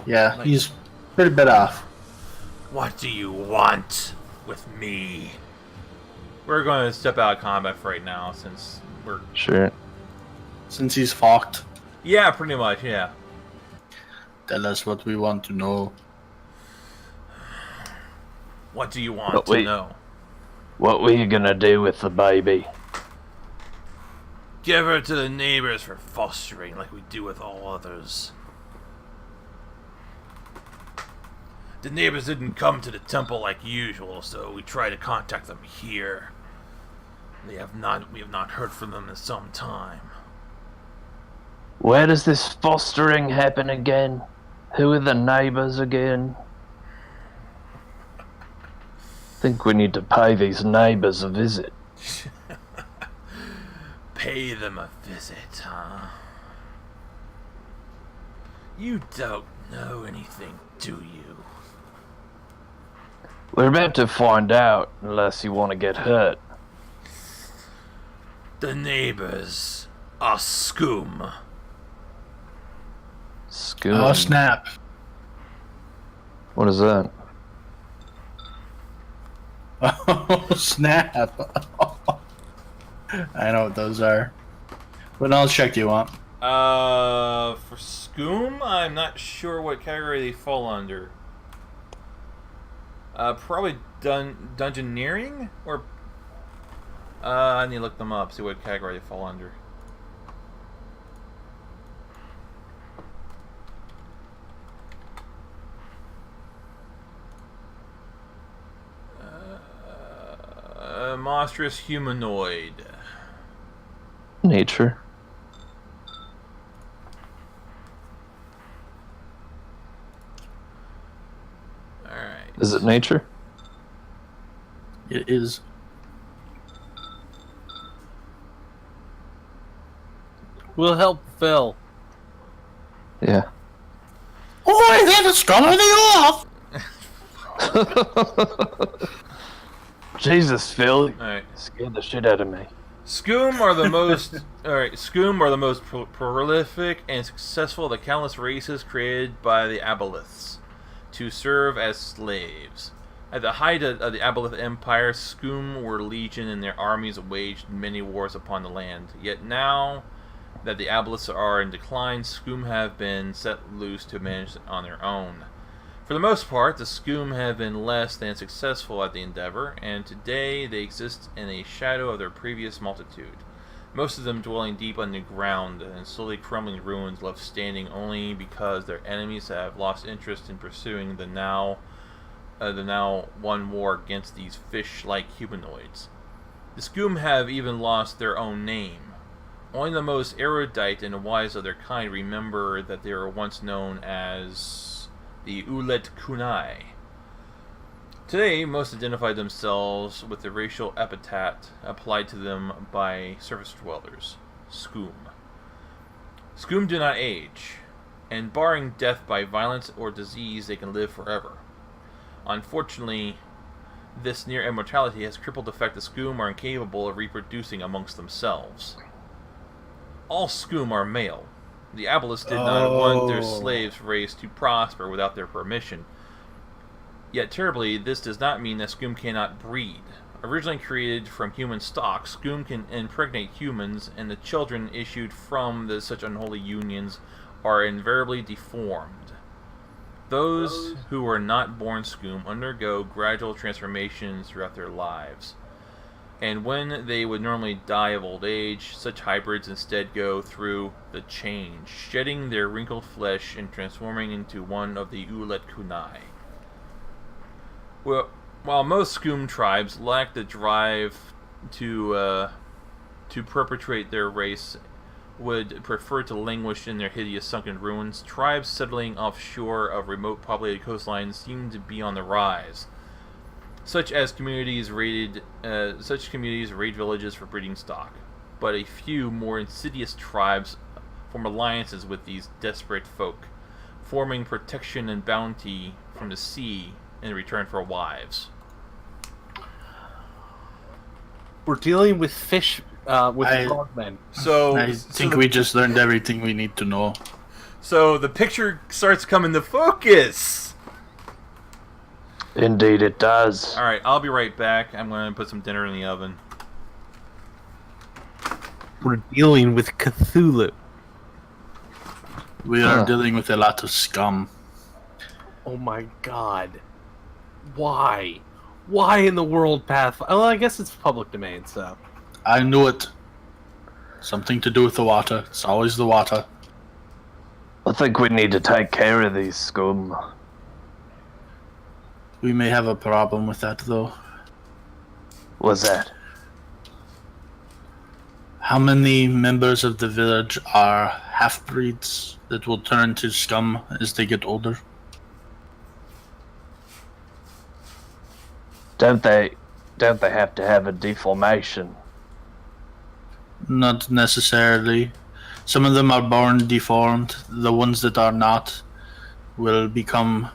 Yeah, he's pretty bit off. What do you want with me? We're going to step out of combat for right now, since we're... Sure. Since he's fucked, Yeah, pretty much, yeah. tell us what we want to know. What do you want But to wait. know? What were you gonna do with the baby? Give her to the neighbors for fostering, like we do with all others. The neighbors didn't come to the temple like usual, so we try to contact them here. We have not heard from them in some time. Where does this fostering happen again? Who are the neighbors again? Think we need to pay these neighbors a visit. Pay them a visit, huh? You don't know anything, do you? We're about to find out, unless you want to get hurt. The neighbors are scum. Scoon. Oh, snap. What is that? Oh, snap. I know what those are. What else check do you want? For scum, I'm not sure what category they fall under. Probably dungeoneering? Or... I need to look them up, see what category they fall under. Monstrous humanoid. Nature. Alright. Is it nature? It is. We'll help Phil. Yeah. Oh, they have a storm of the off! Jesus, Phil, Alright. scared the shit out of me. Scum are the most Scum are the most prolific and successful of the countless races created by the Aboleths to serve as slaves. At the height of the Aboleth Empire, Scum were legion and their armies waged many wars upon the land. Yet now that the Aboleths are in decline, Scum have been set loose to manage on their own. For the most part, the Scum have been less than successful at the endeavor, and today they exist in a shadow of their previous multitude. Most of them dwelling deep underground and slowly crumbling ruins left standing only because their enemies have lost interest in pursuing the now won war against these fish-like humanoids. The Scum have even lost their own name. Only the most erudite and wise of their kind remember that they were once known as the Ulet Kunai. Today, most identify themselves with the racial epithet applied to them by surface dwellers, Scum. Scum do not age, and barring death by violence or disease, they can live forever. Unfortunately, This near immortality has crippled the fact that Skoom are incapable of reproducing amongst themselves. All Skoom are male. The Abelis did not want their slaves race to prosper without their permission. Yet terribly, this does not mean that Skoom cannot breed. Originally created from human stock, Skoom can impregnate humans, and the children issued from such unholy unions are invariably deformed. Those who are not born Skoom undergo gradual transformations throughout their lives. And when they would normally die of old age, such hybrids instead go through the change, shedding their wrinkled flesh and transforming into one of the Ulet Kunai. Well, while most Skoom tribes lack the drive to perpetuate their race, would prefer to languish in their hideous sunken ruins, tribes settling offshore of remote populated coastlines seem to be on the rise. Such communities raid villages for breeding stock, but a few more insidious tribes form alliances with these desperate folk, forming protection and bounty from the sea in return for wives. We're dealing with fish, frogmen. So I think we just learned everything we need to know. So the picture starts coming to focus. Indeed it does. Alright, I'll be right back. I'm going to put some dinner in the oven. We're dealing with Cthulhu. We are dealing with a lot of scum. Oh my god. Why? Why in the world, Pathfinder? Well, I guess it's public domain, so. I knew it. Something to do with the water. It's always the water. I think we need to take care of these scum. We may have a problem with that, though. What's that? How many members of the village are half-breeds that will turn to scum as they get older? Don't they have to have a deformation? Not necessarily. Some of them are born deformed. The ones that are not will become...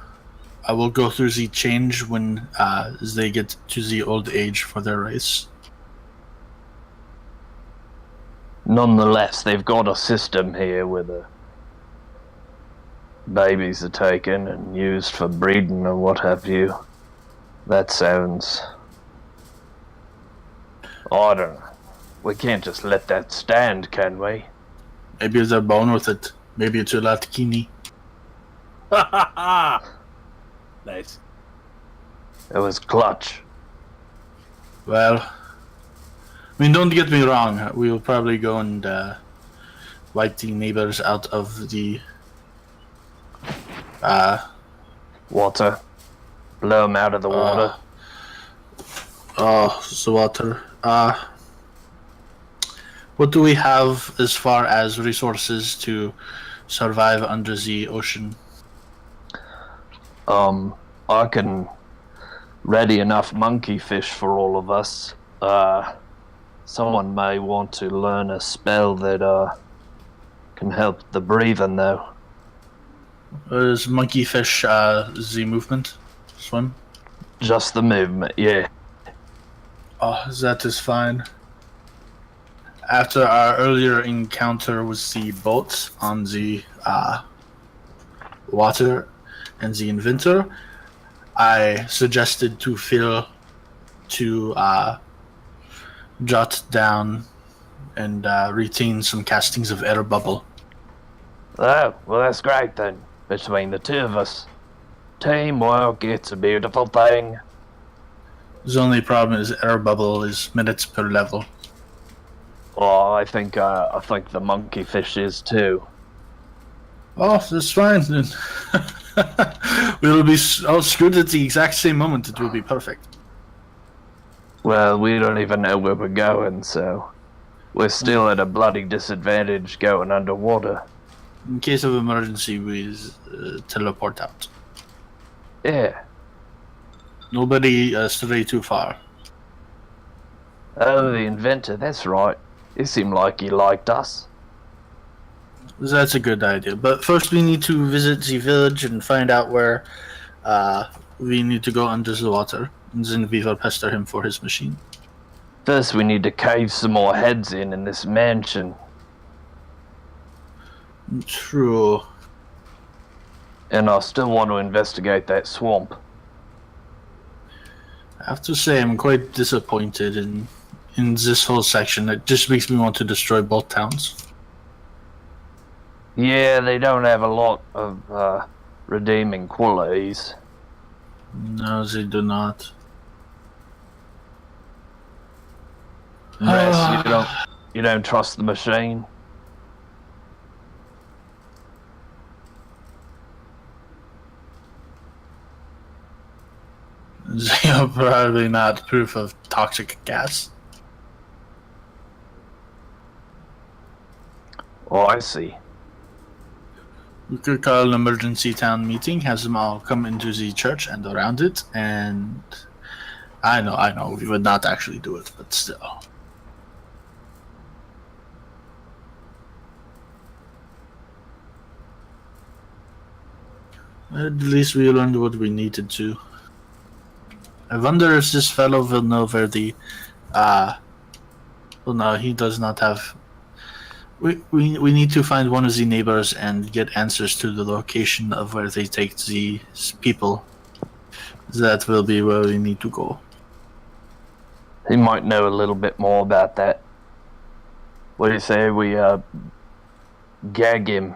will go through the change when as they get to the old age for their race. Nonetheless, they've got a system here where the babies are taken and used for breeding or what have you. That sounds... I don't know. We can't just let that stand, can we? Maybe they're born with it. Maybe it's a latkini. Nice. It was clutch. Well, I mean, don't get me wrong. We will probably go and wipe the neighbors out of the Water. Blow them out of the water. the water. What do we have as far as resources to survive under the ocean? I can ready enough monkey fish for all of us. Someone may want to learn a spell that can help the breathing, though. Is monkeyfish the movement? Swim? Just the movement, yeah. Oh, that is fine. After our earlier encounter with the boat on the water and the inventor, I suggested to Phil to jot down and retain some castings of air bubble. Oh, well, that's great then. Between the two of us. Teamwork, it's a beautiful thing. The only problem is air bubble is minutes per level. Oh, I think the monkey fish is too. Oh, that's fine then. We'll be all screwed at the exact same moment. It will be perfect. Well, we don't even know where we're going, so we're still at a bloody disadvantage going underwater. In case of emergency, we teleport out. Yeah. Nobody stray too far. Oh, the inventor, that's right. It seemed like he liked us. That's a good idea. But first we need to visit the village and find out where we need to go under the water, and then we will pester him for his machine. First, we need to cave some more heads in this mansion. True. And I still want to investigate that swamp. I have to say, I'm quite disappointed in this whole section. It just makes me want to destroy both towns. Yeah, they don't have a lot of redeeming qualities. No, they do not. Unless you don't trust the machine. They are probably not proof of toxic gas. Oh, I see. We could call an emergency town meeting, have them all come into the church and around it, and I know, we would not actually do it, but still. At least we learned what we needed to. I wonder if this fellow will know where the, well no, he does not have... We need to find one of the neighbors and get answers to the location of where they take the people. That will be where we need to go. He might know a little bit more about that. What do you say we gag him,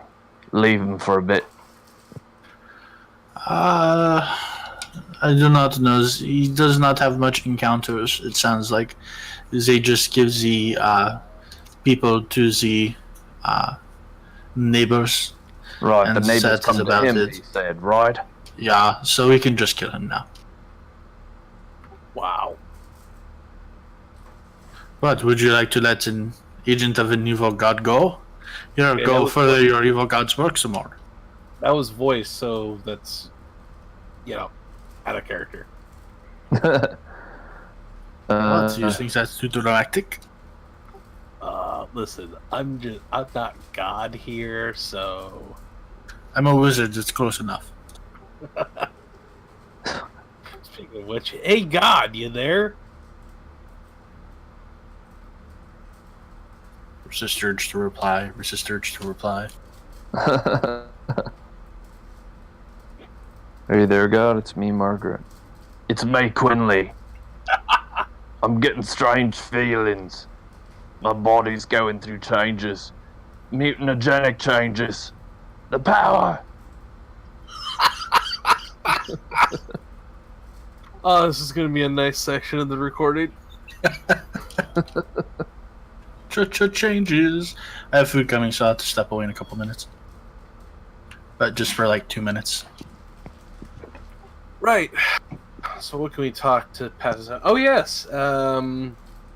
leave him for a bit? I do not know. He does not have much encounters. It sounds like they just give the people to the neighbors. Right, and the neighbors that come is to about him, it. he said, right? Yeah, so we can just kill him now. Wow. But would you like to let an agent of an evil god go? Here, Okay, go that was further fun. your evil god's work some more. That was voice, so that's, out of character. What? You think that's too dramatic? Listen, I'm not God here, so... I'm a wizard, it's close enough. Speaking of which, hey God, you there? Resist urge to reply, resist urge to reply. Are you there, God? It's me, Margaret. It's me, Quinley. I'm getting strange feelings. My body's going through changes. Mutagenic changes. The power! Oh, this is going to be a nice section of the recording. Changes. I have food coming, so I'll have to step away in a couple minutes. But just for like 2 minutes. Right. So what can we talk to pass this out? Oh, yes.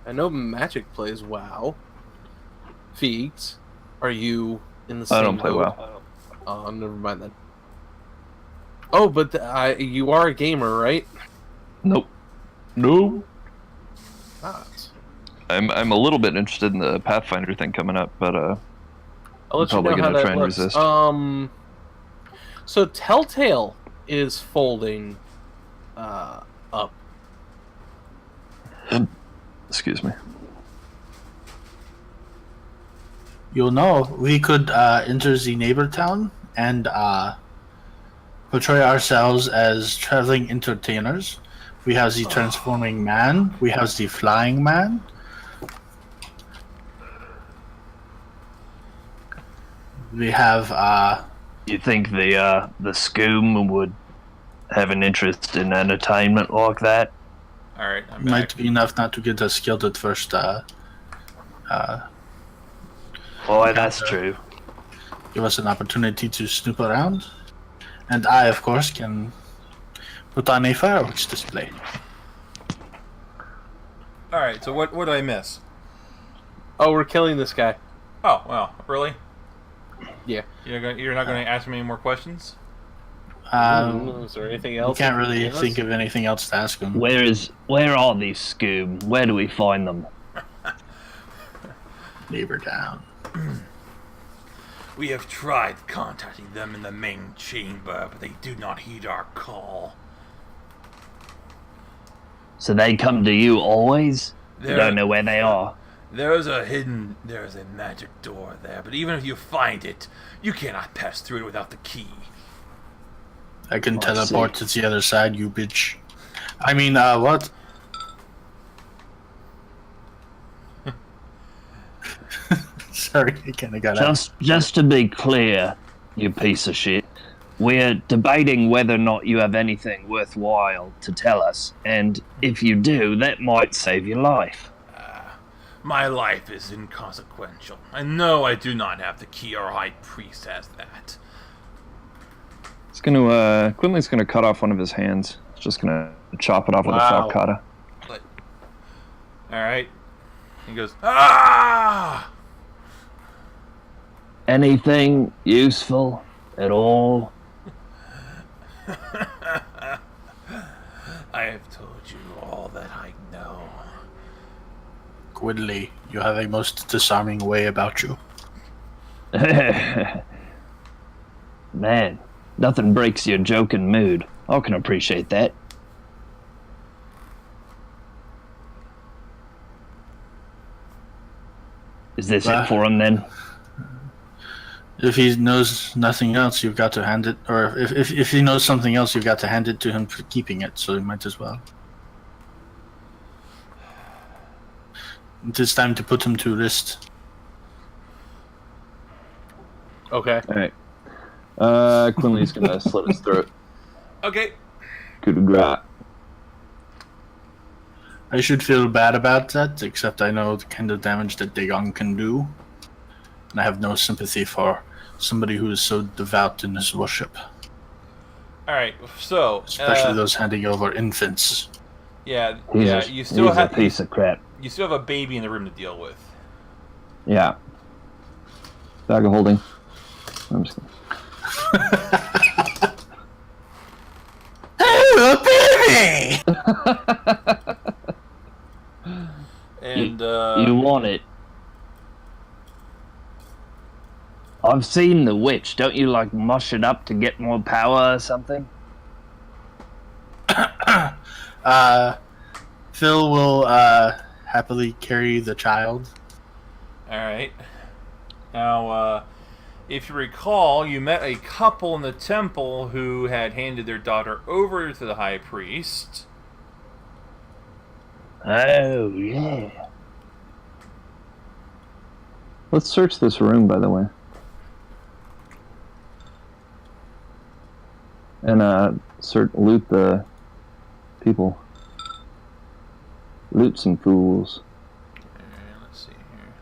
I know Magic plays WoW. Feegs, are you in the same I don't play boat? WoW. Oh, never mind then. Oh, but you are a gamer, right? Nope. No. Not. I'm a little bit interested in the Pathfinder thing coming up, but I'll let you probably know how gonna that try and looks. resist. So Telltale is folding up. Excuse me. You know, we could enter the neighbor town and portray ourselves as traveling entertainers. We have the transforming man. We have the flying man. We have You think the Scoom would have an interest in entertainment like that? Alright, I'm back. might be enough not to get us killed at first. Boy, that's true. Give us an opportunity to snoop around, and I, of course, can put on a fireworks display. Alright, so what did I miss? Oh, we're killing this guy. Oh, well, really? Yeah. You're not going to ask me any more questions? Is there anything We else? can't really you can think of anything else to ask him. Where are these Scoom? Where do we find them? Neighbor town. We have tried contacting them in the main chamber, but they do not heed our call. So they come to you always? You There- don't know where they are. There's a magic door there, but even if you find it, you cannot pass through it without the key. I can I teleport to the other side, you bitch. I mean, what? Sorry, I kind of got out. Just to be clear, you piece of shit, we're debating whether or not you have anything worthwhile to tell us, and if you do, that might save your life. My life is inconsequential. And no, I do not have the key. Our high priest has that. It's gonna Quinley's gonna cut off one of his hands. He's just gonna chop it off with a Wow. falcata. Alright. He goes, ah! Anything useful at all? I have told you all that I know. Quidley, you have a most disarming way about you. Man, nothing breaks your joking mood. I can appreciate that. Is this it for him then? If he knows nothing else, you've got to hand it, or if he knows something else, you've got to hand it to him for keeping it, so you might as well. It is time to put him to rest. Okay. Alright. Quinley's gonna slit his throat. Okay. Coup de grace. I should feel bad about that, except I know the kind of damage that Dagon can do. And I have no sympathy for somebody who is so devout in his worship. Alright, so... Especially those handing over infants. Yeah, He's you still a have... piece of crap. You still have a baby in the room to deal with. Yeah. Bag of holding. I'm just Oh, baby! And, You want it? I've seen the witch. Don't you like mush it up to get more power or something? Phil will happily carry the child. Alright. Now, if you recall, you met a couple in the temple who had handed their daughter over to the high priest. Oh, yeah. Let's search this room, by the way. And loot the people. Loot some fools. Let's see here.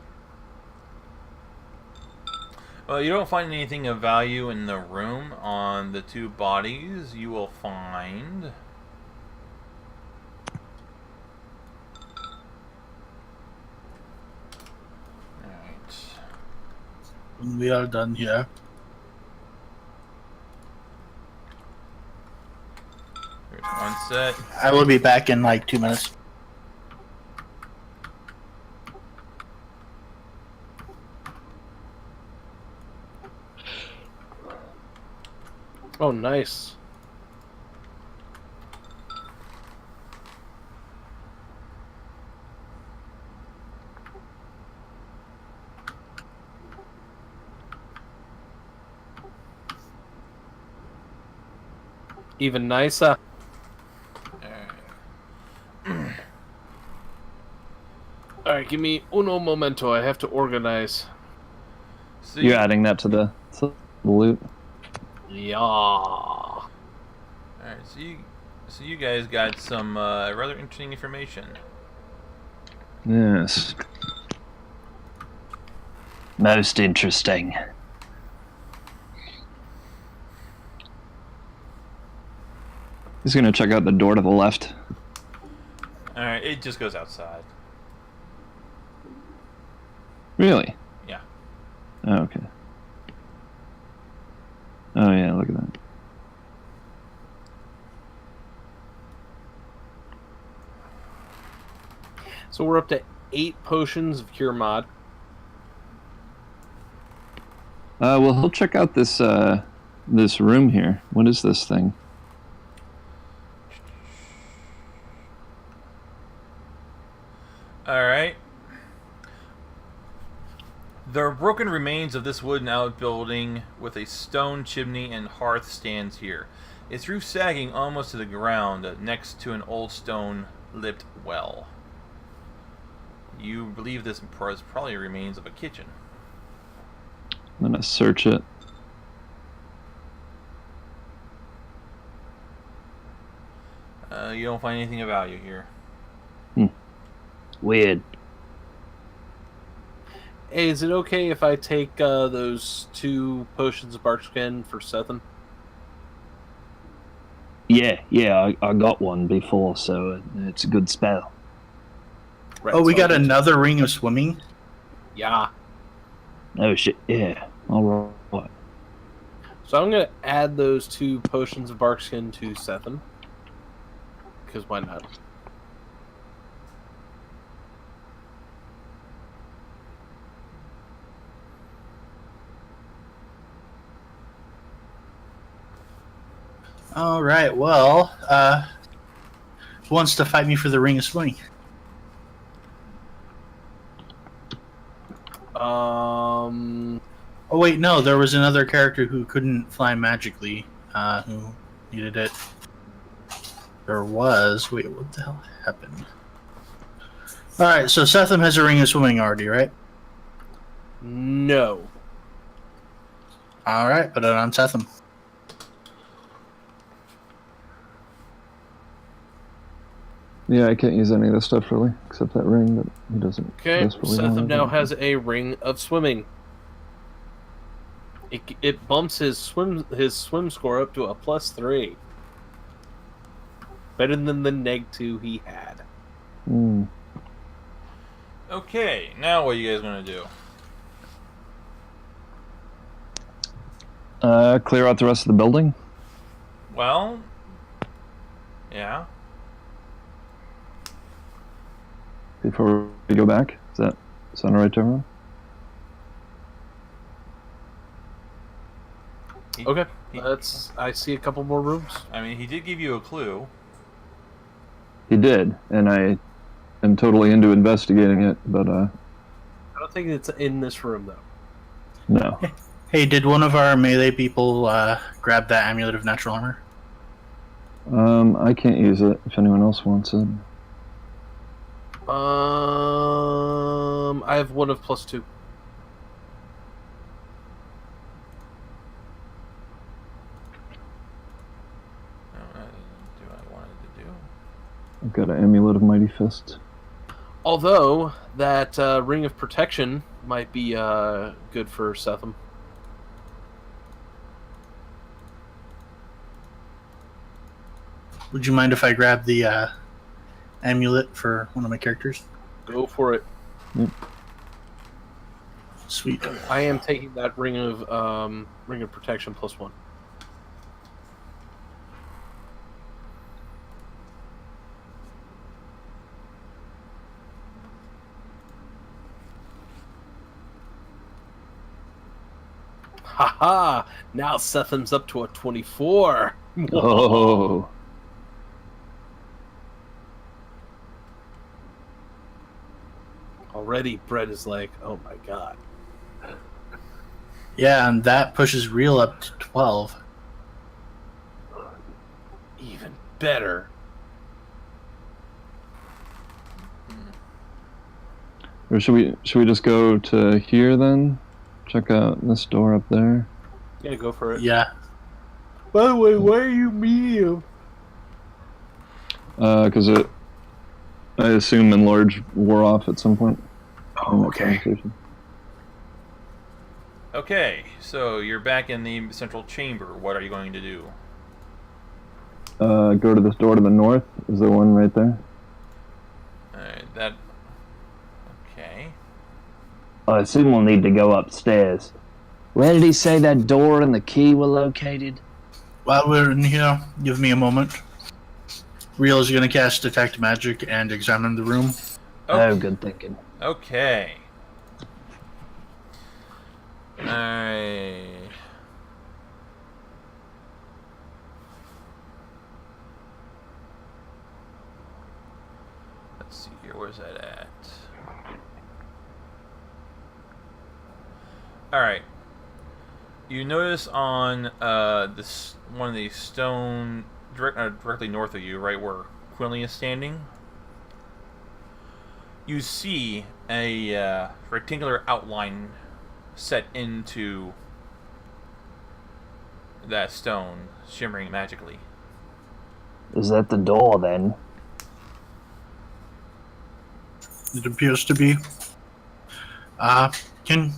Well, you don't find anything of value in the room. On the two bodies, you will find... Alright. We are done here. There's one set. I will be back in like 2 minutes. Oh, nice. Even nicer. Alright, give me uno momento. I have to organize. So You're adding that to the loot. Yeah. Alright, so you guys got some rather interesting information. Yes. Most interesting. He's gonna check out the door to the left. Alright, it just goes outside. Really? Yeah. Oh, okay. Oh yeah, look at that. So we're up to 8 potions of cure mod. Well, he'll check out this this room here. What is this thing? Alright. The broken remains of this wooden outbuilding with a stone chimney and hearth stands here. Its roof sagging almost to the ground next to an old stone-lipped well. You believe this is probably remains of a kitchen. I'm gonna search it. You don't find anything of value here. Weird. Hey, is it okay if I take those 2 potions of bark skin for Sethan? Yeah, I got one before, so it's a good spell. Right, Oh, we so got I'll get another ring of swimming. Yeah. Oh shit, yeah. Alright. So I'm going to add those 2 potions of bark skin to Sethan. Because why not? All right. Well, who wants to fight me for the ring of swimming? Oh wait, no. There was another character who couldn't fly magically, who needed it. There was. Wait, what the hell happened? All right. So Setham has a ring of swimming already, right? No. All right. Put it on Setham. Yeah, I can't use any of this stuff really, except that ring that he doesn't. Okay, desperately want Sethan it. now has a ring of swimming. It bumps his swim score up to a +3. Better than the -2 he had. Hmm. Okay, now what are you guys gonna do? Clear out the rest of the building. Well, yeah. Before we go back, is that sound right to everyone? Okay, He- I see a couple more rooms. I mean, he did give you a clue. He did, and I am totally into investigating it, but I don't think it's in this room though. no. Hey, did one of our melee people grab that amulet of natural armor? I can't use it if anyone else wants it. I have one of +2. Do I want it to do? I've got an amulet of mighty fist. Although that ring of protection might be good for Setham. Would you mind if I grab the amulet for one of my characters? Go for it. Sweet. I am taking that ring of protection +1. Haha! Now Setham's up to a 24. Oh, Already, Brett is like, oh my god. Yeah, and that pushes real up to 12. Even better. or should we just go to here then? Check out this door up there. Yeah, go for it. Yeah. By the way, why are you medium? Because I assume enlarge wore off at some point. in Oh, that okay. conversation. Okay, so you're back in the central chamber. What are you going to do? Go to this door to the north. Is there one right there? Alright, that... Okay. I assume we'll need to go upstairs. Where did he say that door and the key were located? While we're in here, give me a moment. Real is going to cast Detect Magic and examine the room. Oh, good thinking. Okay. Alright. Let's Let's see here. Where's that at? All right. You notice on this one of these stone directly north of you, right where Quinley is standing. You see a rectangular outline set into that stone, shimmering magically. Is that the door then? It appears to be. Can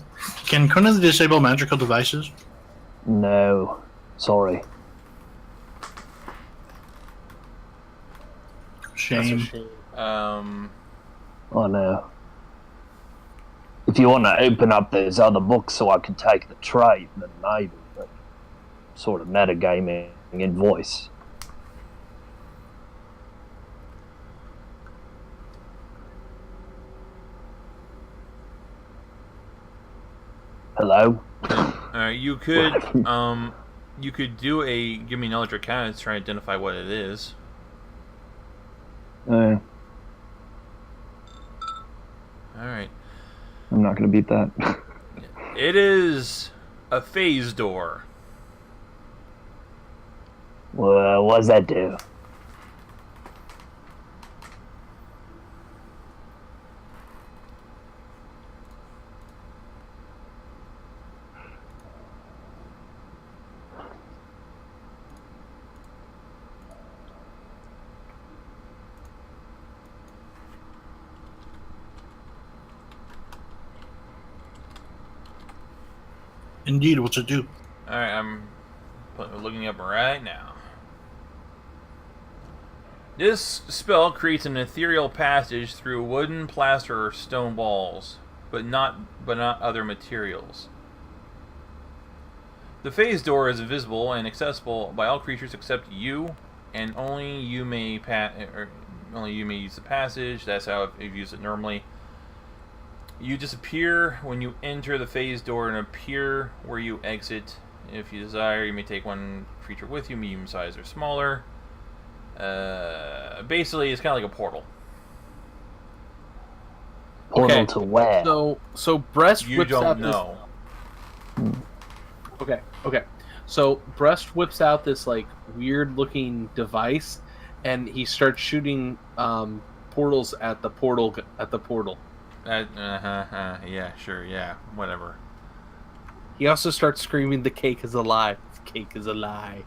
Conan disable magical devices? No. Sorry. Shame. That's a shame. Oh no. If you want to open up those other books so I can take the trait, then maybe. But sort of metagaming in voice. Hello? You could do a give me knowledge arcana to try and identify what it is. Uh, Alright. I'm not going to beat that. It is a phase door. Well, what does that do? Indeed, what's it do? Alright, I'm looking up right now. This spell creates an ethereal passage through wooden, plaster, or stone walls, but not other materials. The phase door is visible and accessible by all creatures except you, and only you may use the passage. That's how I've used it normally. You disappear when you enter the phase door and appear where you exit. If you desire, you may take one creature with you, medium size or smaller. Basically, it's kind of like a portal. Portal to where? So Breast You whips don't out know. this. Okay. So Breast whips out this like weird looking device, and he starts shooting portals at the portal. Yeah, sure, yeah, whatever. He also starts screaming, "The cake is a lie! The cake is a lie!"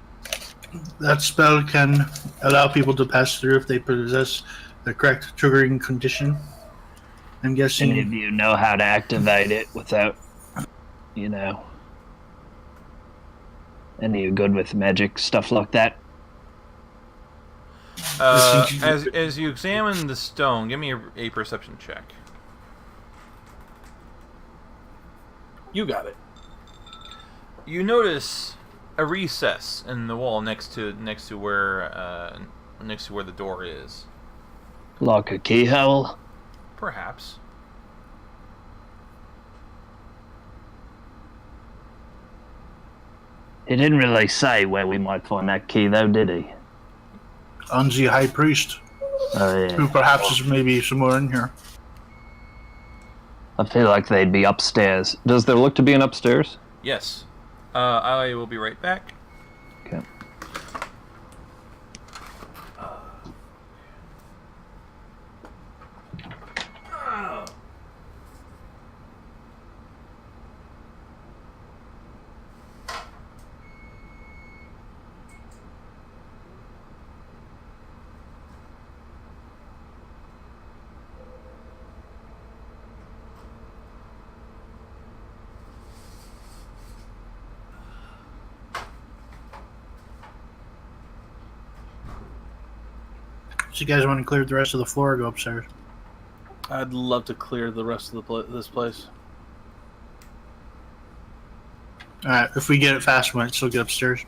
That spell can allow people to pass through if they possess the correct triggering condition. I'm guessing. Any of you know how to activate it without, you know, any of you good with magic, stuff like that? As you examine the stone, give me a perception check. You got it. You notice a recess in the wall next to where the door is. Like a keyhole? Perhaps. He didn't really say where we might find that key, though, did he? On the High Priest, Oh, yeah. who perhaps is maybe somewhere in here. I feel like they'd be upstairs. Does there look to be an upstairs? Yes. I will be right back. Okay. So you guys want to clear the rest of the floor or go upstairs? I'd love to clear the rest of this place. Alright, if we get it fast, we might still get upstairs.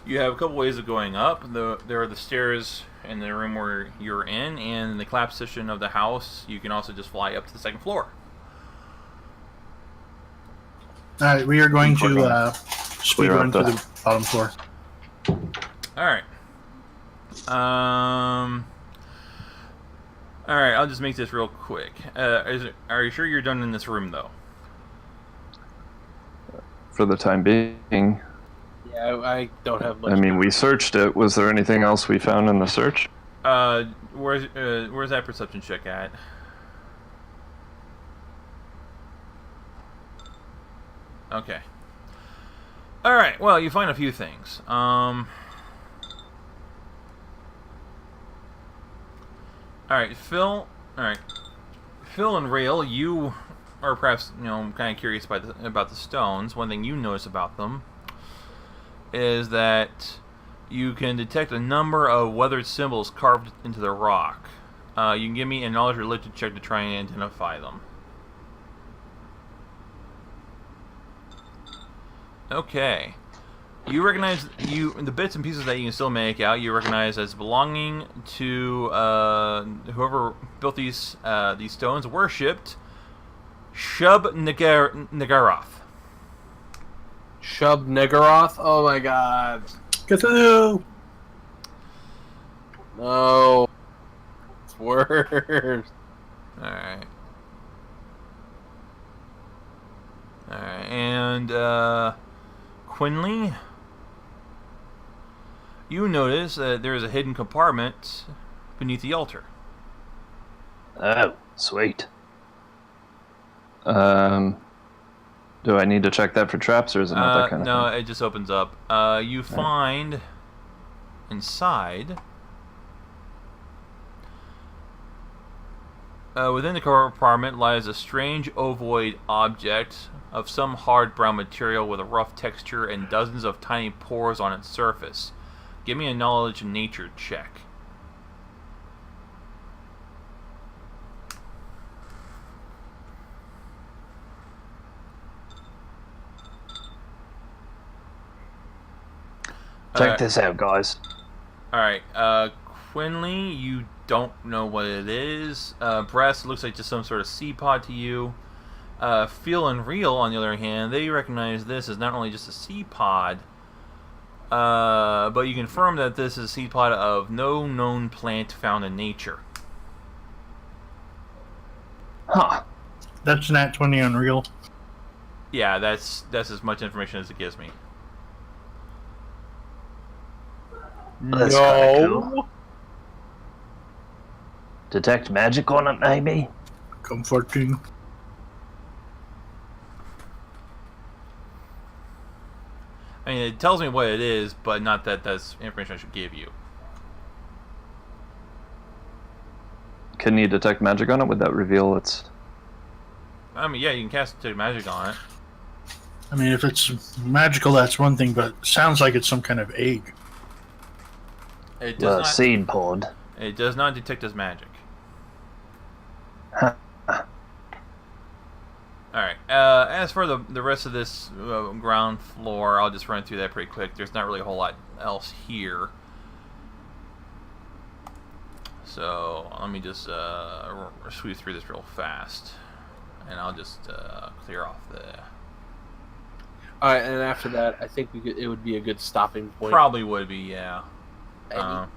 You have a couple ways of going up. There are the stairs in the room where you're in, and in the collapse position of the house, you can also just fly up to the second floor. Alright, we are going to Speed Clear run out to the bottom floor. All right. All right. I'll just make this real quick. Are you sure you're done in this room though? For the time being. Yeah, I don't have much. I mean, we searched it. Was there anything else we found in the search? Where's that perception check at? Okay. All right. Well, you find a few things. All right, Phil. All right, Phil and Rail. You are perhaps kind of curious about the stones. One thing you notice about them is that you can detect a number of weathered symbols carved into the rock. You can give me a knowledge religion check to try and identify them. Okay. You recognize the bits and pieces that you can still make out. You recognize as belonging to whoever built these stones. Worshipped Shub Nagaroth. Shub Nagaroth? Oh my god. Cthulhu! No. It's worse. Alright. Alright, and Quinley, you notice that there is a hidden compartment beneath the altar. Oh, sweet. Do I need to check that for traps, or is it not that kind of no, thing? it just opens up. You find inside, within the compartment lies a strange ovoid object of some hard brown material with a rough texture and dozens of tiny pores on its surface. Give me a knowledge and nature check. Check this out, guys. Alright, Quinley, you don't know what it is. Brass looks like just some sort of sea pod to you. Feel and Real, on the other hand, they recognize this as not only just a sea pod, but you confirm that this is a seed pod of no known plant found in nature. Huh. That's Nat 20 Unreal. Yeah, that's as much information as it gives me. That's kinda cool. Detect magic on it, maybe? Comforting. I mean, it tells me what it is, but not that that's information I should give you. Can you detect magic on it? Would that reveal its... I mean, yeah, you can cast detect magic on it. I mean, if it's magical, that's one thing, but it sounds like it's some kind of egg. It does not. Seed pod. It does not detect as magic. Huh. Alright, as for the rest of this ground floor, I'll just run through that pretty quick. There's not really a whole lot else here. So, let me just sweep through this real fast. And I'll just clear off the... Alright, and after that, I think it would be a good stopping point. Probably would be, yeah. Any-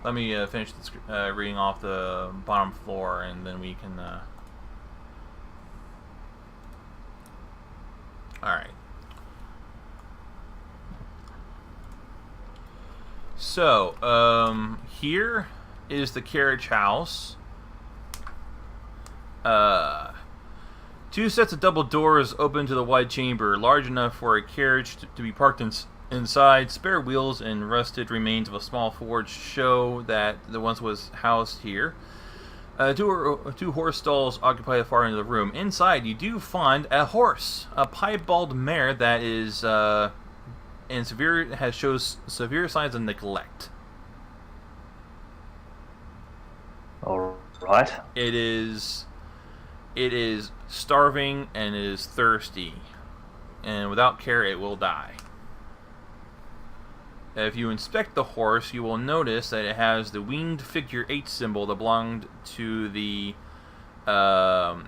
Let me finish this, reading off the bottom floor, and then we can... Alright. So, here is the carriage house. Two sets of double doors open to the wide chamber, large enough for a carriage to be parked inside. Spare wheels and rusted remains of a small forge show that the once was housed here. Two horse stalls occupy the far end of the room. Inside, you do find a horse, a piebald mare that is shows severe signs of neglect. All right. It is starving and it is thirsty, and without care, it will die. If you inspect the horse, you will notice that it has the winged figure 8 symbol that belonged to the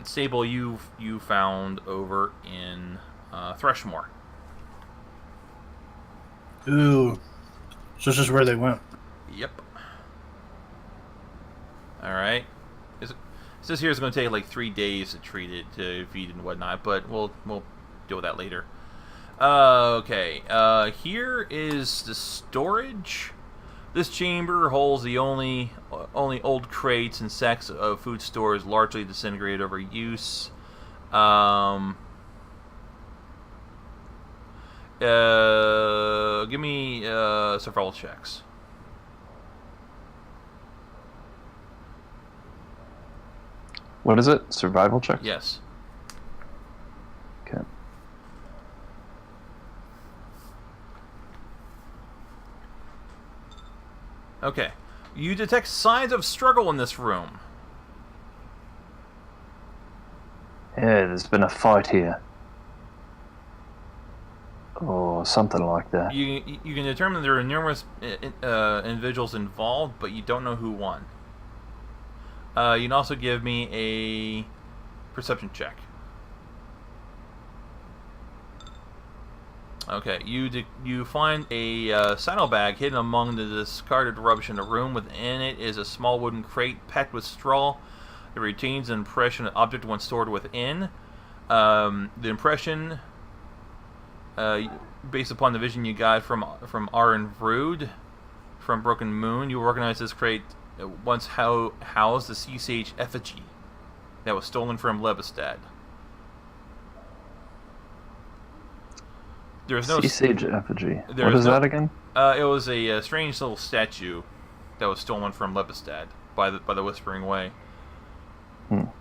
stable you found over in Thrushmore. Ooh. So this is where they went. Yep. Alright. It says here it's going to take like 3 days to treat it, to feed and whatnot, but we'll deal with that later. Okay. Here is the storage. This chamber holds the only old crates and sacks of food stores largely disintegrated over use. Give me survival checks. What is it? Survival check? Yes. Okay. Okay. You detect signs of struggle in this room. Yeah, there's been a fight here. Or something like that. You can determine there are numerous individuals involved, but you don't know who won. You can also give me a perception check. Okay, you find a saddlebag hidden among the discarded rubbish in the room. Within it is a small wooden crate packed with straw. It retains an impression of an object once stored within. The impression, based upon the vision you got from Arin Vrood from Broken Moon, you recognize this crate once housed the sea sage effigy that was stolen from Lebestad. There's no Sea Sage effigy. There What is is no- that again? It was a strange little statue that was stolen from Lebestad by the Whispering Way.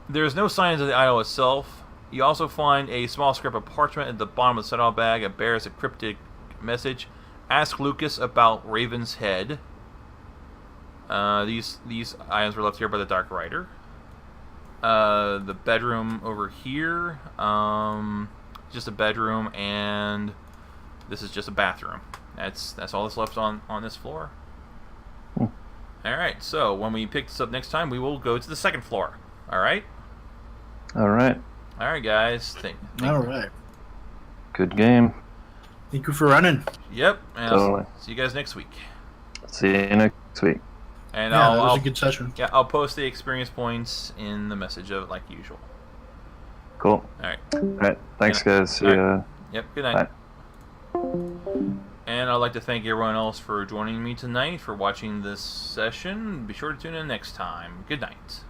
There's no signs of the idol itself. You also find a small scrap of parchment at the bottom of the saddlebag. It bears a cryptic message. Ask Lucas about Raven's Head. These items were left here by the Dark Rider. The bedroom over here, just a bedroom, and this is just a bathroom. That's all that's left on this floor. Alright, so when we pick this up next time, we will go to the second floor. Alright? Alright. Alright, guys. All right. Good game. Thank you for running. Yep, and Totally. I'll see you guys next week. See you next week. And Yeah, that was I'll a good session. I'll post the experience points in the message of like usual. Cool. Alright. Alright. Thanks, guys. See Alright. ya. Yep, good night. And I'd like to thank everyone else for joining me tonight, for watching this session. Be sure to tune in next time. Good night.